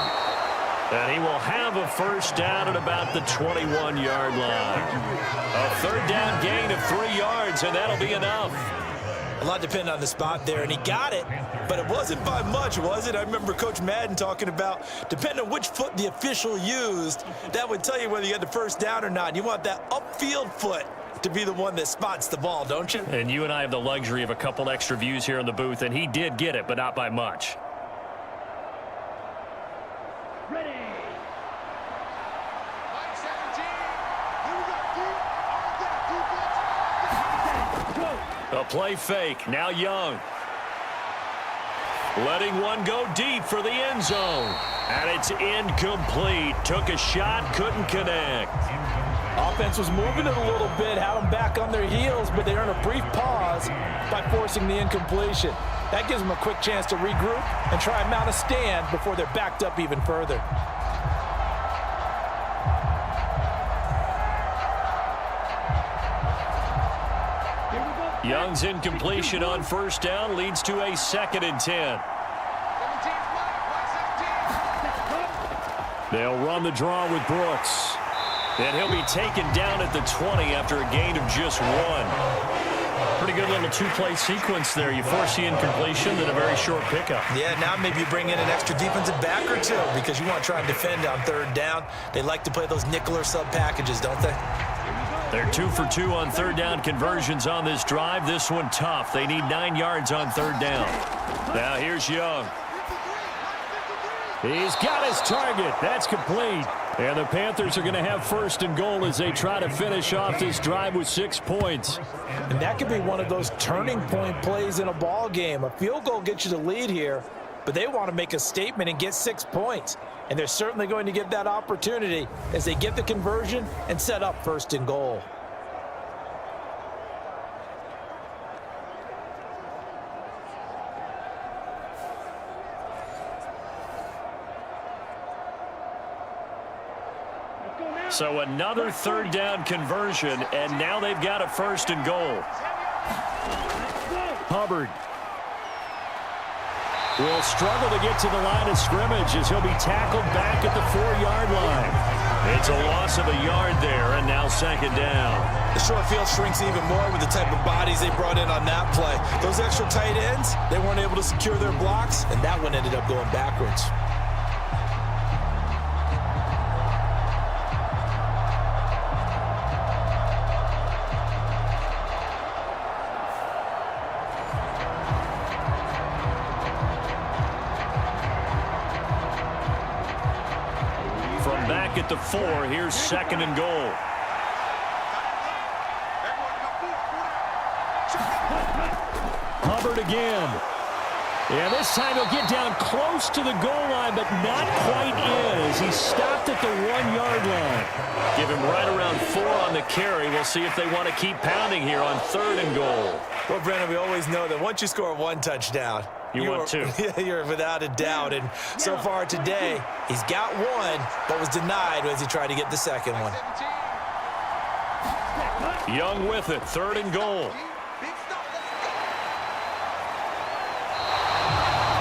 And he will have a first down at about the 21-yard line. A 3rd down gain of 3 yards, and that'll be enough. A lot depended on the spot there, and he got it, but it wasn't by much, was it? I remember Coach Madden talking about, depending on which foot the official used, that would tell you whether you had the first down or not. You want that upfield foot to be the one that spots the ball, don't you? And you and I have the luxury of a couple extra views here in the booth, and he did get it, but not by much. Ready. A play fake. Now Young. Letting one go deep for the end zone. And it's incomplete. Took a shot, couldn't connect. Offense was moving it a little bit, had them back on their heels, but they earned a brief pause by forcing the incompletion. That gives them a quick chance to regroup and try and mount a stand before they're backed up even further. Young's incompletion on first down leads to a 2nd and 10. They'll run the draw with Brooks. And he'll be taken down at the 20 after a gain of just 1. Pretty good little 2-play sequence there. You force the incompletion, then a very short pickup. Yeah, now maybe you bring in an extra defensive back or two because you want to try and defend on 3rd down. They like to play those nickel or sub packages, don't they? They're 2 for 2 on 3rd down conversions on this drive. This one tough. They need 9 yards on 3rd down. Now here's Young. He's got his target. That's complete. And the Panthers are going to have 1st and goal as they try to finish off this drive with 6 points. And that could be one of those turning point plays in a ball game. A field goal gets you the lead here, but they want to make a statement and get 6 points. And they're certainly going to get that opportunity as they get the conversion and set up 1st and goal. So another 3rd down conversion, and now they've got a 1st and goal. Hubbard will struggle to get to the line of scrimmage as he'll be tackled back at the 4-yard line. It's a loss of a yard there, and now 2nd down. The short field shrinks even more with the type of bodies they brought in on that play. Those extra tight ends, they weren't able to secure their blocks, and that one ended up going backwards. At the 4, here's 2nd and goal. Hubbard again. Yeah, this time he'll get down close to the goal line, but not quite in as he stopped at the 1-yard line. Give him right around 4 on the carry. We'll see if they want to keep pounding here on 3rd and goal. Well, Brandon, we always know that once you score 1 touchdown, you want 2. Yeah, you're without a doubt. And so far today, he's got 1, but was denied as he tried to get the 2nd one. Young with it, 3rd and goal.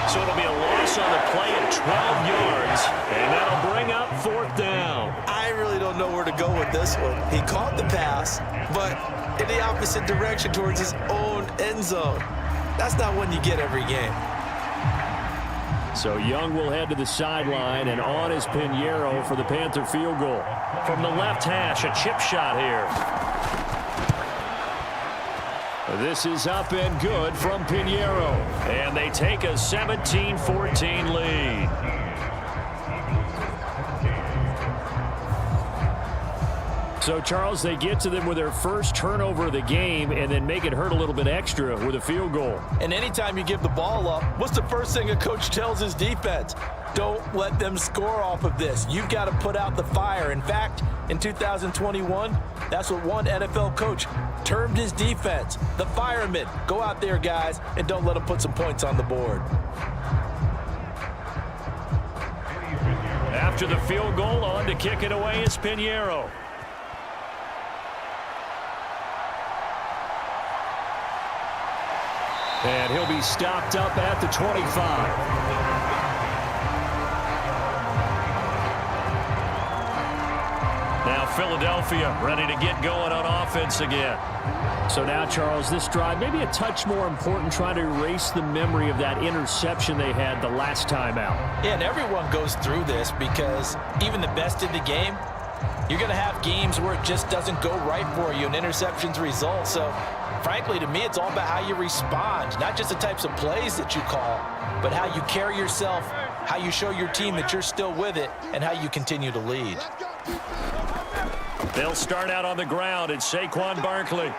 So it'll be a loss on the play at 12 yards, and that'll bring up 4th down. I really don't know where to go with this one. He caught the pass, but in the opposite direction towards his own end zone. That's not one you get every game. So Young will head to the sideline, and on is Pinheiro for the Panther field goal. From the left hash, a chip shot here. This is up and good from Pinheiro. And they take a 17-14 lead. So, Charles, they get to them with their first turnover of the game and then make it hurt a little bit extra with a field goal. And anytime you give the ball up, what's the first thing a coach tells his defense? Don't let them score off of this. You've got to put out the fire. In fact, in 2021, that's what one NFL coach termed his defense. The firemen. Go out there, guys, and don't let them put some points on the board. After the field goal, on to kick it away is Pinheiro. And he'll be stopped up at the 25. Now Philadelphia ready to get going on offense again. So now, Charles, this drive maybe a touch more important, trying to erase the memory of that interception they had the last time out. Yeah, and everyone goes through this because even the best in the game, you're going to have games where it just doesn't go right for you and interceptions result. So, frankly, to me, it's all about how you respond, not just the types of plays that you call, but how you carry yourself, how you show your team that you're still with it, and how you continue to lead. They'll start out on the ground. It's Saquon Barkley.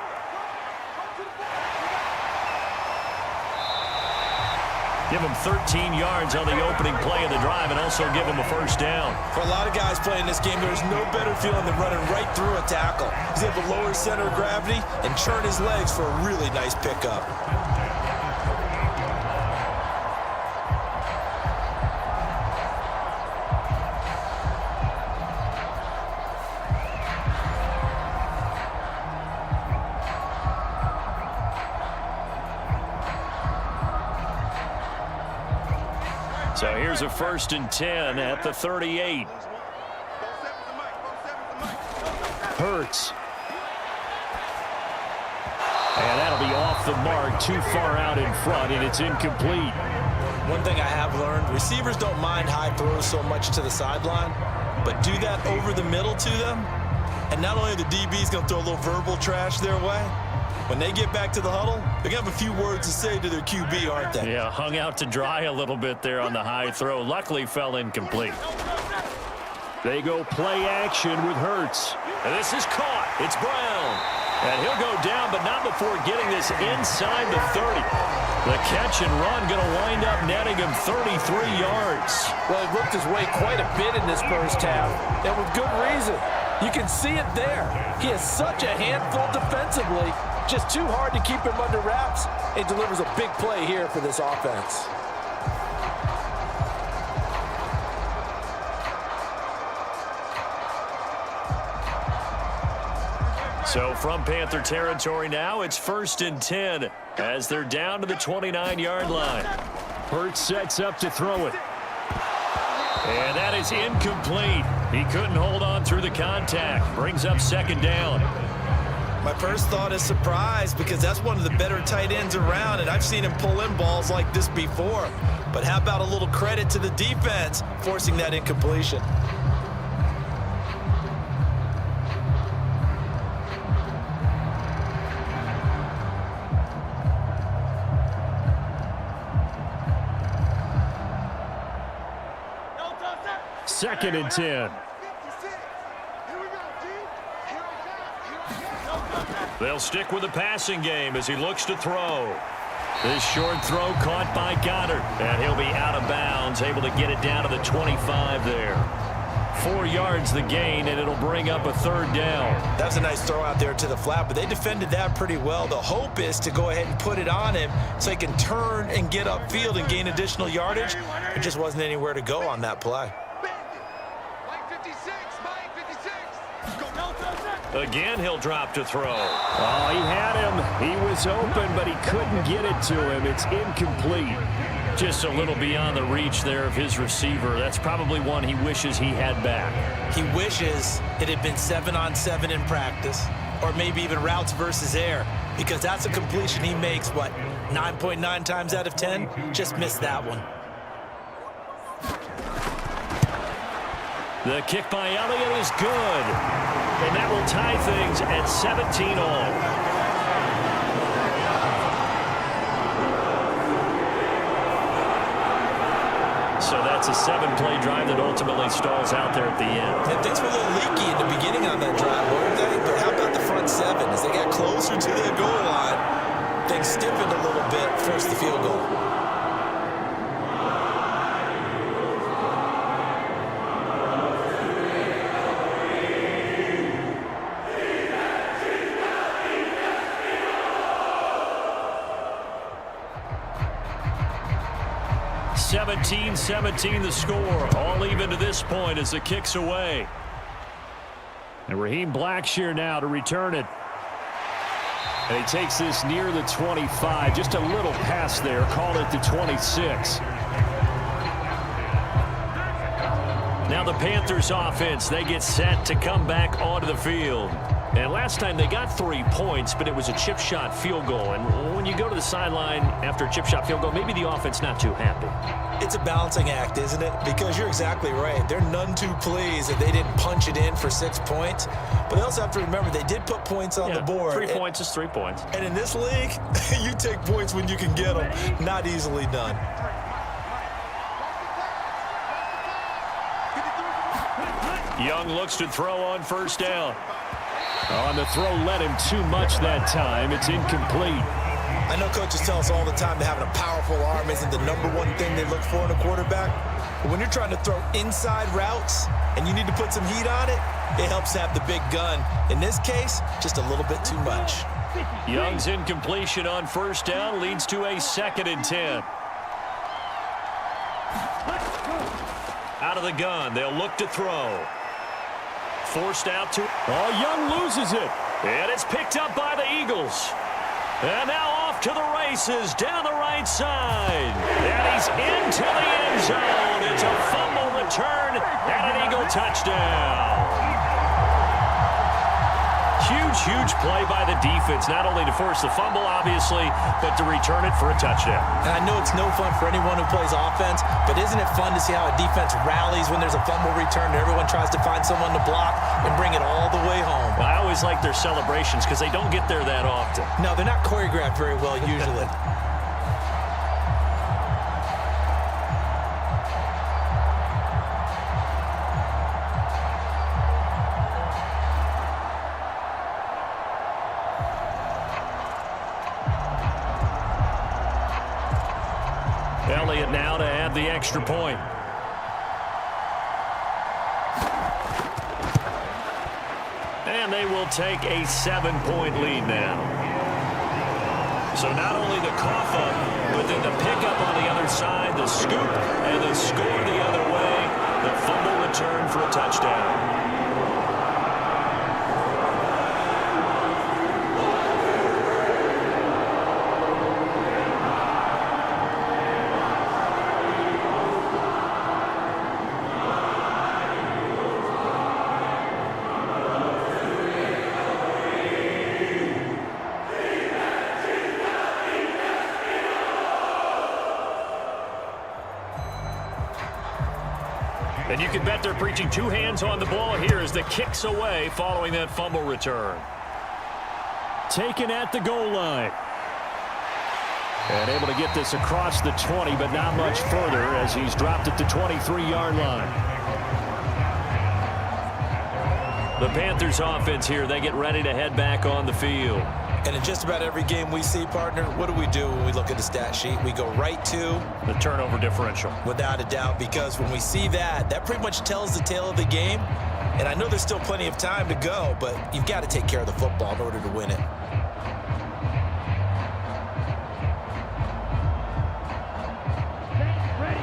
Give him 13 yards on the opening play of the drive and also give him a first down. For a lot of guys playing this game, there's no better feeling than running right through a tackle. He's able to lower his center of gravity and churn his legs for a really nice pickup. So here's a 1st and 10 at the 38. Hurts. And that'll be off the mark, too far out in front, and it's incomplete. One thing I have learned, receivers don't mind high throws so much to the sideline, but do that over the middle to them, and not only are the DBs going to throw a little verbal trash their way, when they get back to the huddle, they're going to have a few words to say to their QB, aren't they? Yeah, hung out to dry a little bit there on the high throw. Luckily fell incomplete. They go play action with Hurts. And this is caught. It's Brown. And he'll go down, but not before getting this inside the 30. The catch and run going to wind up netting him 33 yards. Well, he worked his way quite a bit in this first half, and with good reason. You can see it there. He is such a handful defensively. Just too hard to keep him under wraps. He delivers a big play here for this offense. So from Panther territory now, it's 1st and 10 as they're down to the 29-yard line. Hurts sets up to throw it. And that is incomplete. He couldn't hold on through the contact. Brings up 2nd down. My first thought is surprise because that's one of the better tight ends around, and I've seen him pull in balls like this before. But how about a little credit to the defense forcing that incompletion? Second and 10. They'll stick with the passing game as he looks to throw. This short throw caught by Goddard, and he'll be out of bounds, able to get it down to the 25 there. 4 yards the gain, and it'll bring up a 3rd down. That was a nice throw out there to the flat, but they defended that pretty well. The hope is to go ahead and put it on him so he can turn and get upfield and gain additional yardage. It just wasn't anywhere to go on that play. Again, he'll drop to throw. Oh, he had him. He was open, but he couldn't get it to him. It's incomplete. Just a little beyond the reach there of his receiver. That's probably one he wishes he had back. He wishes it had been 7-on-7 in practice, or maybe even routes versus air, because that's a completion he makes, what, 9.9 times out of 10? Just missed that one. The kick by Elliott is good, and that will tie things at 17 all. So that's a 7-play drive that ultimately stalls out there at the end. And things were a little leaky in the beginning on that drive, weren't they? But how about the front seven? As they got closer to the goal line, things stiffened a little bit, forced the field goal. (17-17) the score. All even to this point as the kick's away. And Raheem Blackshear now to return it. And he takes this near the 25. Just a little pass there. Call it the 26. Now the Panthers offense, they get set to come back onto the field. And last time they got 3 points, but it was a chip shot field goal. And when you go to the sideline after a chip shot field goal, maybe the offense not too happy. It's a balancing act, isn't it? Because you're exactly right. They're none too pleased that they didn't punch it in for 6 points. But they also have to remember they did put points on the board. 3 points is 3 points. And in this league, you take points when you can get them. Not easily done. Young looks to throw on first down. Oh, and the throw led him too much that time. It's incomplete. I know coaches tell us all the time that having a powerful arm isn't the #1 thing they look for in a quarterback. But when you're trying to throw inside routes and you need to put some heat on it, it helps to have the big gun. In this case, just a little bit too much. Young's incompletion on first down leads to a 2nd and 10. Out of the gun, they'll look to throw. Forced out to... Oh, Young loses it. And it's picked up by the Eagles. And now off to the races down the right side. And he's into the end zone. It's a fumble return and an Eagle touchdown. Huge play by the defense, not only to force the fumble, obviously, but to return it for a touchdown. And I know it's no fun for anyone who plays offense, but isn't it fun to see how a defense rallies when there's a fumble return and everyone tries to find someone to block and bring it all the way home? Well, I always like their celebrations because they don't get there that often. No, they're not choreographed very well usually. Elliott now to add the extra point. And they will take a 7-point lead now. So not only the cough up, but then the pickup on the other side, the scoop, and the score the other way. The fumble return for a touchdown. And you can bet they're preaching 2 hands on the ball here as the kick's away following that fumble return. Taken at the goal line. And able to get this across the 20, but not much further as he's dropped at the 23-yard line. The Panthers offense here, they get ready to head back on the field. And in just about every game we see, partner, what do we do when we look at the stat sheet? We go right to the turnover differential. Without a doubt, because when we see that, that pretty much tells the tale of the game. And I know there's still plenty of time to go, but you've got to take care of the football in order to win it. Ready.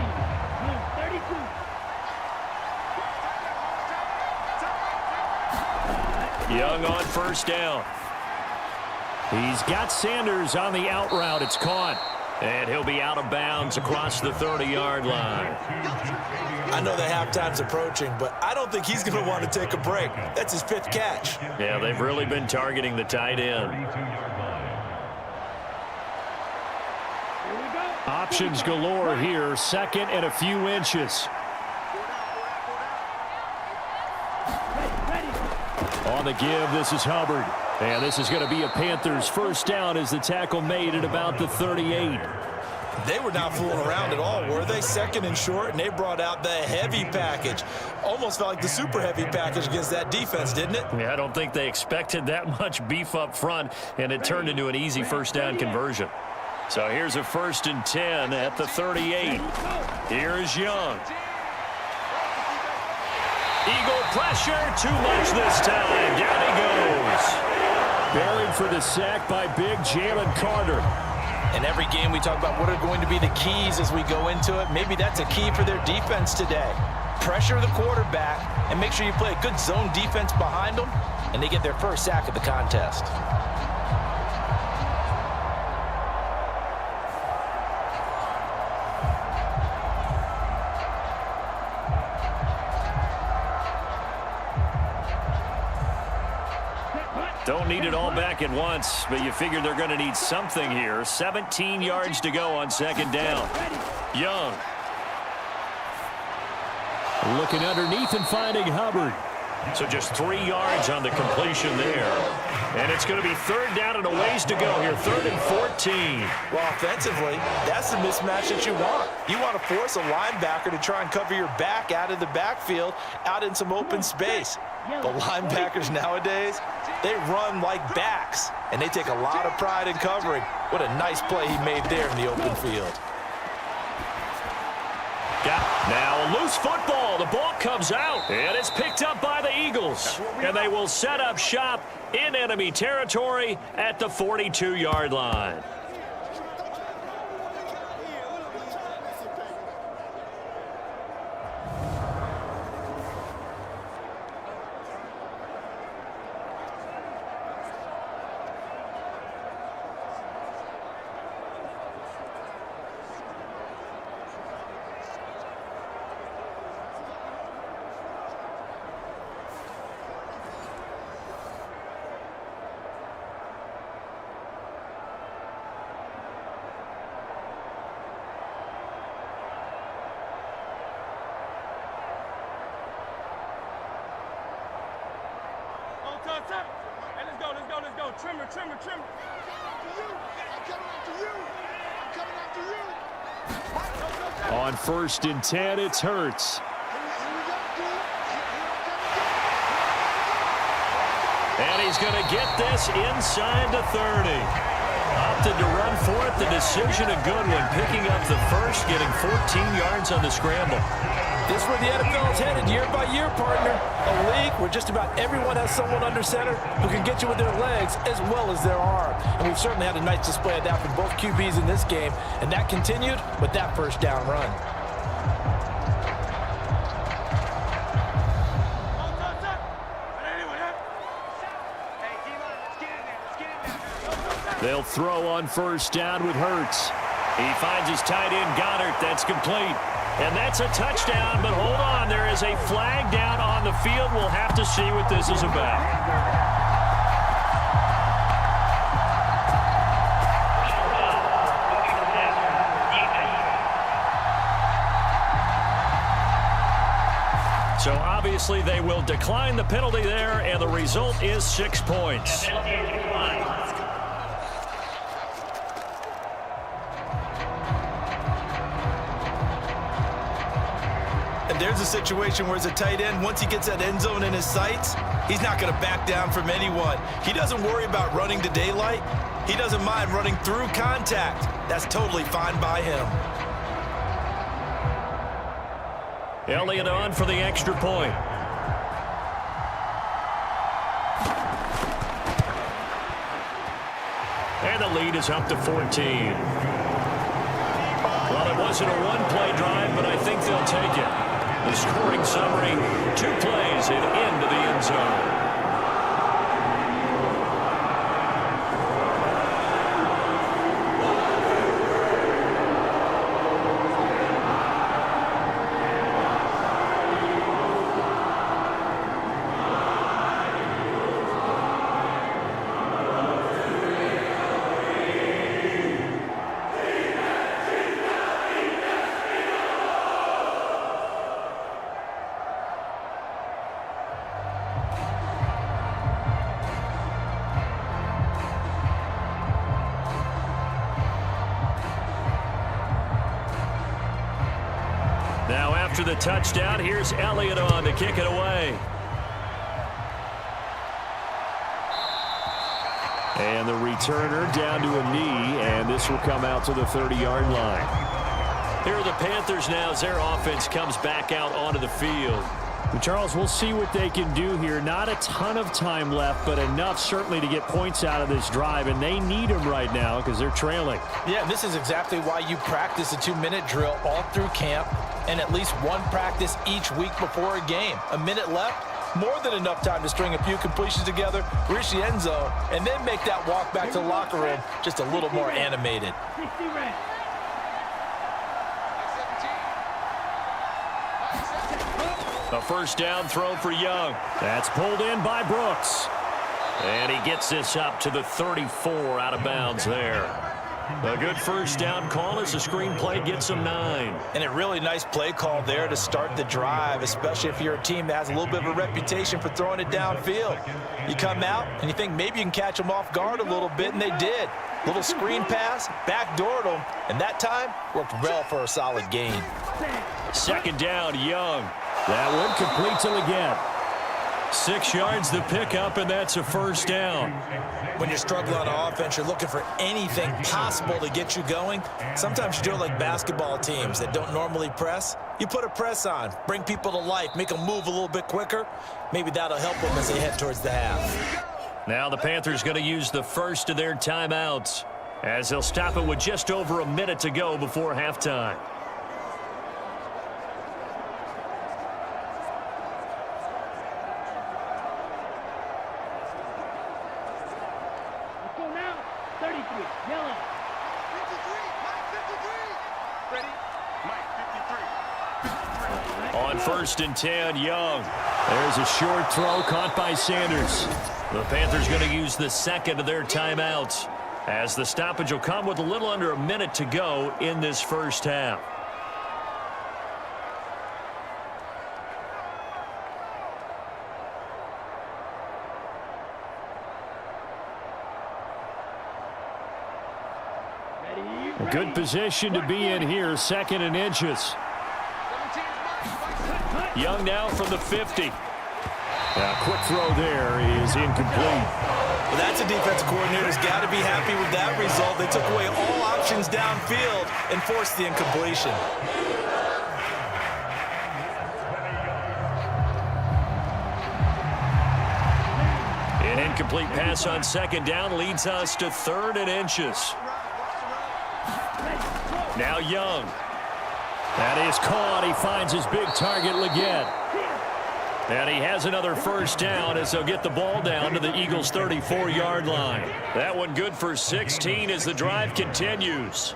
32. Young on first down. He's got Sanders on the out route. It's caught. And he'll be out of bounds across the 30-yard line. I know the halftime's approaching, but I don't think he's going to want to take a break. That's his 5th catch. Yeah, they've really been targeting the tight end. Options galore here. Second and a few inches. On the give, this is Hubbard. And this is going to be a Panthers first down as the tackle made at about the 38. They were not fooling around at all, were they? Second and short, and they brought out the heavy package. Almost felt like the super heavy package against that defense, didn't it? Yeah, I don't think they expected that much beef up front, and it turned into an easy first down conversion. So here's a 1st and 10 at the 38. Here's Young. Eagle pressure, too much this time. Down he goes. Buried for the sack by big Jalen Carter. In every game we talk about what are going to be the keys as we go into it. Maybe that's a key for their defense today. Pressure the quarterback and make sure you play a good zone defense behind them, and they get their first sack of the contest. Don't need it all back at once, but you figure they're going to need something here. 17 yards to go on 2nd down. Young. Looking underneath and finding Hubbard. So just 3 yards on the completion there. And it's going to be 3rd down and a ways to go here. 3rd and 14. Well, offensively, that's the mismatch that you want. You want to force a linebacker to try and cover your back out of the backfield, out in some open space. But linebackers nowadays, they run like backs, and they take a lot of pride in covering. What a nice play he made there in the open field. Now a loose football. The ball comes out, and it's picked up by the Eagles. And they will set up shop in enemy territory at the 42-yard line. Trimmer. I'm coming after you. On 1st and 10, it's Hurts. And he's going to get this inside the 30. Opted to run for it. The decision a good one. Picking up the first, getting 14 yards on the scramble. This is where the NFL is headed year by year, partner. A league where just about everyone has someone under center who can get you with their legs as well as their arm. And we've certainly had a nice display of that from both QBs in this game. And that continued with that first down run. They'll throw on 1st down with Hurts. He finds his tight end, Goddard. That's complete. And that's a touchdown, but hold on. There is a flag down on the field. We'll have to see what this is about. So obviously they will decline the penalty there, and the result is 6 points. There's a situation where as a tight end, once he gets that end zone in his sights, he's not going to back down from anyone. He doesn't worry about running to daylight. He doesn't mind running through contact. That's totally fine by him. Elliott on for the extra point. And the lead is up to 14. Well, it wasn't a one-play drive, but I think they'll take it. The scoring summary, 2 plays and into the end zone. After the touchdown, here's Elliott on to kick it away. And the returner down to a knee, and this will come out to the 30-yard line. Here are the Panthers now as their offense comes back out onto the field. And Charles, we'll see what they can do here. Not a ton of time left, but enough certainly to get points out of this drive, and they need them right now because they're trailing. Yeah, and this is exactly why you practice a 2-minute drill all through camp and at least one practice each week before a game. A minute left, more than enough time to string a few completions together, reach the end zone, and then make that walk back to the locker room just a little more animated. 60 red. A first down throw for Young. That's pulled in by Brooks. And he gets this up to the 34 out of bounds there. A good first down call as the screenplay gets him 9. And a really nice play call there to start the drive, especially if you're a team that has a little bit of a reputation for throwing it downfield. You come out and you think maybe you can catch them off guard a little bit, and they did. Little screen pass, backdoored them, and that time worked well for a solid gain. Second down, Young. That one completes him again. 6 yards the pickup, and that's a first down. When you're struggling on offense, you're looking for anything possible to get you going. Sometimes you do it like basketball teams that don't normally press. You put a press on, bring people to life, make them move a little bit quicker. Maybe that'll help them as they head towards the half. Now the Panthers going to use the first of their timeouts as they'll stop it with just over a minute to go before halftime. Let's go now. 33. Yellow. 53. Mike 53. Ready? Mike 53. On first and 10, Young. There's a short throw caught by Sanders. The Panthers going to use the second of their timeouts as the stoppage will come with a little under a minute to go in this first half. A good position to be in here, 2nd and inches. Young now from the 50. A quick throw there is incomplete. Well, that's a defensive coordinator's got to be happy with that result. They took away all options downfield and forced the incompletion. An incomplete pass on second down leads us to 3rd and inches. Now Young. That is caught. He finds his big target, Leggett. And he has another first down as they'll get the ball down to the Eagles' 34-yard line. That one good for 16 as the drive continues.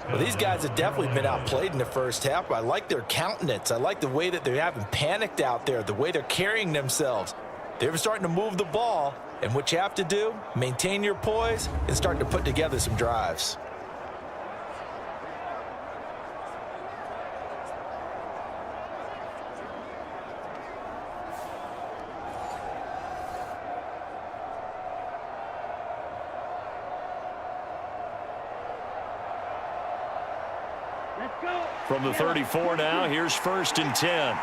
Well, these guys have definitely been outplayed in the first half, but I like their countenance. I like the way that they haven't panicked out there, the way they're carrying themselves. They're starting to move the ball, and what you have to do, maintain your poise and start to put together some drives. Let's go. From the 34 now, here's 1st and 10.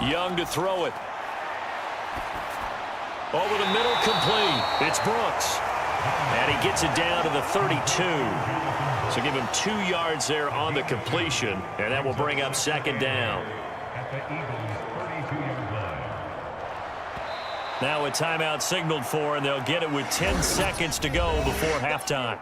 Young to throw it. Over the middle, complete. It's Brooks. And he gets it down to the 32. So give him 2 yards there on the completion, and that will bring up 2nd down. At the Eagles' 32-yard line. Now a timeout signaled for, and they'll get it with 10 seconds to go before halftime.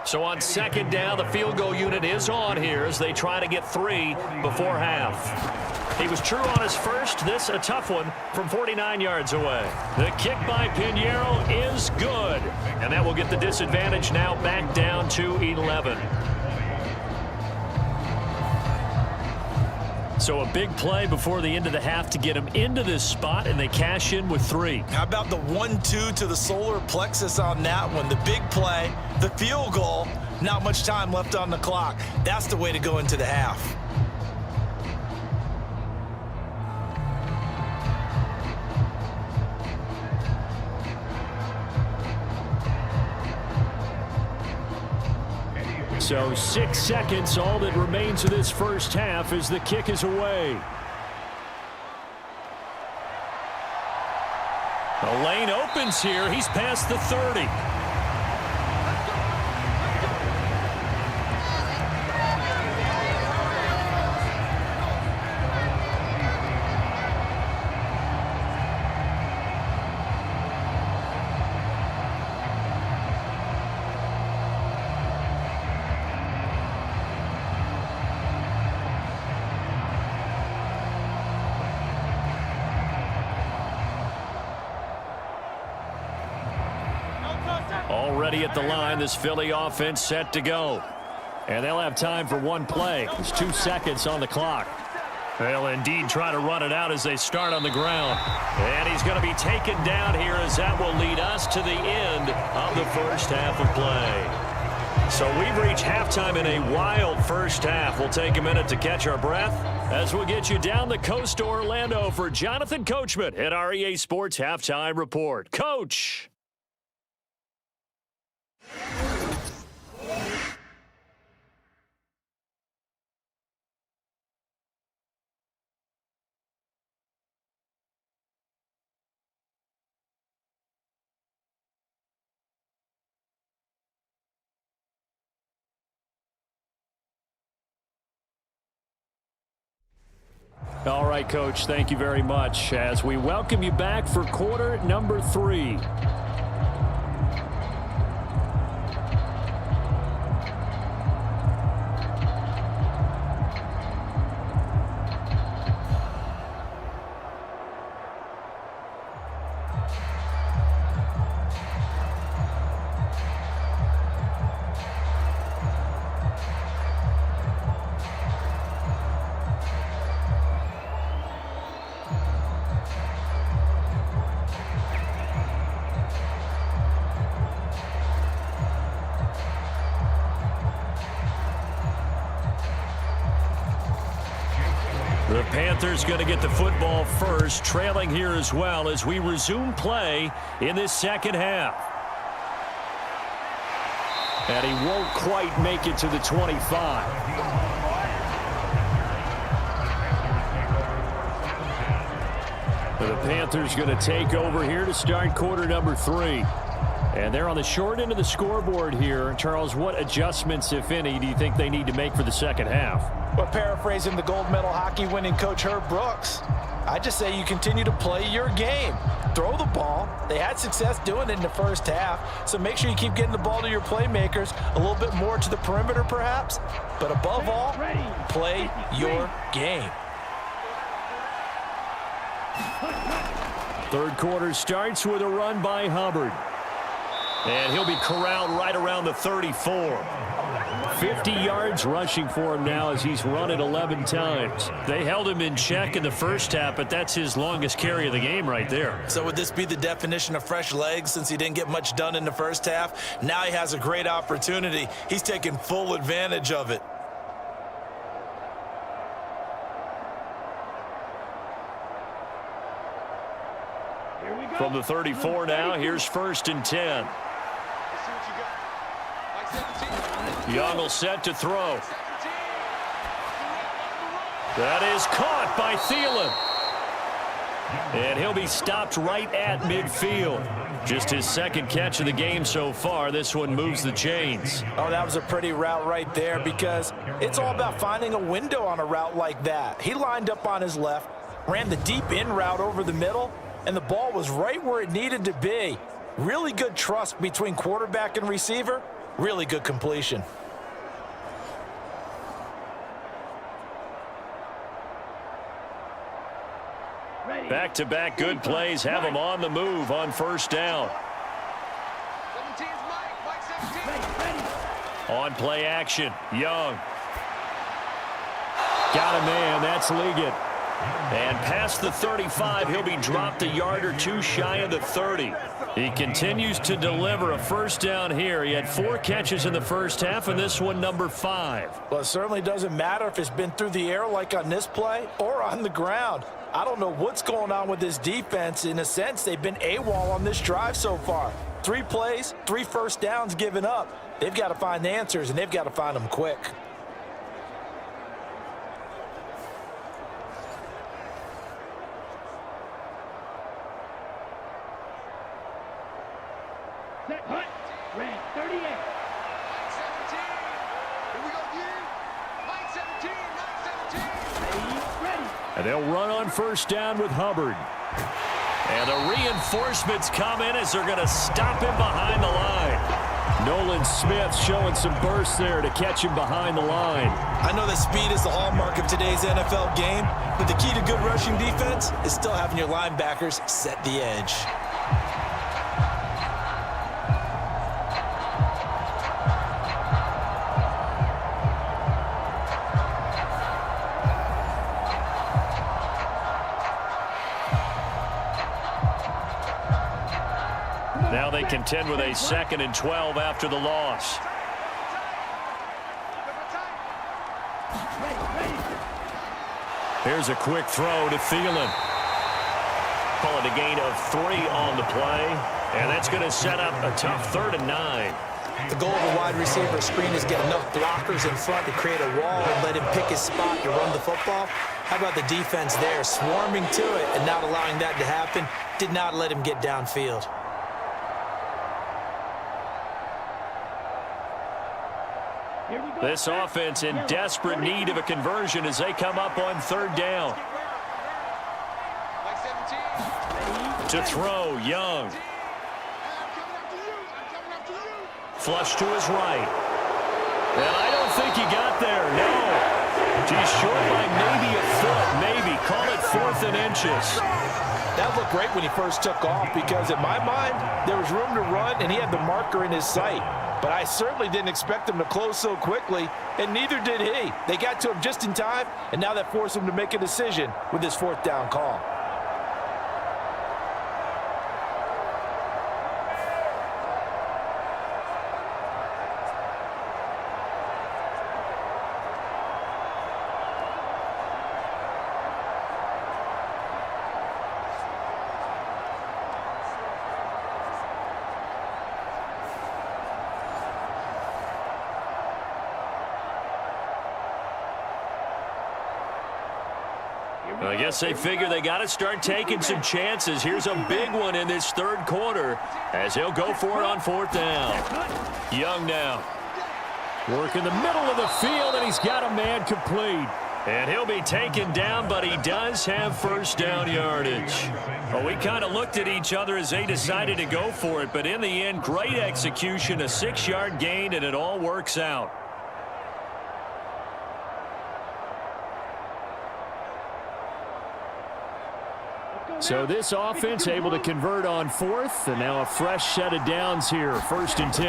So on 2nd down, the field goal unit is on here as they try to get 3 before half. He was true on his first. This a tough one from 49 yards away. The kick by Pinheiro is good. And that will get the disadvantage now back down to 11. So a big play before the end of the half to get him into this spot, and they cash in with 3. How about the 1-2 to the solar plexus on that one? The big play, the field goal, Not much time left on the clock. That's the way to go into the half. So 6 seconds, all that remains of this first half as the kick is away. The lane opens here. He's past the 30. Already at the line, this Philly offense set to go. And they'll have time for one play. There's 2 seconds on the clock. They'll indeed try to run it out as they start on the ground. And he's going to be taken down here as that will lead us to the end of the first half of play. So we've reached halftime in a wild first half. We'll take a minute to catch our breath as we'll get you down the coast to Orlando for Jonathan Coachman at our EA Sports Halftime Report. Coach! All right, Coach, thank you very much as we welcome you back for quarter number 3. The Panthers going to get the football first, trailing here as well as we resume play in this second half. And he won't quite make it to the 25. The Panthers going to take over here to start quarter number 3. And they're on the short end of the scoreboard here. Charles, what adjustments, if any, do you think they need to make for the second half? Well, paraphrasing the gold medal hockey winning coach Herb Brooks, I just say you continue to play your game. Throw the ball. They had success doing it in the first half, so make sure you keep getting the ball to your playmakers, a little bit more to the perimeter perhaps, but above all, play your game. Third quarter starts with a run by Hubbard. And he'll be corralled right around the 34. 50 yards rushing for him now as he's run it 11 times. They held him in check in the first half, but that's his longest carry of the game right there. So would this be the definition of fresh legs since he didn't get much done in the first half? Now he has a great opportunity. He's taking full advantage of it. From the 34 now, here's 1st and 10. Young will set to throw. That is caught by Thielen. And he'll be stopped right at midfield. Just his second catch of the game so far. This one moves the chains. Oh, that was a pretty route right there because it's all about finding a window on a route like that. He lined up on his left, ran the deep in route over the middle, and the ball was right where it needed to be. Really good trust between quarterback and receiver. Really good completion. Back-to-back good plays have him on the move on first down. On play action, Young. Got a man, that's Liggett. And past the 35, he'll be dropped a yard or two shy of the 30. He continues to deliver a first down here. He had 4 catches in the first half, and this one number 5. Well, it certainly doesn't matter if it's been through the air like on this play or on the ground. I don't know what's going on with this defense. In a sense, they've been AWOL on this drive so far. 3 plays, 3 first downs given up. They've got to find the answers, and they've got to find them quick. Set, hut, red, 38. Line 17. Here we go again. Line 17, line 17. Ready. And they'll run on first down with Hubbard. And the reinforcements come in as they're going to stop him behind the line. Nolan Smith showing some burst there to catch him behind the line. I know that speed is the hallmark of today's NFL game, but the key to good rushing defense is still having your linebackers set the edge. Now they contend with a 2nd and 12 after the loss. Here's a quick throw to Thielen. Call it a gain of 3 on the play. And that's going to set up a tough 3rd and 9. The goal of a wide receiver screen is get enough blockers in front to create a wall and let him pick his spot to run the football. How about the defense there, swarming to it and not allowing that to happen? Did not let him get downfield. This offense in desperate need of a conversion as they come up on 3rd down. Line 17. To throw, Young. Flush to his right. And I don't think he got there, no. He's short by maybe a foot, maybe. Call it 4th and inches. That looked great when he first took off because, in my mind, there was room to run, and he had the marker in his sight. But I certainly didn't expect him to close so quickly, and neither did he. They got to him just in time, and now that forced him to make a decision with his 4th down call. I guess they figure they got to start taking some chances. Here's a big one in this 3rd quarter as he'll go for it on 4th down. Young now. Work in the middle of the field, and he's got a man complete. And he'll be taken down, but he does have first down yardage. Well, we kind of looked at each other as they decided to go for it, but in the end, great execution, a 6-yard gain, and it all works out. So this offense able to convert on 4th, and now a fresh set of downs here, 1st and 10.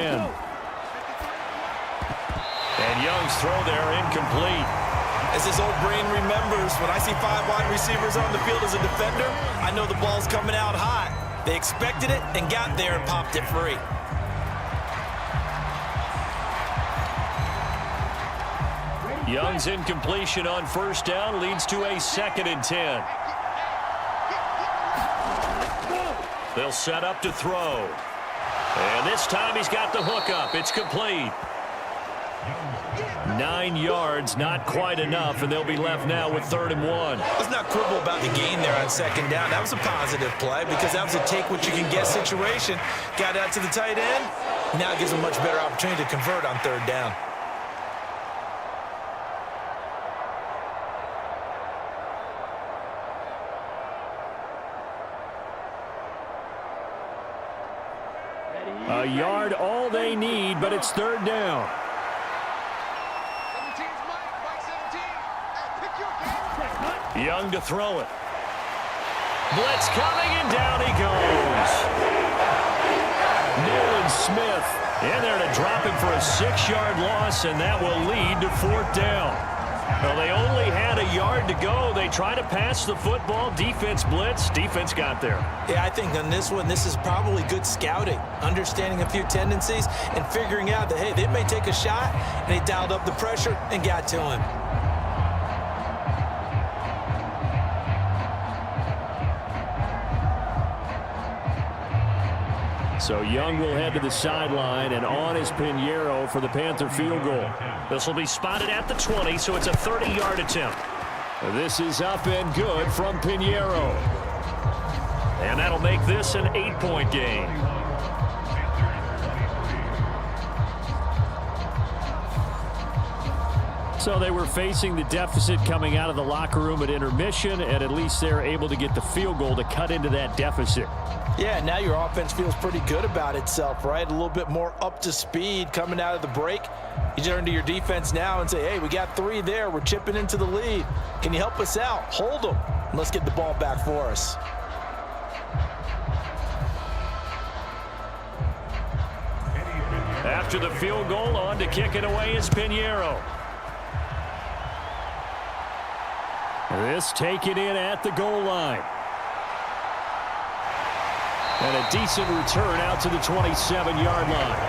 And Young's throw there incomplete. As his old brain remembers, when I see 5 wide receivers on the field as a defender, I know the ball's coming out hot. They expected it and got there and popped it free. Young's incompletion on 1st down leads to a 2nd and 10. They'll set up to throw. And this time he's got the hook up. It's complete. 9 yards, not quite enough, and they'll be left now with 3rd and 1. Let's not quibble about the gain there on 2nd down. That was a positive play because that was a take-what-you-can-get situation. Got out to the tight end. Now it gives them a much better opportunity to convert on 3rd down. A yard all they need, but it's 3rd down. 17's Mike 17. Pick your game. Young to throw it. Blitz coming, and down he goes. Nolan Smith in there to drop him for a 6-yard loss, and that will lead to 4th down. Well, they only had a yard to go. They try to pass the football. Defense blitz. Defense got there. Yeah, I think on this one, this is probably good scouting, understanding a few tendencies, and figuring out that, hey, they may take a shot, and they dialed up the pressure and got to him. So Young will head to the sideline, and on is Pinheiro for the Panther field goal. This will be spotted at the 20, so it's a 30-yard attempt. This is up and good from Pinheiro. And that'll make this an 8-point game. So they were facing the deficit coming out of the locker room at intermission, and at least they're able to get the field goal to cut into that deficit. Yeah, now your offense feels pretty good about itself, right? A little bit more up to speed coming out of the break. You turn to your defense now and say, hey, we got 3 there. We're chipping into the lead. Can you help us out? Hold them. And let's get the ball back for us. After the field goal, on to kick it away is Pinheiro. This taken in at the goal line. And a decent return out to the 27-yard line.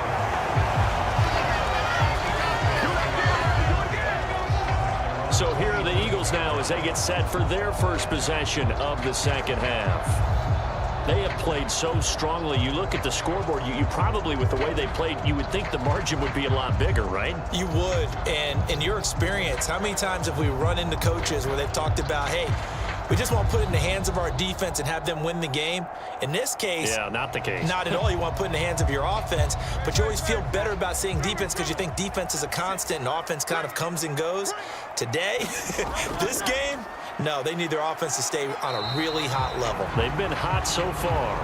So here are the Eagles now as they get set for their first possession of the second half. They have played so strongly. You look at the scoreboard, you probably, with the way they played, you would think the margin would be a lot bigger, right? You would. And in your experience, how many times have we run into coaches where they've talked about, hey, we just want to put it in the hands of our defense and have them win the game? In this case, yeah, not the case. Not at all. You want to put it in the hands of your offense, but you always feel better about saying defense because you think defense is a constant and offense kind of comes and goes. Today, this game, no, they need their offense to stay on a really hot level. They've been hot so far.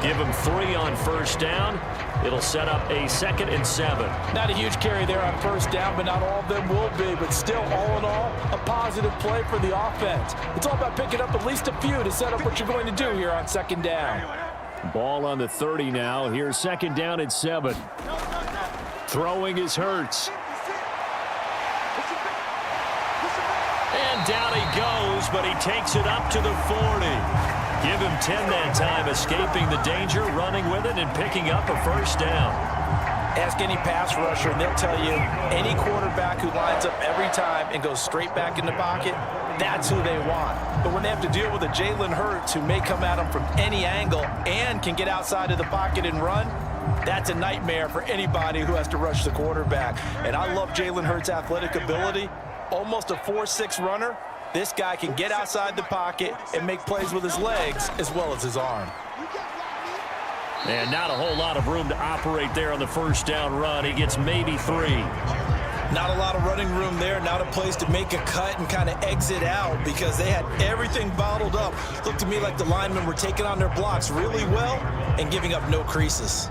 Give them 3 on first down. It'll set up a 2nd and 7. Not a huge carry there on first down, but not all of them will be. But still, all in all, a positive play for the offense. It's all about picking up at least a few to set up what you're going to do here on 2nd down. Ball on the 30 now. Here's 2nd down and 7. Throwing is Hurts. And down he goes, but he takes it up to the 40. Give him 10 that time, escaping the danger, running with it, and picking up a first down. Ask any pass rusher, and they'll tell you any quarterback who lines up every time and goes straight back in the pocket, that's who they want. But when they have to deal with a Jalen Hurts who may come at them from any angle and can get outside of the pocket and run, that's a nightmare for anybody who has to rush the quarterback. And I love Jalen Hurts' athletic ability. Almost a 4.6 runner. This guy can get outside the pocket and make plays with his legs as well as his arm. And not a whole lot of room to operate there on the first down run. He gets maybe 3. Not a lot of running room there. Not a place to make a cut and kind of exit out because they had everything bottled up. Looked to me like the linemen were taking on their blocks really well and giving up no creases.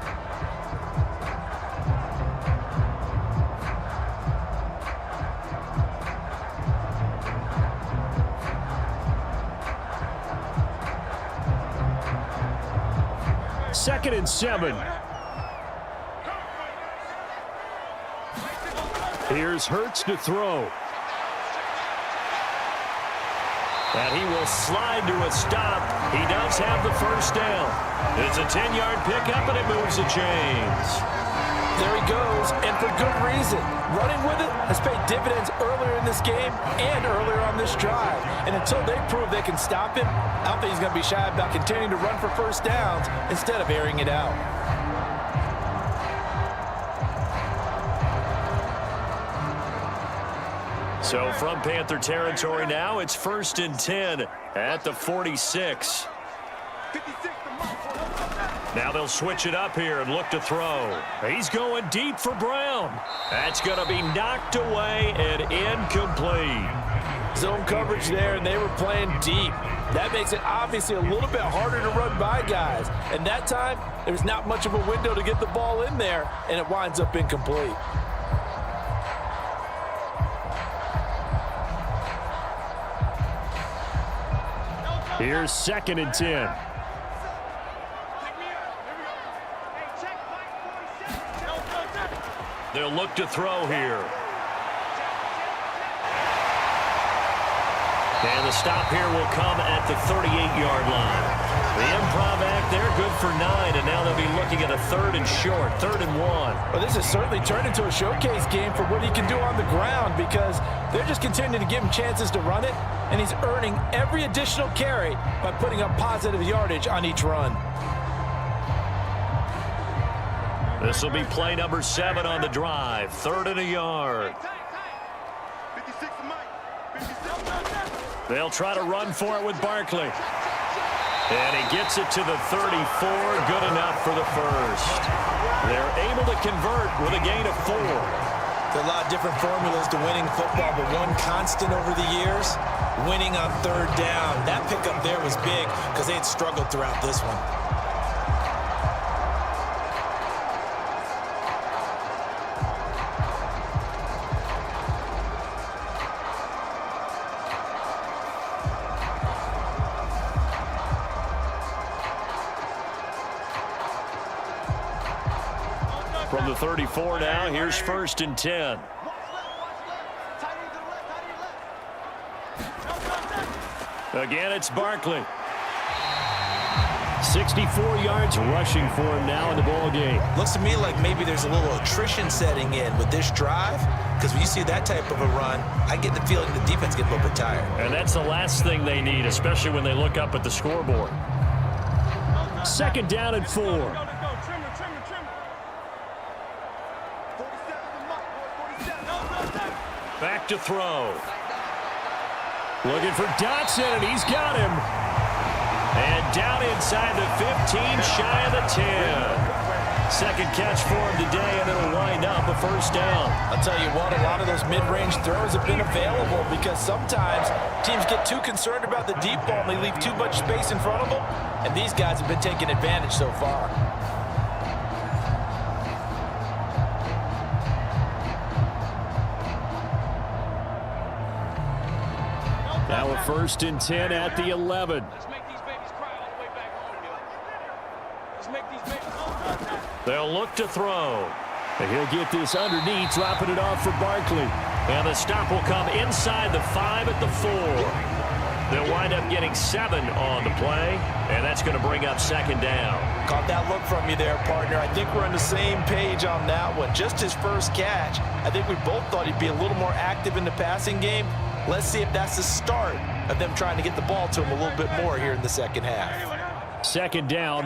Second and 7. Here's Hurts to throw. And he will slide to a stop. He does have the first down. It's a 10-yard pickup, and it moves the chains. There he goes, and for good reason. Running with it has paid dividends earlier in this game and earlier on this drive. And until they prove they can stop him, I don't think he's going to be shy about continuing to run for first downs instead of airing it out. So from Panther territory now, it's 1st and 10 at the 46. Now they'll switch it up here and look to throw. He's going deep for Brown. That's going to be knocked away and incomplete. Zone coverage there, and they were playing deep. That makes it obviously a little bit harder to run by guys. And that time, there's not much of a window to get the ball in there, and it winds up incomplete. Here's 2nd and 10. They'll look to throw here. And the stop here will come at the 38-yard line. The improv act there, good for 9, and now they'll be looking at a 3rd and short, 3rd and 1. Well, this has certainly turned into a showcase game for what he can do on the ground because they're just continuing to give him chances to run it, and he's earning every additional carry by putting up positive yardage on each run. This will be play number 7 on the drive, 3rd and a yard. 56 Mike. 56. They'll try to run for it with Barkley. And he gets it to the 34, good enough for the first. They're able to convert with a gain of 4. There are a lot of different formulas to winning football, but one constant over the years, winning on 3rd down. That pickup there was big because they had struggled throughout this one. From the 34 now, here's 1st and 10. Again, it's Barkley. 64 yards rushing for him now in the ball game. Looks to me like maybe there's a little attrition setting in with this drive, because when you see that type of a run, I get the feeling the defense gets a little bit tired. And that's the last thing they need, especially when they look up at the scoreboard. 2nd down and 4. Back to throw. Looking for Dotson, and he's got him. And down inside the 15, shy of the 10. Second catch for him today, and it'll wind up a 1st down. I'll tell you what, a lot of those mid-range throws have been available because sometimes teams get too concerned about the deep ball and they leave too much space in front of them, and these guys have been taking advantage so far. Now a 1st and 10 at the 11. Let's make these babies cry all the way back home, yo. Let's make these babies. They'll look to throw. And he'll get this underneath, dropping it off for Barkley. And the stop will come inside the 5 at the 4. They'll wind up getting 7 on the play, and that's going to bring up 2nd down. Caught that look from you there, partner. I think we're on the same page on that one. Just his first catch. I think we both thought he'd be a little more active in the passing game. Let's see if that's the start of them trying to get the ball to him a little bit more here in the second half. 2nd down.